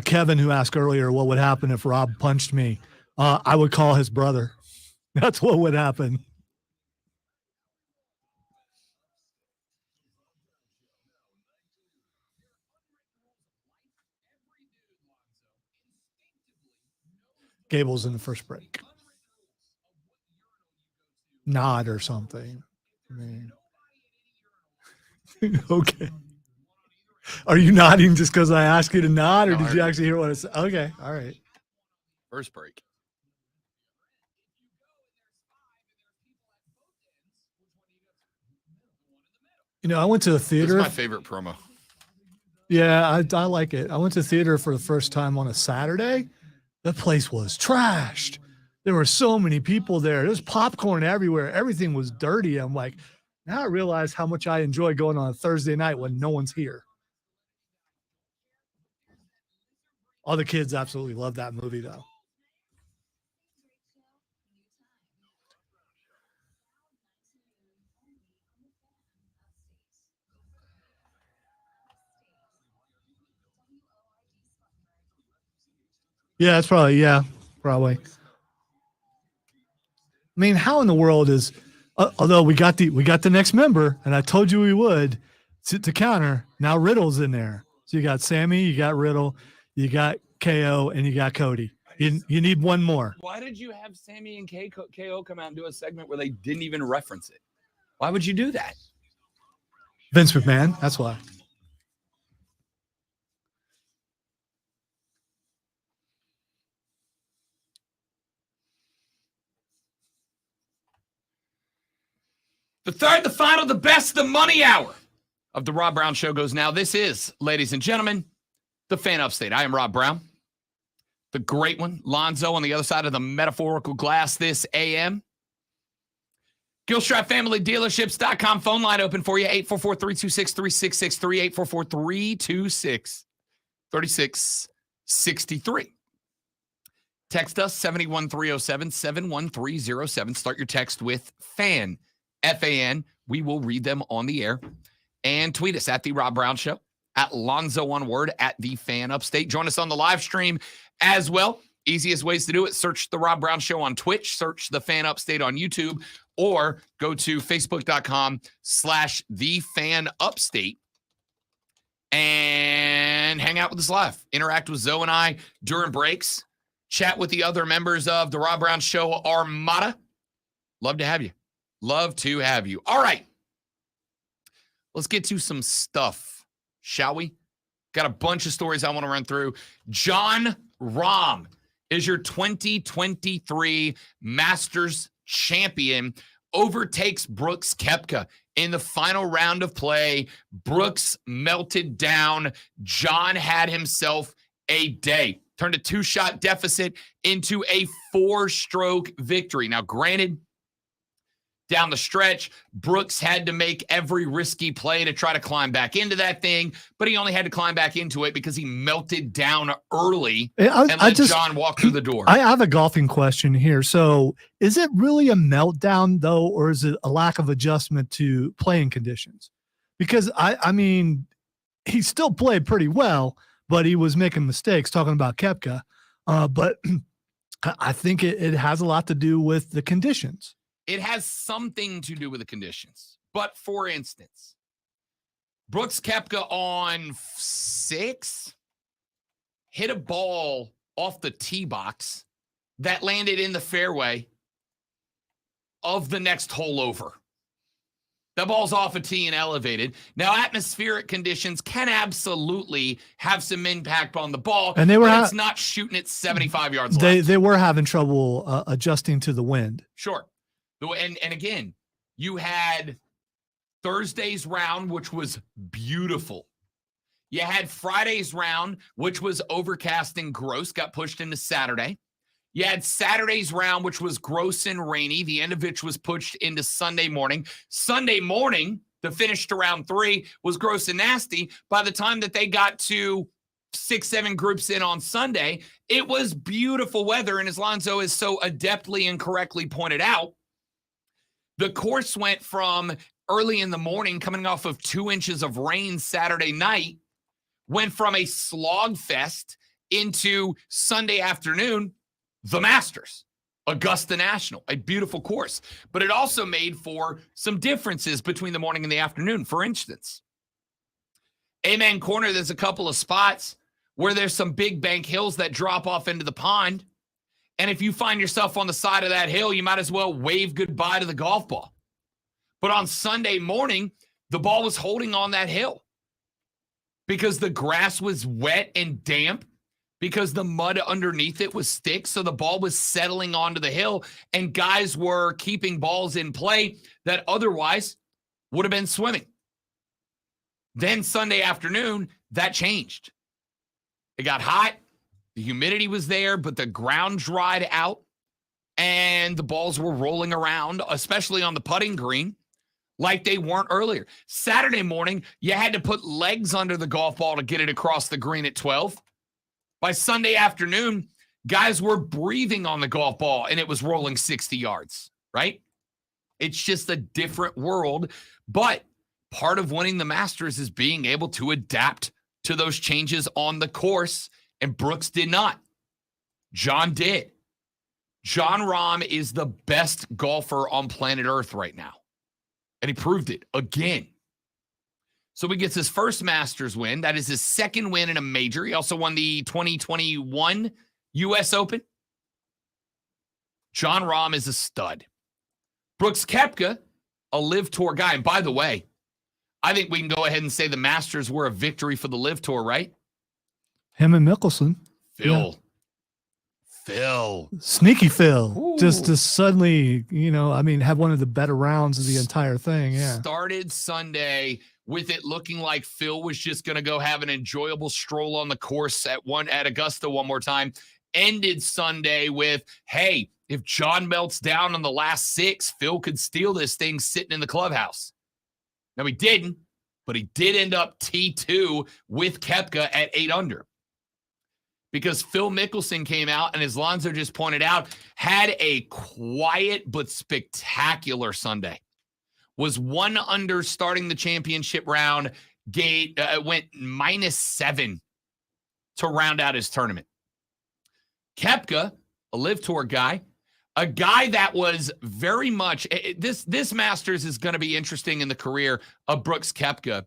Kevin who asked earlier what would happen if Rob punched me. I would call his brother. That's what would happen. Gable's in the first break. Nod or something. I mean, okay. Are you nodding just because I asked you to nod, or did you actually hear what I said? Okay, all right. First break. You know, I went to the theater. This is my favorite promo. Yeah, I like it. I went to the theater for the first time on a Saturday. The place was trashed. There were so many people there. There's popcorn everywhere. Everything was dirty. I'm like, now I realize how much I enjoy going on a Thursday night when no one's here. All the kids absolutely love that movie, though. Yeah, that's probably, probably. I mean, how in the world is, although we got the next member, and I told you we would, to counter, now Riddle's in there. So you got Sammy, you got Riddle, you got KO, and you got Cody. You need one more. Why did you have Sammy and KO come out and do a segment where they didn't even reference it? Why would you do that? Vince McMahon, that's why. The third, the final, the best, the money hour of the Rob Brown Show goes now. This is, ladies and gentlemen, the Fan Upstate. I am Rob Brown, the great one, Lonzo on the other side of the metaphorical glass this AM. Gilstrap Family Dealerships.com phone line open for you, 844-326-3663, 844-326-3663. Text us, 71307, 71307. Start your text with FAN. FAN. We will read them on the air. And tweet us at The Rob Brown Show, at Lonzo on Word, at The Fan Upstate. Join us on the live stream as well. Easiest ways to do it, search The Rob Brown Show on Twitch, search The Fan Upstate on YouTube, or go to facebook.com/The Fan Upstate and hang out with us live. Interact with Zoe and I during breaks. Chat with the other members of The Rob Brown Show Armada. Love to have you. Love to have you. All right. Let's get to some stuff, shall we? Got a bunch of stories I want to run through. Jon Rahm is your 2023 Masters champion, overtakes Brooks Koepka in the final round of play. Brooks melted down. Jon had himself a day. Turned a 2-shot deficit into a 4-stroke victory. Now, granted, down the stretch, Brooks had to make every risky play to try to climb back into that thing, but he only had to climb back into it because he melted down early and let Jon walk through the door. I have a golfing question here. So is it really a meltdown, though, or is it a lack of adjustment to playing conditions? Because, I mean, he still played pretty well, but he was making mistakes, talking about Koepka. But I think it has a lot to do with the conditions. It has something to do with the conditions. But for instance, Brooks Koepka on 6 hit a ball off the tee box that landed in the fairway of the next hole over. The ball's off a tee and elevated. Now, atmospheric conditions can absolutely have some impact on the ball, and they were but it's not shooting it 75 yards they left. they were having trouble adjusting to the wind. Sure. And again, you had Thursday's round, which was beautiful. You had Friday's round, which was overcast and gross, got pushed into Saturday. You had Saturday's round, which was gross and rainy, the end of which was pushed into Sunday morning. Sunday morning, the finish to round 3 was gross and nasty. By the time that they got to 6-7 groups in on Sunday, it was beautiful weather. And as Lonzo has so adeptly and correctly pointed out, the course went from early in the morning, coming off of 2 inches of rain Saturday night, went from a slog fest into Sunday afternoon, the Masters, Augusta National, a beautiful course. But it also made for some differences between the morning and the afternoon. For instance, Amen Corner, there's a couple of spots where there's some big bank hills that drop off into the pond. And if you find yourself on the side of that hill, you might as well wave goodbye to the golf ball. But on Sunday morning, the ball was holding on that hill because the grass was wet and damp, because the mud underneath it was thick, so the ball was settling onto the hill, and guys were keeping balls in play that otherwise would have been swimming. Then Sunday afternoon, that changed. It got hot, the humidity was there, but the ground dried out, and the balls were rolling around, especially on the putting green, like they weren't earlier. Saturday morning, you had to put legs under the golf ball to get it across the green at 12. By Sunday afternoon, guys were breathing on the golf ball and it was rolling 60 yards, right? It's just a different world. But part of winning the Masters is being able to adapt to those changes on the course, and Brooks did not. John did. Jon Rahm is the best golfer on planet Earth right now, and he proved it again. So he gets his first Masters win. That is his second win in a major. He also won the 2021 U.S. Open. Jon Rahm is a stud. Brooks Koepka, a LIV Tour guy. And by the way, I think we can go ahead and say the Masters were a victory for the LIV Tour, right? Him and Mickelson. Phil. Sneaky Phil. Ooh. Just suddenly, have one of the better rounds of the entire thing. Yeah. Started Sunday with it looking like Phil was just going to go have an enjoyable stroll on the course at Augusta one more time. Ended Sunday with, hey, if John melts down on the last 6, Phil could steal this thing sitting in the clubhouse. Now, he didn't, but he did end up T2 with Koepka at 8 under. Because Phil Mickelson came out and, as Lonzo just pointed out, had a quiet but spectacular Sunday. Was 1 under starting the championship round. Went -7 to round out his tournament. Koepka, a LIV Tour guy, a guy that was very much this Masters is going to be interesting in the career of Brooks Koepka,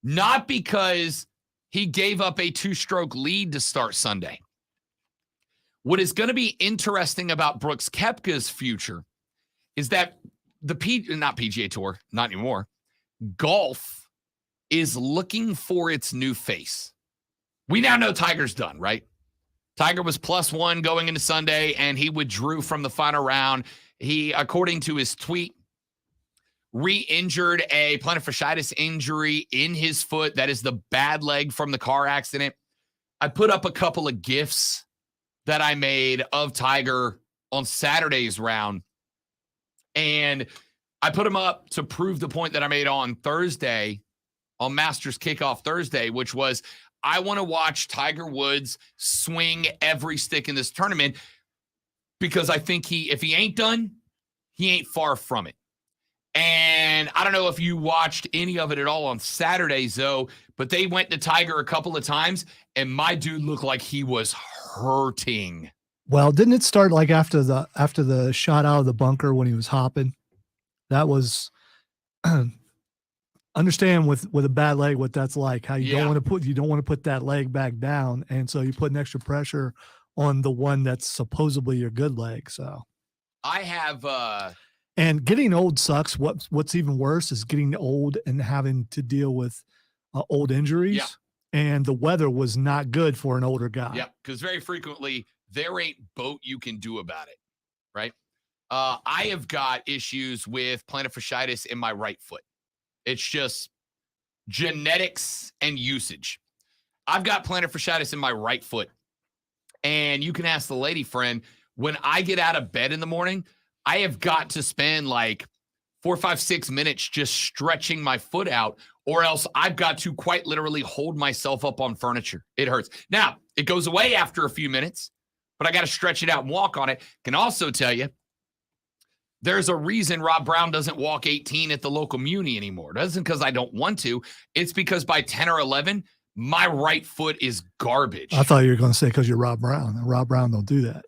not because he gave up a 2-stroke lead to start Sunday. What is going to be interesting about Brooks Koepka's future is that not PGA Tour, not anymore, golf is looking for its new face. We now know Tiger's done, right? Tiger was +1 going into Sunday, and he withdrew from the final round. He, according to his tweet, re-injured a plantar fasciitis injury in his foot. That is the bad leg from the car accident. I put up a couple of GIFs that I made of Tiger on Saturday's round, and I put them up to prove the point that I made on Thursday, on Masters Kickoff Thursday, which was, I want to watch Tiger Woods swing every stick in this tournament, because I think if he ain't done, he ain't far from it. And I don't know if you watched any of it at all on Saturday, Zoe, but they went to Tiger a couple of times, and my dude looked like he was hurting. Well, didn't it start like after the shot out of the bunker when he was hopping? That was understand with a bad leg what that's like. How you don't want to put that leg back down, and so you put an extra pressure on the one that's supposedly your good leg. So I have And getting old sucks. What's even worse is getting old and having to deal with old injuries. Yeah. And the weather was not good for an older guy. Yep, because very frequently there ain't boat you can do about it, right? I have got issues with plantar fasciitis in my right foot. It's just genetics and usage. I've got plantar fasciitis in my right foot. And you can ask the lady friend, when I get out of bed in the morning, I have got to spend like 4, 5, 6 minutes just stretching my foot out, or else I've got to quite literally hold myself up on furniture. It hurts. Now, it goes away after a few minutes, but I got to stretch it out and walk on it. Can also tell you, there's a reason Rob Brown doesn't walk 18 at the local Muni anymore. It doesn't because I don't want to. It's because by 10 or 11, my right foot is garbage. I thought you were going to say because you're Rob Brown. And Rob Brown don't do that.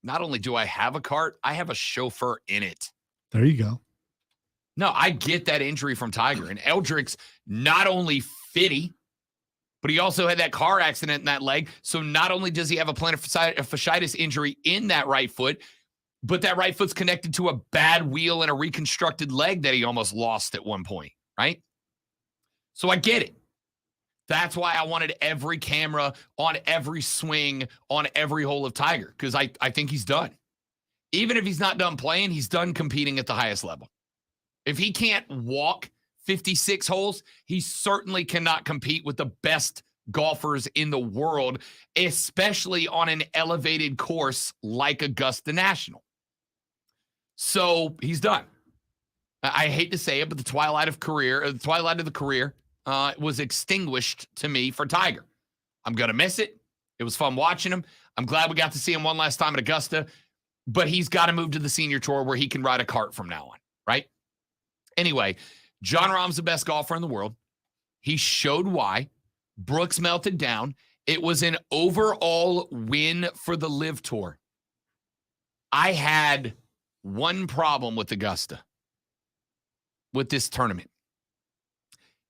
Not only do I have a cart, I have a chauffeur in it. There you go. No, I get that injury from Tiger. And Eldrick's not only fitty, but he also had that car accident in that leg. So not only does he have a plantar fasciitis injury in that right foot, but that right foot's connected to a bad wheel and a reconstructed leg that he almost lost at one point, right? So I get it. That's why I wanted every camera on every swing on every hole of Tiger, because I think he's done. Even if he's not done playing, he's done competing at the highest level. If he can't walk 56 holes, he certainly cannot compete with the best golfers in the world, especially on an elevated course like Augusta National. So he's done. I hate to say it, but the twilight of the career was extinguished to me for Tiger. I'm going to miss it. It was fun watching him. I'm glad we got to see him one last time at Augusta, but he's got to move to the senior tour where he can ride a cart from now on, right? Anyway, Jon Rahm's the best golfer in the world. He showed why. Brooks melted down. It was an overall win for the LIV Tour. I had one problem with Augusta, with this tournament.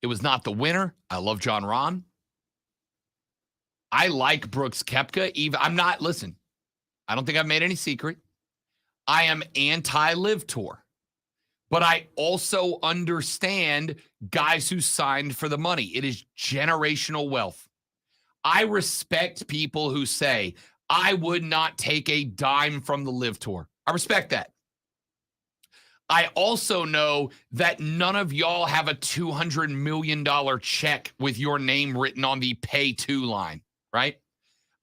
It was not the winner. I love Jon Rahm. I like Brooks Koepka. I don't think I've made any secret. I am anti-LIV Tour. But I also understand guys who signed for the money. It is generational wealth. I respect people who say, I would not take a dime from the LIV Tour. I respect that. I also know that none of y'all have a $200 million check with your name written on the pay to line, right?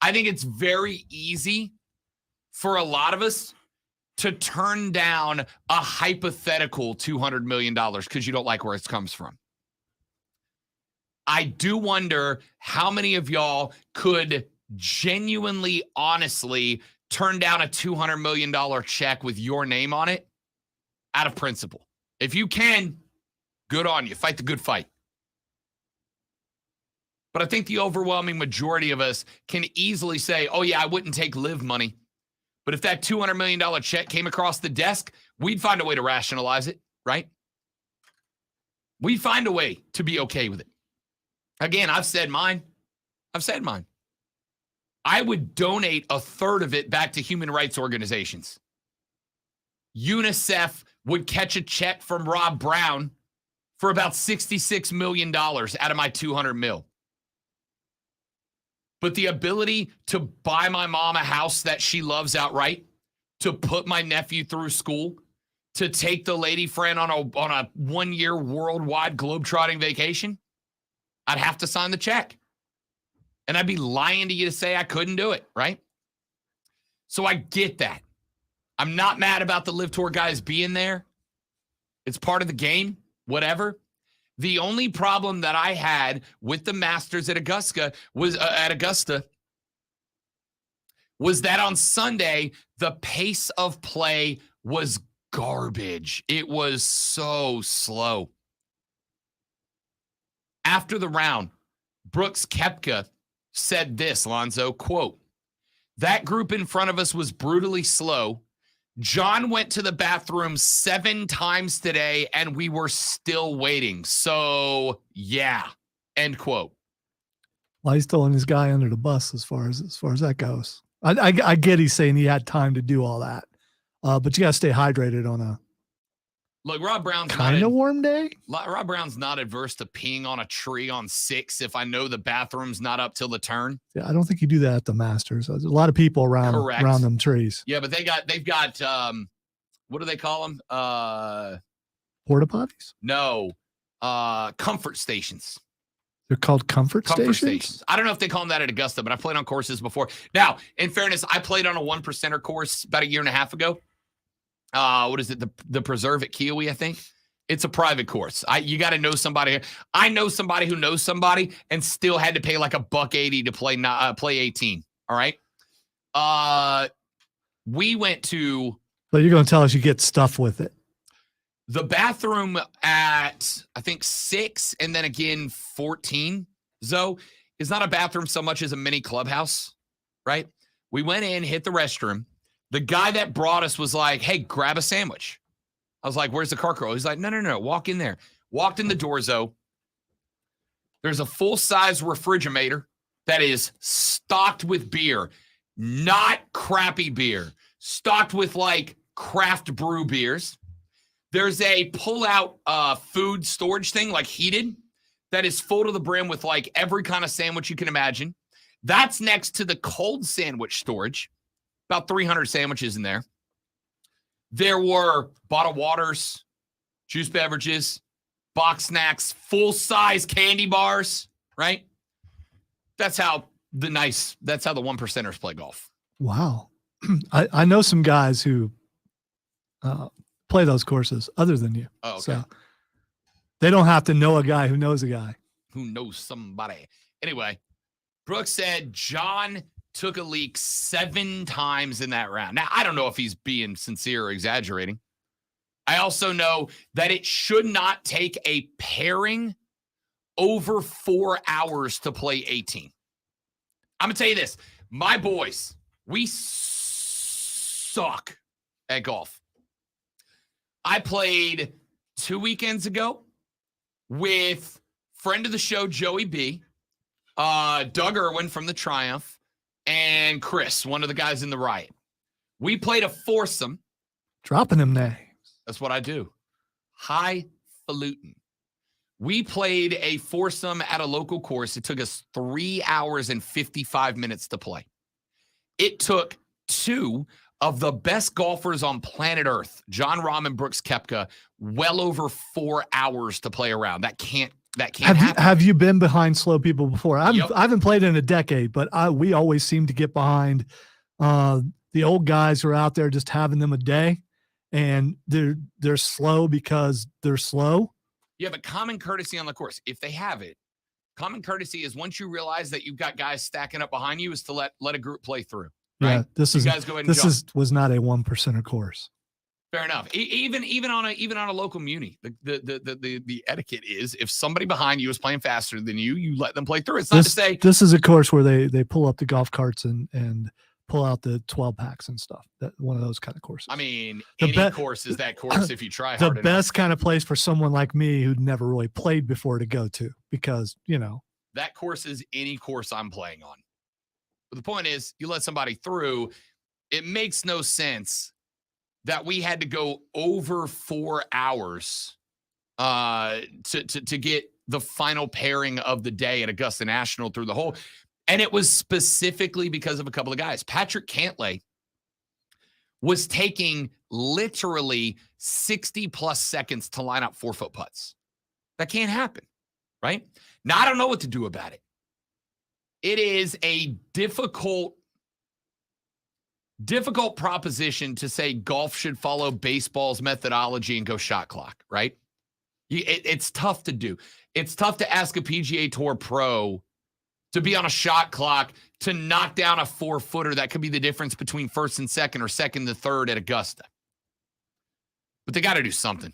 I think it's very easy for a lot of us to turn down a hypothetical $200 million because you don't like where it comes from. I do wonder how many of y'all could genuinely, honestly turn down a $200 million check with your name on it out of principle. If you can, good on you. Fight the good fight. But I think the overwhelming majority of us can easily say, oh yeah, I wouldn't take LIV money. But if that $200 million check came across the desk, we'd find a way to rationalize it, right? We'd find a way to be okay with it. Again, I've said mine. I would donate a third of it back to human rights organizations. UNICEF would catch a check from Rob Brown for about $66 million out of my $200 million. But the ability to buy my mom a house that she loves outright, to put my nephew through school, to take the lady friend on a 1-year worldwide globetrotting vacation, I'd have to sign the check. And I'd be lying to you to say I couldn't do it, right? So I get that. I'm not mad about the LIV Tour guys being there. It's part of the game, whatever. The only problem that I had with the Masters at Augusta was that on Sunday, the pace of play was garbage. It was so slow. After the round, Brooks Koepka said this, Lonzo, quote, "That group in front of us was brutally slow. John went to the bathroom 7 times today, and we were still waiting. So, yeah," end quote. Well, he's throwing his guy under the bus as far as that goes. I get he's saying he had time to do all that, but you got to stay hydrated on Look, Rob Brown's kind of warm day. Rob Brown's not adverse to peeing on a tree on 6 if I know the bathroom's not up till the turn. Yeah, I don't think you do that at the Masters. There's a lot of people around them trees. Yeah, but they've got what do they call them? Porta potties? No, comfort stations. They're called comfort stations? I don't know if they call them that at Augusta, but I played on courses before. Now, in fairness, I played on a 1%er course about a year and a half ago. What is it? The Preserve at Kiowee, I think. It's a private course. You got to know somebody. I know somebody who knows somebody and still had to pay like $180 to play 18. All right. We went to. But you're going to tell us you get stuff with it. The bathroom at, I think, 6 and then again 14, Zoe, is not a bathroom so much as a mini clubhouse, right? We went in, hit the restroom. The guy that brought us was like, hey, grab a sandwich. I was like, where's the cart girl? He's like, no, walk in there. Walked in the door, Zoe. There's a full-size refrigerator that is stocked with beer, not crappy beer, stocked with like craft brew beers. There's a pull-out food storage thing, like heated, that is full to the brim with like every kind of sandwich you can imagine. That's next to the cold sandwich storage, about 300 sandwiches in there. There were bottled waters, juice beverages, box snacks, full-size candy bars, right? That's how the 1%ers play golf. Wow. I know some guys who play those courses other than you. Oh, okay. So they don't have to know a guy who knows a guy. Who knows somebody. Anyway, Brooks said John took a leak 7 times in that round. Now, I don't know if he's being sincere or exaggerating. I also know that it should not take a pairing over 4 hours to play 18. I'm going to tell you this. My boys, we suck at golf. I played 2 weekends ago with friend of the show, Joey B., Doug Irwin from the Triumph, and Chris, one of the guys in the Riot. We played a foursome. Dropping them names. That's what I do. Highfalutin. We played a foursome at a local course. It took us 3 hours and 55 minutes to play. It took 2 of the best golfers on planet Earth, John Rahm and Brooks Koepka, well over 4 hours to play around. That can't happen. Have you been behind slow people before? I Yep. haven't played in a decade, but we always seem to get behind the old guys who are out there just having them a day, and they're slow because they're slow. You have a common courtesy on the course. If they have it, common courtesy is once you realize that you've got guys stacking up behind you is to let a group play through. Right? Yeah, Guys go ahead and jump. was not a 1%er course. Fair enough. Even on a local muni, the etiquette is if somebody behind you is playing faster than you let them play through. It's not to say this is a course where they pull up the golf carts and pull out the 12 packs and stuff. That one of those kind of courses. I mean, The any course is that course if you try the hard enough. best kind of place for someone like me who'd never really played before to go to, because That course is any course I'm playing on. But the point is, you let somebody through. It makes no sense that we had to go over 4 hours to get the final pairing of the day at Augusta National through the hole. And it was specifically because of a couple of guys. Patrick Cantlay was taking literally 60 plus seconds to line up 4-foot putts. That can't happen, right? Now, I don't know what to do about it. It is a difficult proposition to say golf should follow baseball's methodology and go shot clock, right? It's tough to do. It's tough to ask a PGA Tour pro to be on a shot clock to knock down a 4-footer. That could be the difference between first and second or second to third at Augusta. But they got to do something.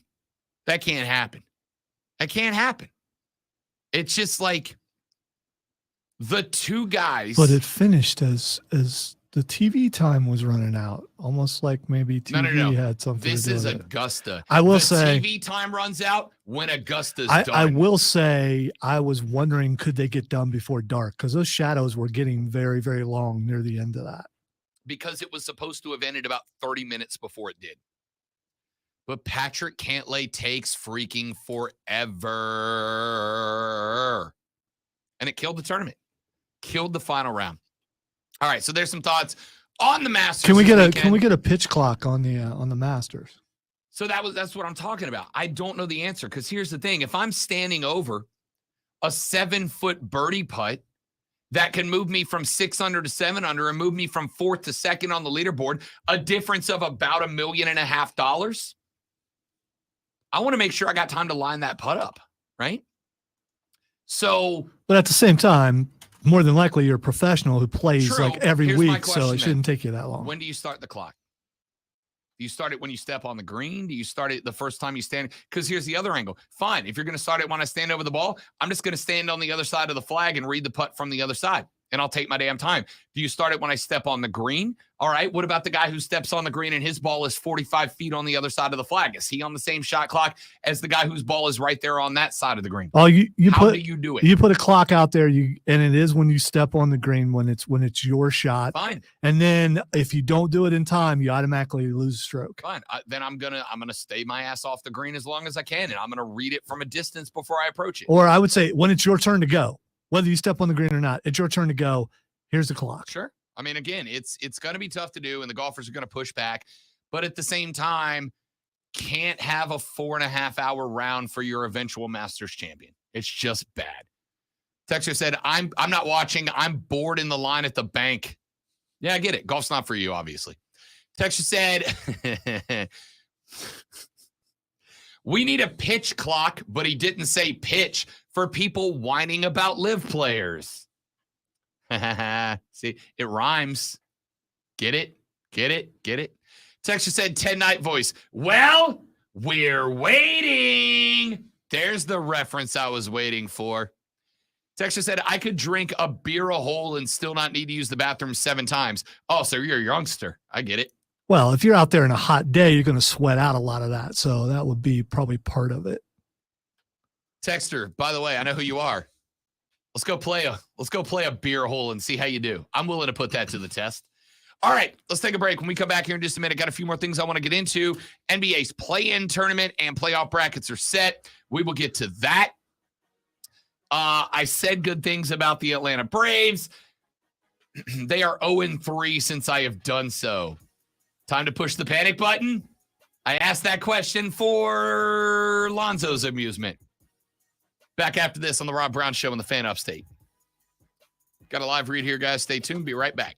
That can't happen. That can't happen. It's just like the two guys. But it finished as the TV time was running out, almost like maybe TV No. had something This to do is with it. Augusta. I will the say TV time runs out when Augusta's done. I will say I was wondering, could they get done before dark? Because those shadows were getting very, very long near the end of that. Because it was supposed to have ended about 30 minutes before it did. But Patrick Cantlay takes freaking forever. And it killed the tournament. Killed the final round. All right, so there's some thoughts on the Masters. Can we get a pitch clock on the Masters? So that's what I'm talking about. I don't know the answer because here's the thing. If I'm standing over a 7-foot birdie putt that can move me from 6 under to 7 under and move me from 4th to 2nd on the leaderboard, a difference of about $1.5 million, I want to make sure I got time to line that putt up, right? So, but at the same time, more than likely you're a professional who plays true. like every Here's my week, so question it shouldn't take you that long. When do you start the clock? Do you start it when you step on the green? Do you start it the first time you stand? Because here's the other angle. Fine. If you're going to start it when I stand over the ball, I'm just going to stand on the other side of the flag and read the putt from the other side. And I'll take my damn time. Do you start it when I step on the green? All right. What about the guy who steps on the green and his ball is 45 feet on the other side of the flag? Is he on the same shot clock as the guy whose ball is right there on that side of the green? Oh, How do you do it? You put a clock out there, and it is when you step on the green when it's your shot. Fine. And then if you don't do it in time, you automatically lose a stroke. Fine. Then I'm gonna stay my ass off the green as long as I can, and I'm gonna read it from a distance before I approach it. Or I would say when it's your turn to go, whether you step on the green or not, it's your turn to go. Here's the clock. Sure. I mean, again, it's going to be tough to do, and the golfers are going to push back. But at the same time, can't have a 4.5-hour round for your eventual Masters champion. It's just bad. Texter said, I'm not watching. I'm bored in the line at the bank. Yeah, I get it. Golf's not for you, obviously. Texter said, we need a pitch clock, but he didn't say pitch for people whining about LIV players. See, it rhymes. Get it? Get it? Get it? Texture said 10 night voice. Well, we're waiting. There's the reference I was waiting for. Texture said I could drink a beer a hole and still not need to use the bathroom 7 times. Oh, so you're a youngster. I get it. Well, if you're out there in a hot day, you're going to sweat out a lot of that. So that would be probably part of it. Texter, by the way, I know who you are. Let's go play a beer hole and see how you do. I'm willing to put that to the test. All right, let's take a break. When we come back here in just a minute, got a few more things I want to get into. NBA's play-in tournament and playoff brackets are set. We will get to that. I said good things about the Atlanta Braves. They are 0-3 since I have done so. Time to push the panic button? I asked that question for Lonzo's amusement. Back after this on the Rob Brown Show in the Fan Upstate. Got a live read here, guys. Stay tuned. Be right back.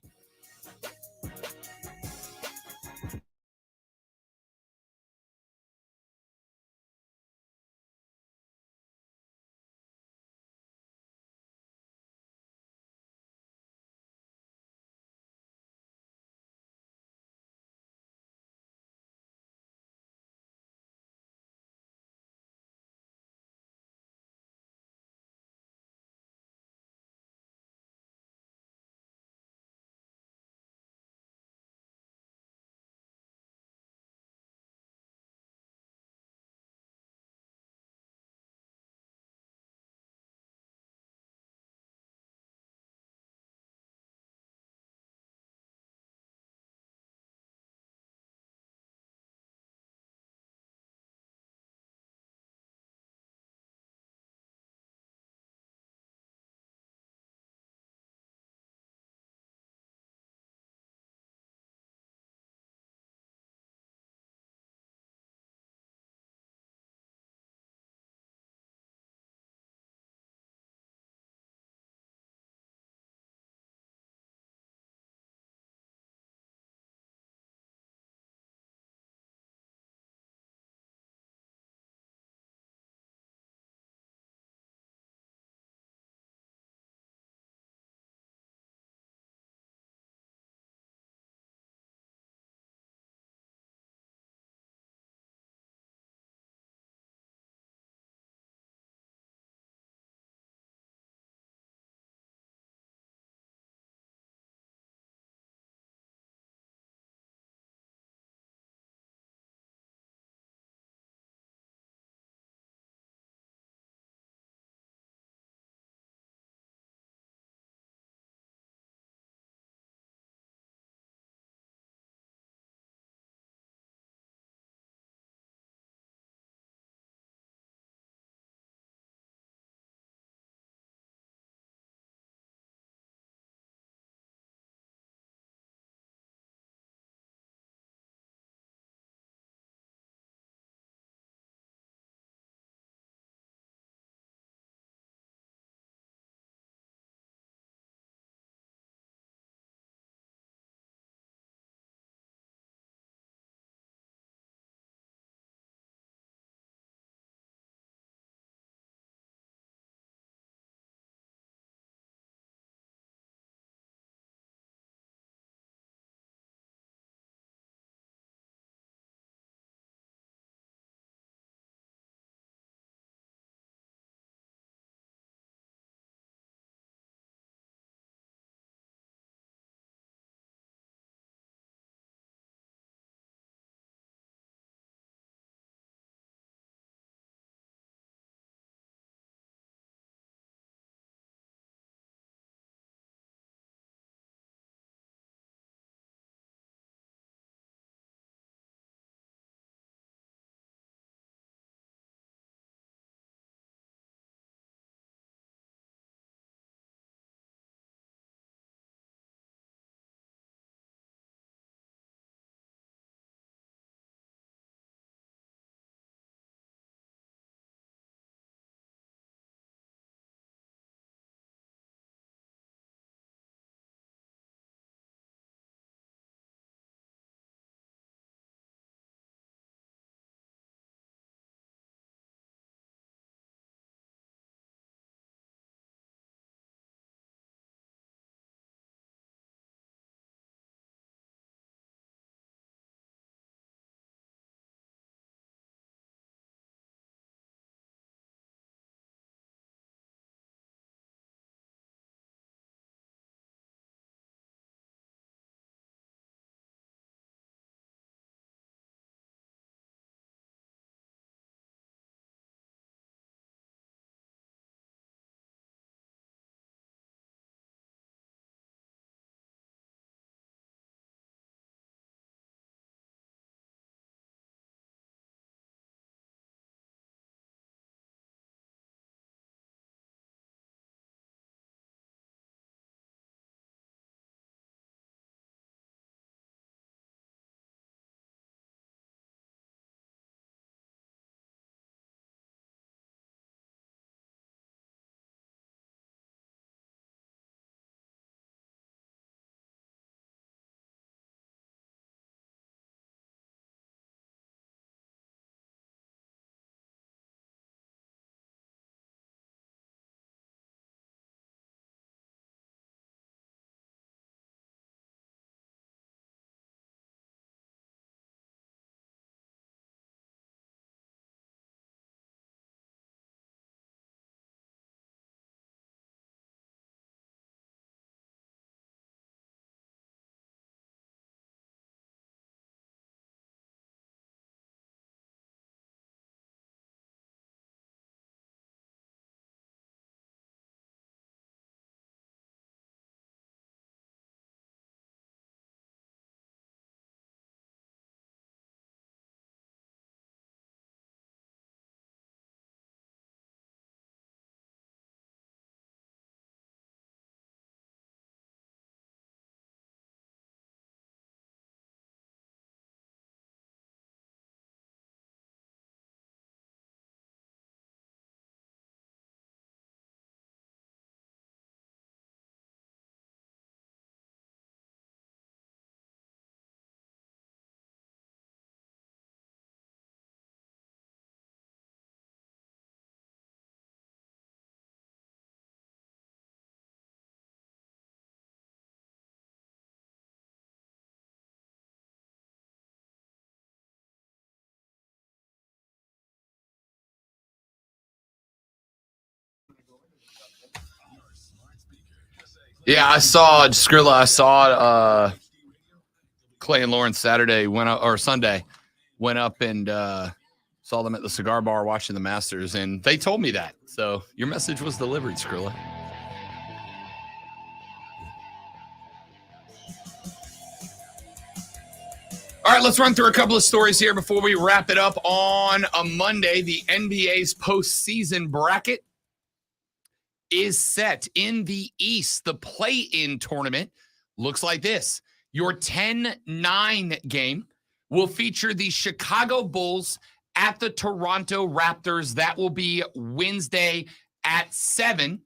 Yeah, I saw Skrilla. I saw Clay and Lawrence Saturday Sunday went up and saw them at the cigar bar watching the Masters, and they told me that. So your message was delivered, Skrilla. All right, let's run through a couple of stories here before we wrap it up on a Monday. The NBA's postseason bracket is set in the East. The play-in tournament looks like this. Your 10-9 game will feature the Chicago Bulls at the Toronto Raptors. That will be Wednesday at 7.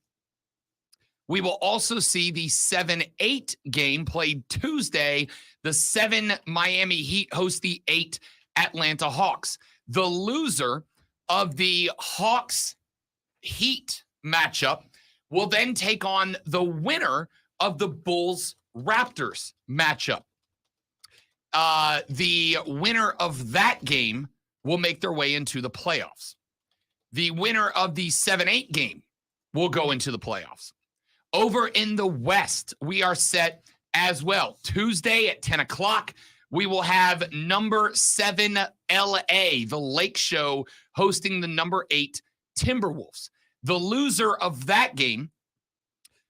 We will also see the 7-8 game played Tuesday. The 7 Miami Heat host the 8 Atlanta Hawks. The loser of the Hawks-Heat matchup will then take on the winner of the Bulls-Raptors matchup. The winner of that game will make their way into the playoffs. The winner of the 7-8 game will go into the playoffs. Over in the West, we are set as well. Tuesday at 10 o'clock, we will have number 7 LA, the Lake Show, hosting the number 8 Timberwolves. The loser of that game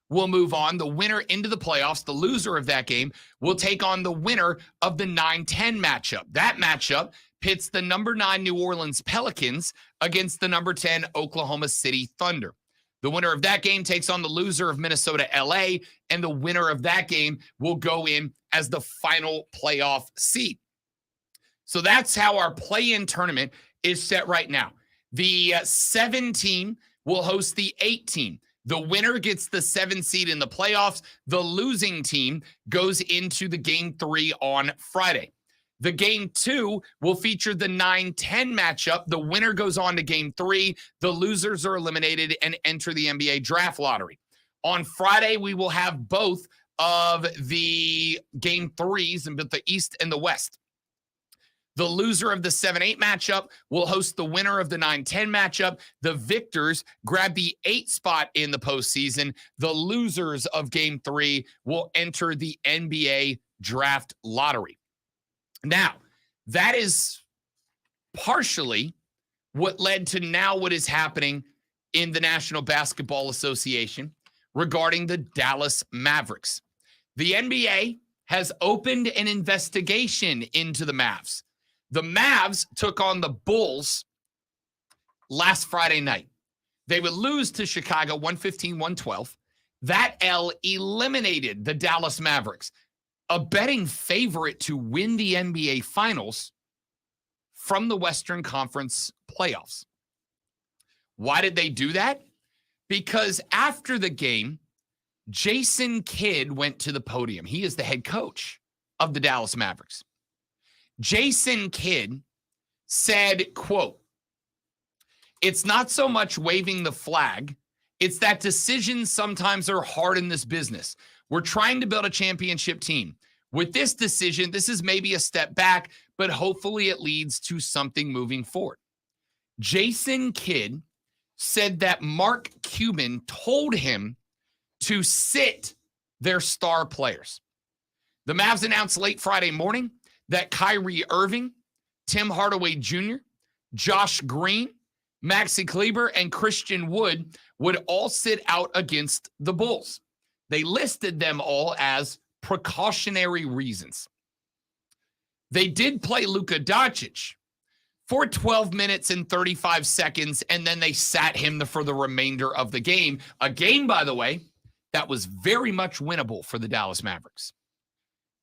will move on. The winner into the playoffs. The loser of that game will take on the winner of the 9-10 matchup. That matchup pits the number 9 New Orleans Pelicans against the number 10 Oklahoma City Thunder. The winner of that game takes on the loser of Minnesota LA, and the winner of that game will go in as the final playoff seed. So that's how our play-in tournament is set right now. The 7 team will host the 8 team. The winner gets the 7 seed in the playoffs. The losing team goes into the game 3 on Friday. The game 2 will feature the 9-10 matchup. The winner goes on to game 3. The losers are eliminated and enter the NBA draft lottery. On Friday, we will have both of the game 3s in both the East and the West. The loser of the 7-8 matchup will host the winner of the 9-10 matchup. The victors grab the 8 spot in the postseason. The losers of game 3 will enter the NBA draft lottery. Now, that is partially what led to now what is happening in the National Basketball Association regarding the Dallas Mavericks. The NBA has opened an investigation into the Mavs. The Mavs took on the Bulls last Friday night. They would lose to Chicago 115-112. That L eliminated the Dallas Mavericks, a betting favorite to win the NBA Finals from the Western Conference playoffs. Why did they do that? Because after the game, Jason Kidd went to the podium. He is the head coach of the Dallas Mavericks. Jason Kidd said, quote, "It's not so much waving the flag. It's that decisions sometimes are hard in this business. We're trying to build a championship team. With this decision, this is maybe a step back, but hopefully it leads to something moving forward." Jason Kidd said that Mark Cuban told him to sit their star players. The Mavs announced late Friday morning that Kyrie Irving, Tim Hardaway Jr., Josh Green, Maxi Kleber, and Christian Wood would all sit out against the Bulls. They listed them all as precautionary reasons. They did play Luka Doncic for 12 minutes and 35 seconds, and then they sat him for the remainder of the game. A game, by the way, that was very much winnable for the Dallas Mavericks.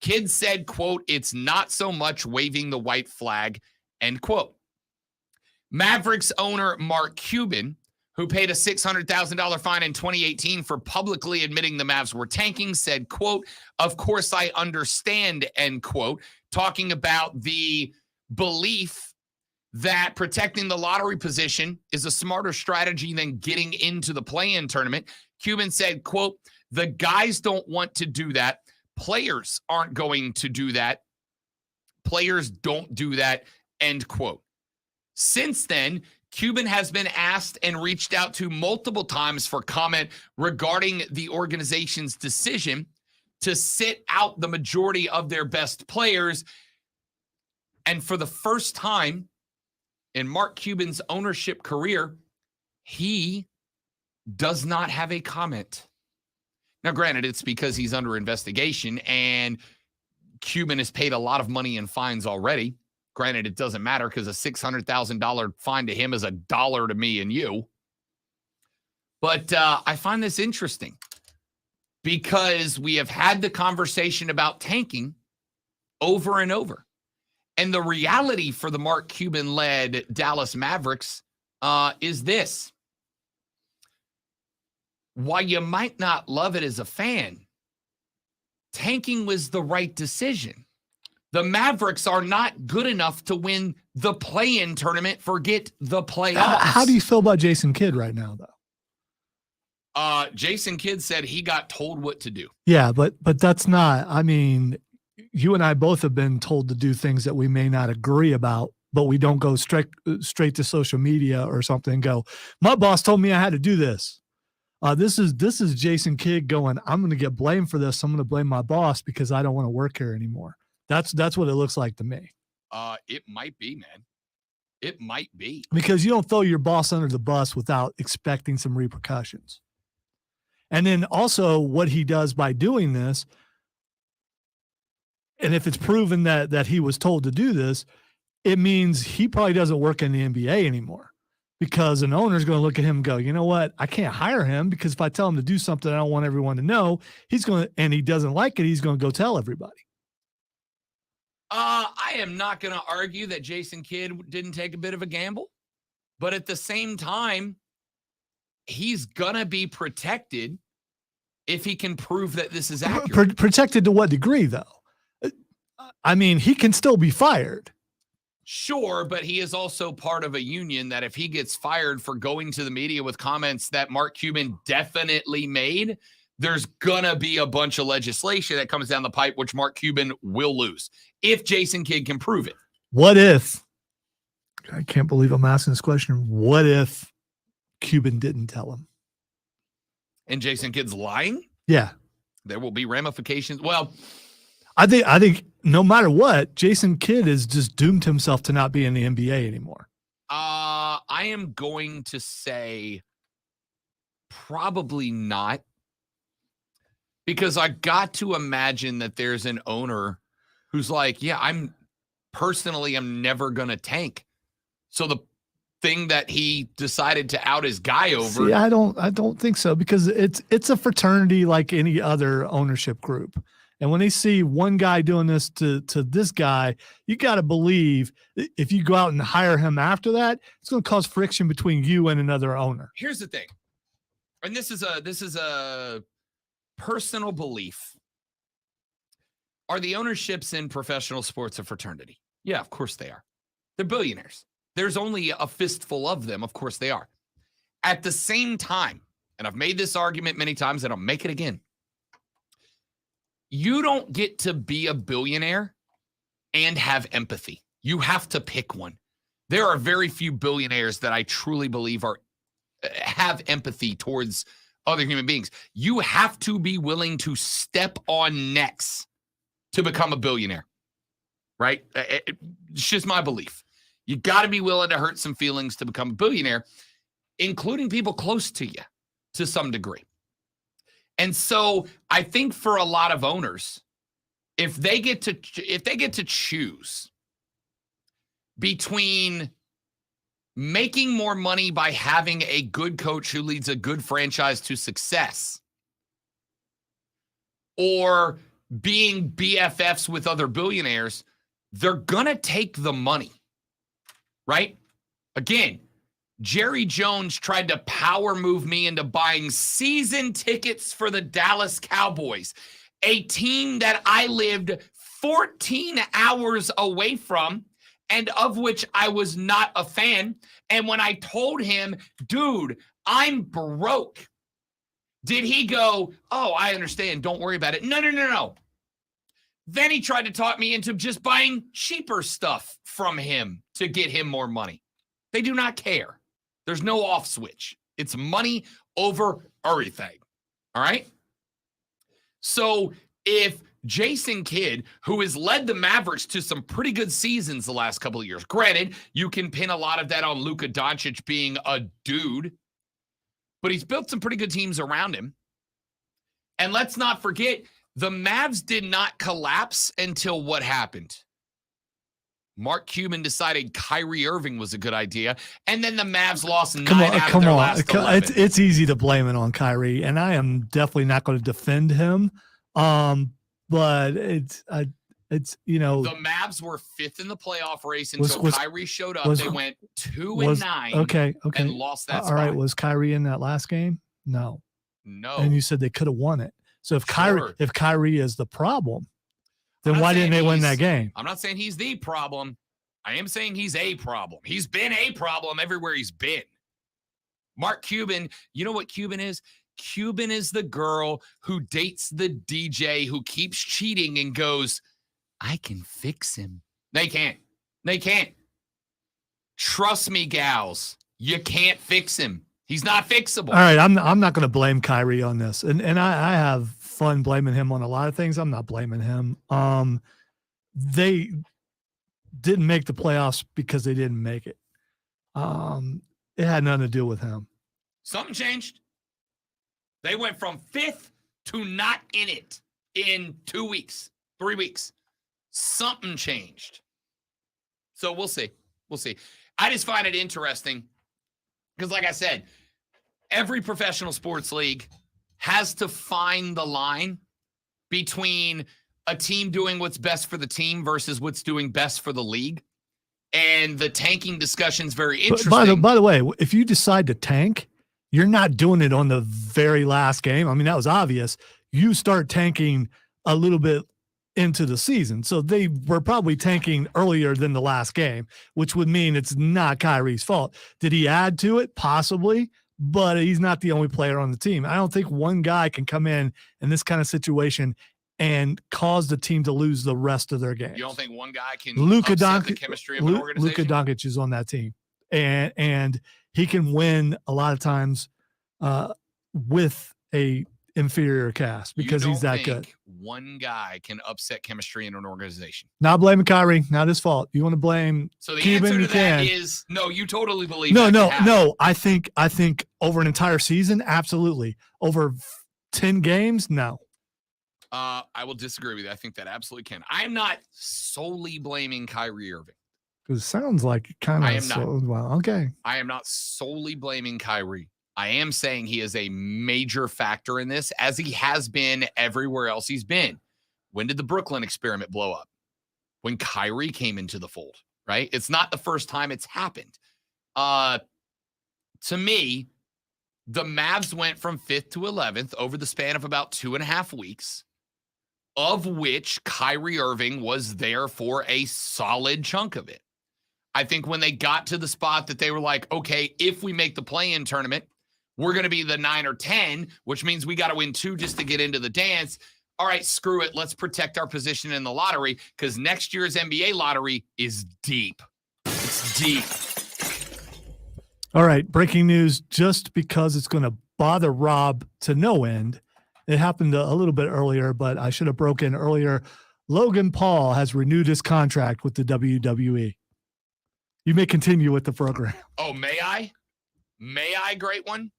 Kidd said, quote, "It's not so much waving the white flag," end quote. Mavericks owner Mark Cuban, who paid a $600,000 fine in 2018 for publicly admitting the Mavs were tanking, said, quote, "Of course I understand," end quote, talking about the belief that protecting the lottery position is a smarter strategy than getting into the play-in tournament. Cuban said, quote, "The guys don't want to do that. Players aren't going to do that. Players don't do that," end quote. Since then, Cuban has been asked and reached out to multiple times for comment regarding the organization's decision to sit out the majority of their best players. And for the first time in Mark Cuban's ownership career, he does not have a comment. Now, granted, it's because he's under investigation and Cuban has paid a lot of money in fines already. Granted, it doesn't matter because a $600,000 fine to him is $1 to me and you. But I find this interesting because we have had the conversation about tanking over and over. And the reality for the Mark Cuban-led Dallas Mavericks is this. While you might not love it as a fan, tanking was the right decision. The Mavericks are not good enough to win the play-in tournament, forget the playoffs. How do you feel about Jason Kidd right now, though? Jason Kidd said he got told what to do. Yeah, but that's not, I mean, you and I both have been told to do things that we may not agree about, but we don't go straight to social media or something and go, my boss told me I had to do this. This is Jason Kidd going, I'm going to get blamed for this. I'm going to blame my boss because I don't want to work here anymore. That's what it looks like to me. It might be, man. It might be. Because you don't throw your boss under the bus without expecting some repercussions. And then also what he does by doing this, and if it's proven that he was told to do this, it means he probably doesn't work in the NBA anymore. Because an owner is going to look at him and go, you know what? I can't hire him because if I tell him to do something I don't want everyone to know, he's going to, and he doesn't like it, he's going to go tell everybody. I am not going to argue that Jason Kidd didn't take a bit of a gamble, but at the same time, he's going to be protected if he can prove that this is accurate. Protected to what degree, though? I mean, he can still be fired. Sure, but he is also part of a union that if he gets fired for going to the media with comments that Mark Cuban definitely made, there's going to be a bunch of legislation that comes down the pipe, which Mark Cuban will lose if Jason Kidd can prove it. What if, I can't believe I'm asking this question, what if Cuban didn't tell him? And Jason Kidd's lying? Yeah. There will be ramifications. Well, I think no matter what, Jason Kidd has just doomed himself to not be in the NBA anymore. I am going to say probably not, because I got to imagine that there's an owner who's like, yeah, I'm never going to tank. So the thing that he decided to out his guy over. See, I don't think so, because it's a fraternity like any other ownership group. And when they see one guy doing this to this guy, you got to believe if you go out and hire him after that, it's going to cause friction between you and another owner. Here's the thing. And this is a personal belief. Are the ownerships in professional sports a fraternity? Yeah, of course they are. They're billionaires. There's only a fistful of them. Of course they are. At the same time, and I've made this argument many times and I'll make it again, you don't get to be a billionaire and have empathy. You have to pick one. There are very few billionaires that I truly believe have empathy towards other human beings. You have to be willing to step on necks to become a billionaire, right? It's just my belief. You got to be willing to hurt some feelings to become a billionaire, including people close to you to some degree. And so I think for a lot of owners, if they get to choose between making more money by having a good coach who leads a good franchise to success or being BFFs with other billionaires, they're going to take the money, right? Again, Jerry Jones tried to power move me into buying season tickets for the Dallas Cowboys, a team that I lived 14 hours away from and of which I was not a fan. And when I told him, dude, I'm broke, did he go, oh, I understand, don't worry about it? No. Then he tried to talk me into just buying cheaper stuff from him to get him more money. They do not care. There's no off switch. It's money over everything. All right? So if Jason Kidd, who has led the Mavericks to some pretty good seasons the last couple of years, granted, you can pin a lot of that on Luka Doncic being a dude, but he's built some pretty good teams around him. And let's not forget, the Mavs did not collapse until what happened? Mark Cuban decided Kyrie Irving was a good idea, and then the Mavs lost 9 out of their last 11. It's easy to blame it on Kyrie, and I am definitely not going to defend him. But it's you know, the Mavs were 5th in the playoff race until Kyrie showed up. They went 2-9. Okay, and lost that. All right, was Kyrie in that last game? No. And you said they could have won it. So if Kyrie is the problem, then why didn't they win that game? I'm not saying he's the problem. I am saying he's a problem. He's been a problem everywhere he's been. Mark Cuban, you know what Cuban is? Cuban is the girl who dates the DJ who keeps cheating and goes, I can fix him. They can't. They can't. Trust me, gals. You can't fix him. He's not fixable. All right, I'm not going to blame Kyrie on this. And I have fun blaming him on a lot of things. I'm not blaming him. They didn't make the playoffs because they didn't make it. It had nothing to do with him. Something changed. They went from 5th to not in it in 2 weeks, 3 weeks. Something changed. So we'll see. We'll see. I just find it interesting because, like I said, every professional sports league has to find the line between a team doing what's best for the team versus what's doing best for the league. And the tanking discussion is very interesting. By the way, if you decide to tank, you're not doing it on the very last game. I mean, that was obvious. You start tanking a little bit into the season. So they were probably tanking earlier than the last game, which would mean it's not Kyrie's fault. Did he add to it? Possibly, but he's not the only player on the team. I don't think one guy can come in this kind of situation and cause the team to lose the rest of their games. You don't think one guy can upset the chemistry of an organization? Luka Doncic is on that team, and he can win a lot of times with a inferior cast because he's that good. One guy can upset chemistry in an organization. Not blaming Kyrie, not his fault. You want to blame so the Cuban, answer to that is no. You totally believe no. I think over an entire season, absolutely. Over 10 games, no. I will disagree with you. I think that absolutely can. I am not solely blaming Kyrie Irving. Because it sounds like kind of. I am not. Well, okay. I am not solely blaming Kyrie. I am saying he is a major factor in this, as he has been everywhere else he's been. When did the Brooklyn experiment blow up? When Kyrie came into the fold, right? It's not the first time it's happened. To me, the Mavs went from 5th to 11th over the span of about 2.5 weeks, of which Kyrie Irving was there for a solid chunk of it. I think when they got to the spot that they were like, okay, if we make the play-in tournament, we're going to be the 9 or 10, which means we got to win 2 just to get into the dance. All right, screw it. Let's protect our position in the lottery because next year's NBA lottery is deep. It's deep. All right, breaking news. Just because it's going to bother Rob to no end, it happened a little bit earlier, but I should have broken earlier. Logan Paul has renewed his contract with the WWE. You may continue with the program. Oh, may I? May I, great one?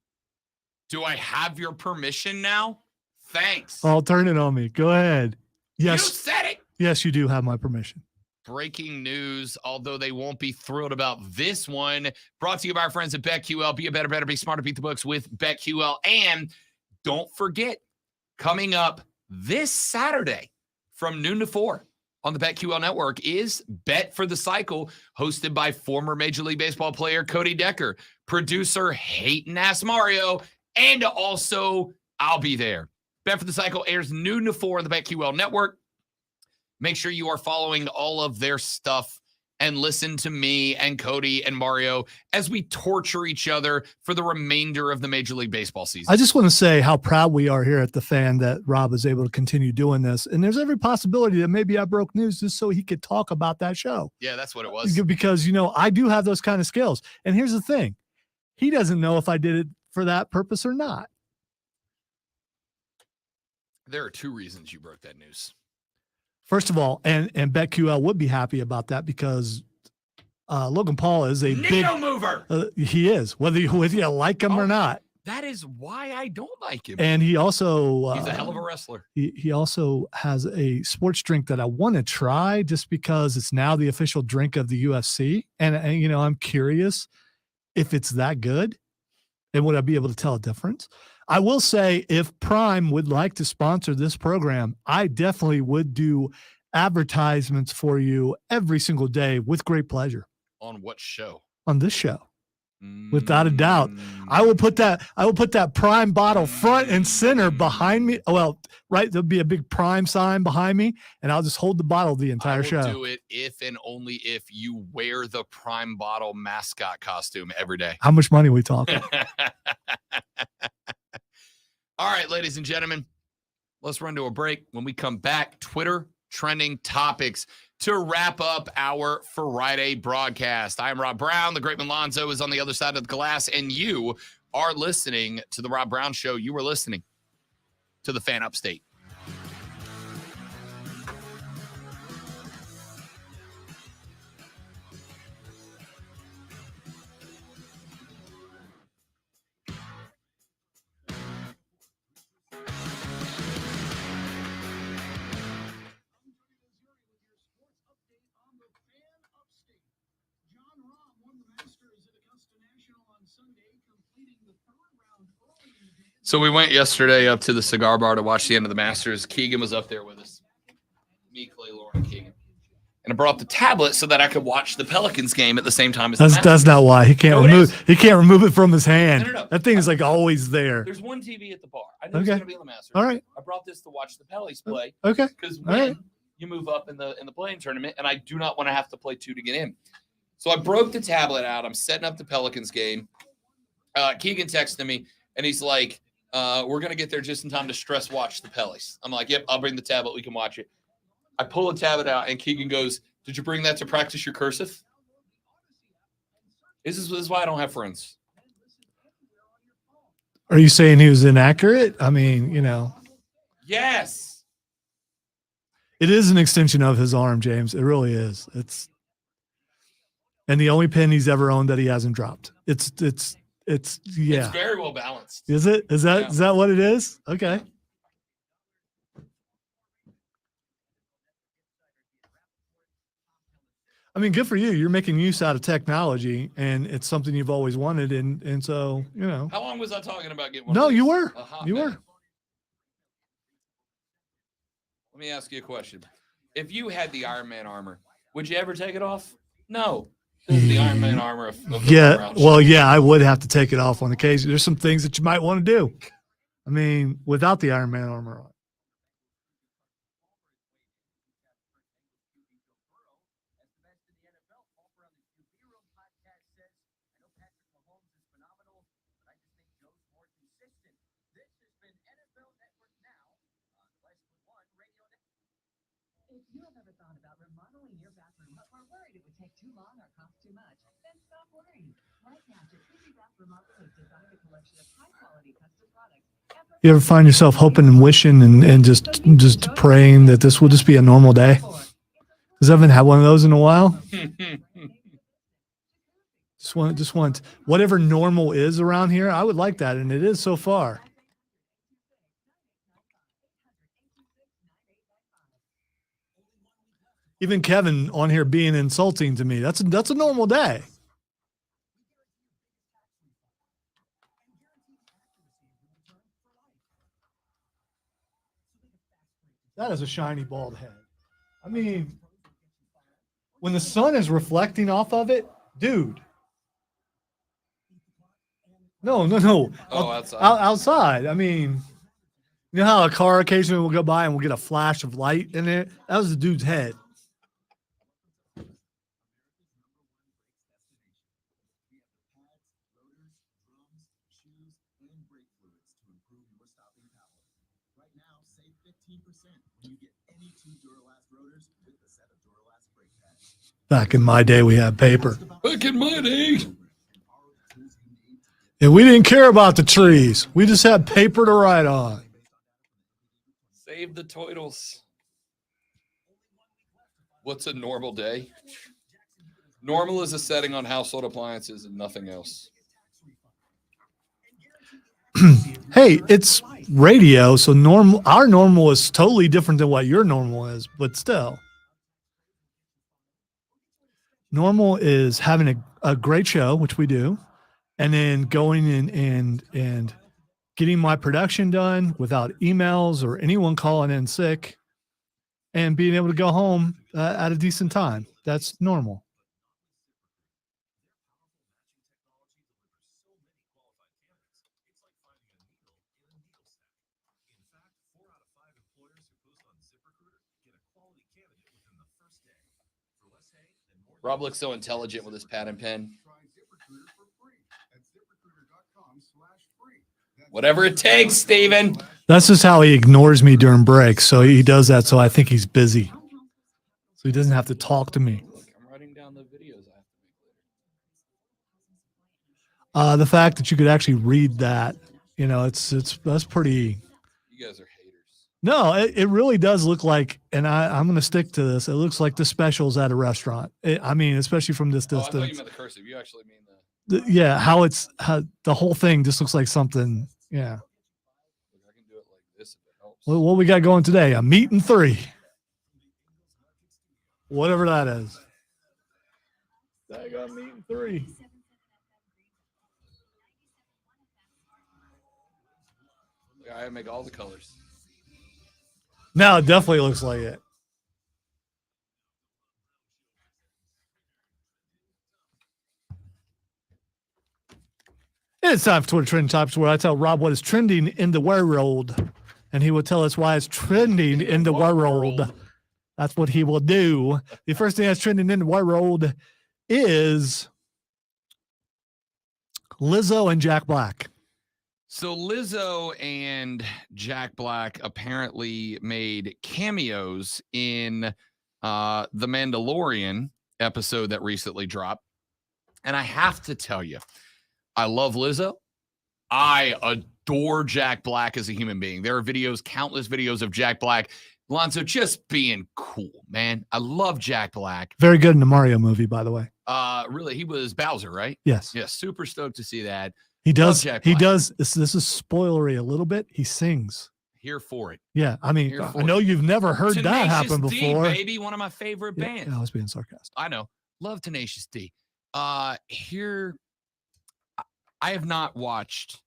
Do I have your permission now? Thanks. Oh, turn it on me. Go ahead. Yes. You said it. Yes, you do have my permission. Breaking news, although they won't be thrilled about this one, brought to you by our friends at BetQL. Be a better, be smarter, beat the books with BetQL. And don't forget, coming up this Saturday from noon to 4 on the BetQL network is Bet for the Cycle, hosted by former Major League Baseball player Cody Decker, producer Hating Ass Mario, and also I'll be there. Bet for the Cycle airs noon to 4 on the BetQL network. Make sure you are following all of their stuff and listen to me and Cody and Mario as we torture each other for the remainder of the Major League Baseball season. I just want to say how proud we are here at the Fan that Rob is able to continue doing this. And there's every possibility that maybe I broke news just so he could talk about that show. Yeah, that's what it was. Because, I do have those kind of skills. And here's the thing. He doesn't know if I did it for that purpose or not. There are two reasons you broke that news. First of all, and BetQL would be happy about that because Logan Paul is a needle mover. He is, whether you like him or not. That is why I don't like him. And he also he's a hell of a wrestler. He also has a sports drink that I want to try just because it's now the official drink of the UFC. And I'm curious if it's that good and would I be able to tell a difference? I will say if Prime would like to sponsor this program, I definitely would do advertisements for you every single day with great pleasure. On what show? On this show. Without a doubt. I will put that Prime bottle front and center behind me. Well, right, there'll be a big Prime sign behind me, and I'll just hold the bottle the entire show. I will do it if and only if you wear the Prime bottle mascot costume every day. How much money are we talking? All right, ladies and gentlemen, let's run to a break. When we come back, Twitter trending topics to wrap up our Friday broadcast. I am Rob Brown. The great Lonzo is on the other side of the glass, and you are listening to the Rob Brown Show. You are listening to the Fan Upstate. So we went yesterday up to the cigar bar to watch the end of the Masters. Keegan was up there with us. Me, Clay, Lauren, and Keegan. And I brought the tablet so that I could watch the Pelicans game at the same time as the Masters. That's not why. He can't remove it from his hand. No. That thing is like always there. There's one TV at the bar. I know it's going to be in the Masters. All right. I brought this to watch the Pelicans play. Okay. Because when you move up in the playing tournament, and I do not want to have to play two to get in. So I broke the tablet out. I'm setting up the Pelicans game. Keegan texted me, and he's like, we're going to get there just in time to stress watch the Pellies. I'm like, yep, I'll bring the tablet. We can watch it. I pull the tablet out, and Keegan goes, did you bring that to practice your cursive? This is why I don't have friends. Are you saying he was inaccurate? I mean, Yes. It is an extension of his arm, James. It really is. And the only pin he's ever owned that he hasn't dropped. It's very well balanced. Is it? Is that what it is? Okay. I mean, good for you. You're making use out of technology, and it's something you've always wanted. And so, How long was I talking about getting one? No, of these? you were. You were. Let me ask you a question. If you had the Iron Man armor, would you ever take it off? No. This is the Iron Man armor of I would have to take it off on occasion. There's some things that you might want to do. I mean, without the Iron Man armor on. If you have ever thought about remodeling your bathroom but were worried it would take too long or cost too much, then stop worrying. Right now, Jacuzzi Bath Remodel has designed a collection of high-quality custom products. You ever find yourself hoping and wishing and just praying that this will just be a normal day? Because I haven't had one of those in a while. just want whatever normal is around here. I would like that, and it is so far. Even Kevin on here being insulting to me. That's a normal day. That is a shiny bald head. I mean, when the sun is reflecting off of it, dude. No. Oh, outside. Outside. I mean, you know how a car occasionally will go by and we'll get a flash of light in it? That was the dude's head. Back in my day, we had paper. Back in my day. And we didn't care about the trees. We just had paper to write on. Save the toidles. What's a normal day? Normal is a setting on household appliances and nothing else. Hey, it's radio, so our normal is totally different than what your normal is, but still. Normal is having a great show, which we do, and then going in and getting my production done without emails or anyone calling in sick, and being able to go home at a decent time. That's normal. Rob looks so intelligent with his pad and pen. Whatever it takes, Steven. That's just how he ignores me during breaks. So he does that so I think he's busy. So he doesn't have to talk to me. I'm writing down the videos I have to make later. The fact that you could actually read that, that's pretty. You guys are haters. No, it really does look like, and I'm going to stick to this. It looks like the specials at a restaurant. Especially from this Oh, I distance. thought you meant the cursive. You actually mean how the whole thing just looks like something. Yeah. I can do it like this if it helps. Well, what we got going today? A meet and 3. Whatever that is. I got meet and 3. I make all the colors. Now it definitely looks like it. It's time for Twitter Trending Topics, where I tell Rob what is trending in the world, and he will tell us why it's trending in the world. That's what he will do. The first thing that's trending in the world is Lizzo and Jack Black. So Lizzo and Jack Black apparently made cameos in the Mandalorian episode that recently dropped. And I have to tell you, I love Lizzo. I adore Jack Black as a human being. There are countless videos of Jack Black, Lonzo, just being cool, man. I love Jack Black. Very good in the Mario movie, by the way. Really, he was Bowser, right? Yes. Yeah, super stoked to see that. He does. Jack He Black. does. This is spoilery a little bit. He sings. Here for it. Yeah, I mean, Here for I know you've never heard that Tenacious happen D, before. baby, one of my favorite bands. Yeah, I was being sarcastic. I know. Love Tenacious D. Here, I have not watched,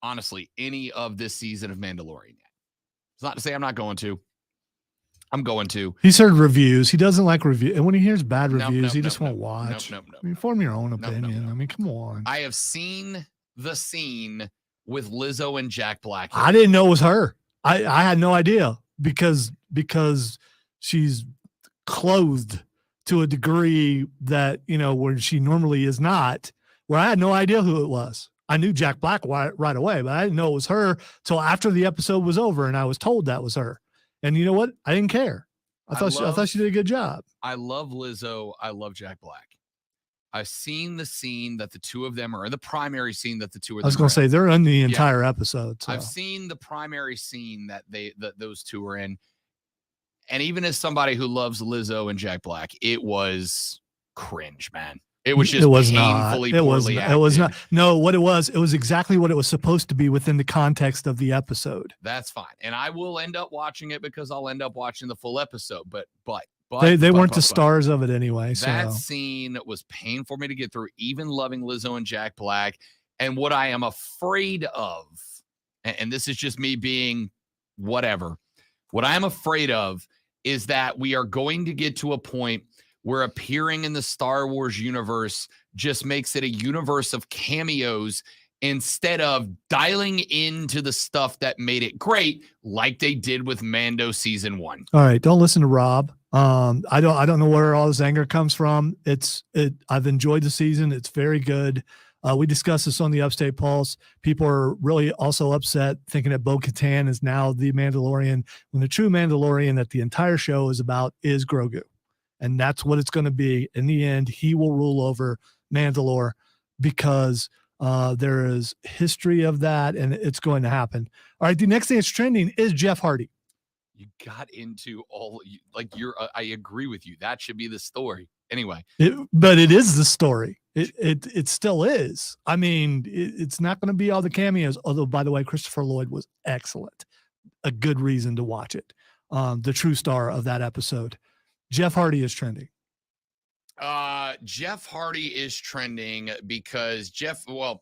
honestly, any of this season of Mandalorian yet. It's not to say I'm not going to. I'm going to. He's heard reviews. He doesn't like reviews. And when he hears bad Nope, reviews, nope, he just nope, won't watch. Nope. I mean, form your own Nope, nope, opinion. nope. I mean, come on. I have seen the scene with Lizzo and Jack Black. I didn't know it was her. I had no idea because she's clothed to a degree that, where she normally is not, where I had no idea who it was. I knew Jack Black right away, but I didn't know it was her till after the episode was over and I was told that was her. And you know what? I didn't care. I thought she did a good job. I love Lizzo. I love Jack Black. I've seen the scene that the two of them are in, the primary scene that the two of them I was going to say they're in the Yeah. entire episode. So. I've seen the primary scene that those two are in. And even as somebody who loves Lizzo and Jack Black, it was cringe, man. It was just painfully poorly acted. It was not. No, what it was exactly what it was supposed to be within the context of the episode. That's fine. And I will end up watching it because I'll end up watching the full episode. But they weren't the stars of it anyway. So that scene was painful for me to get through, even loving Lizzo and Jack Black. And what I am afraid of, and this is just me being whatever, what I am afraid of is that we are going to get to a point where appearing in the Star Wars universe just makes it a universe of cameos instead of dialing into the stuff that made it great, like they did with Mando season 1. All right, don't listen to Rob. I don't know where all this anger comes from. I've enjoyed the season. It's very good. We discussed this on the Upstate Pulse. People are really also upset thinking that Bo-Katan is now the Mandalorian, when the true Mandalorian that the entire show is about is Grogu. And that's what it's going to be. In the end, he will rule over Mandalore because There is history of that, and it's going to happen. All right, the next thing that's trending is Jeff Hardy. You got into I agree with you. That should be the story. Anyway. But it is the story. It still is. I mean, it's not going to be all the cameos, although, by the way, Christopher Lloyd was excellent. A good reason to watch it. The true star of that episode. Jeff Hardy is trending. Jeff Hardy is trending because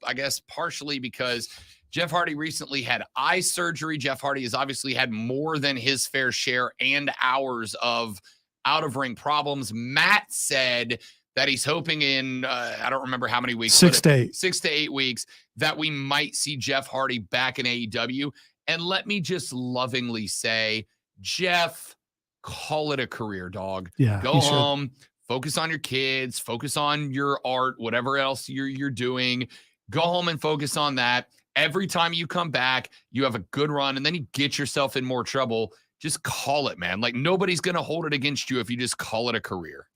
I guess partially because Jeff Hardy recently had eye surgery. Jeff Hardy has obviously had more than his fair share and hours of out-of-ring problems. Matt said that he's hoping in, I don't remember how many weeks. 6 to 8. 6 to 8 weeks that we might see Jeff Hardy back in AEW. And let me just lovingly say, Jeff, call it a career, dog. Yeah, Go home. Focus on your kids, focus on your art, whatever else you're doing. Go home and focus on that. Every time you come back, you have a good run, and then you get yourself in more trouble. Just call it, man. Like, nobody's going to hold it against you if you just call it a career.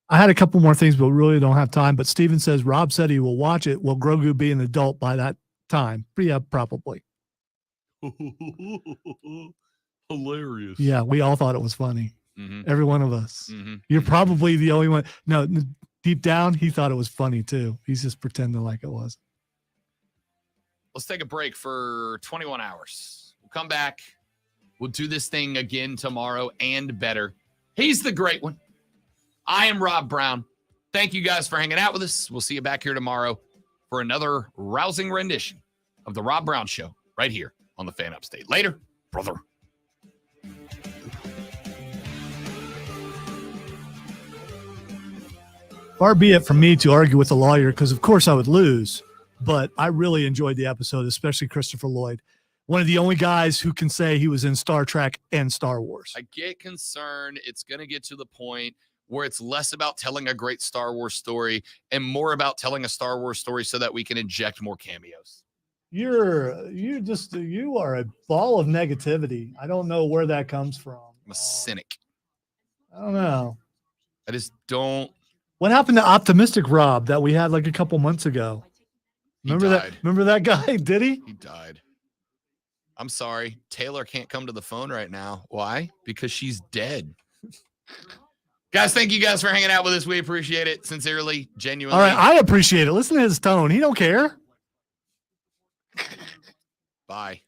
I had a couple more things, but really don't have time. But Steven says, Rob said he will watch it. Will Grogu be an adult by that time? Yeah, probably. Hilarious. Yeah, we all thought it was funny. Mm-hmm. Every one of us. Mm-hmm. You're probably the only one. No, deep down, he thought it was funny too. He's just pretending like it was. Let's take a break for 21 hours. We'll come back. We'll do this thing again tomorrow and better. He's the great one. I am Rob Brown. Thank you guys for hanging out with us. We'll see you back here tomorrow for another rousing rendition of the Rob Brown Show right here on the Fan Upstate. Later, brother. Far be it from me to argue with a lawyer, because of course I would lose, but I really enjoyed the episode, especially Christopher Lloyd. One of the only guys who can say he was in Star Trek and Star Wars. I get concerned it's going to get to the point where it's less about telling a great Star Wars story and more about telling a Star Wars story so that we can inject more cameos. You are a ball of negativity. I don't know where that comes from. I'm a cynic. I don't know. I just don't. What happened to Optimistic Rob that we had like a couple months ago? Remember that? Remember that guy? Did he? He died. I'm sorry. Taylor can't come to the phone right now. Why? Because she's dead. Guys, thank you guys for hanging out with us. We appreciate it. Sincerely, genuinely. All right. I appreciate it. Listen to his tone. He don't care. Bye.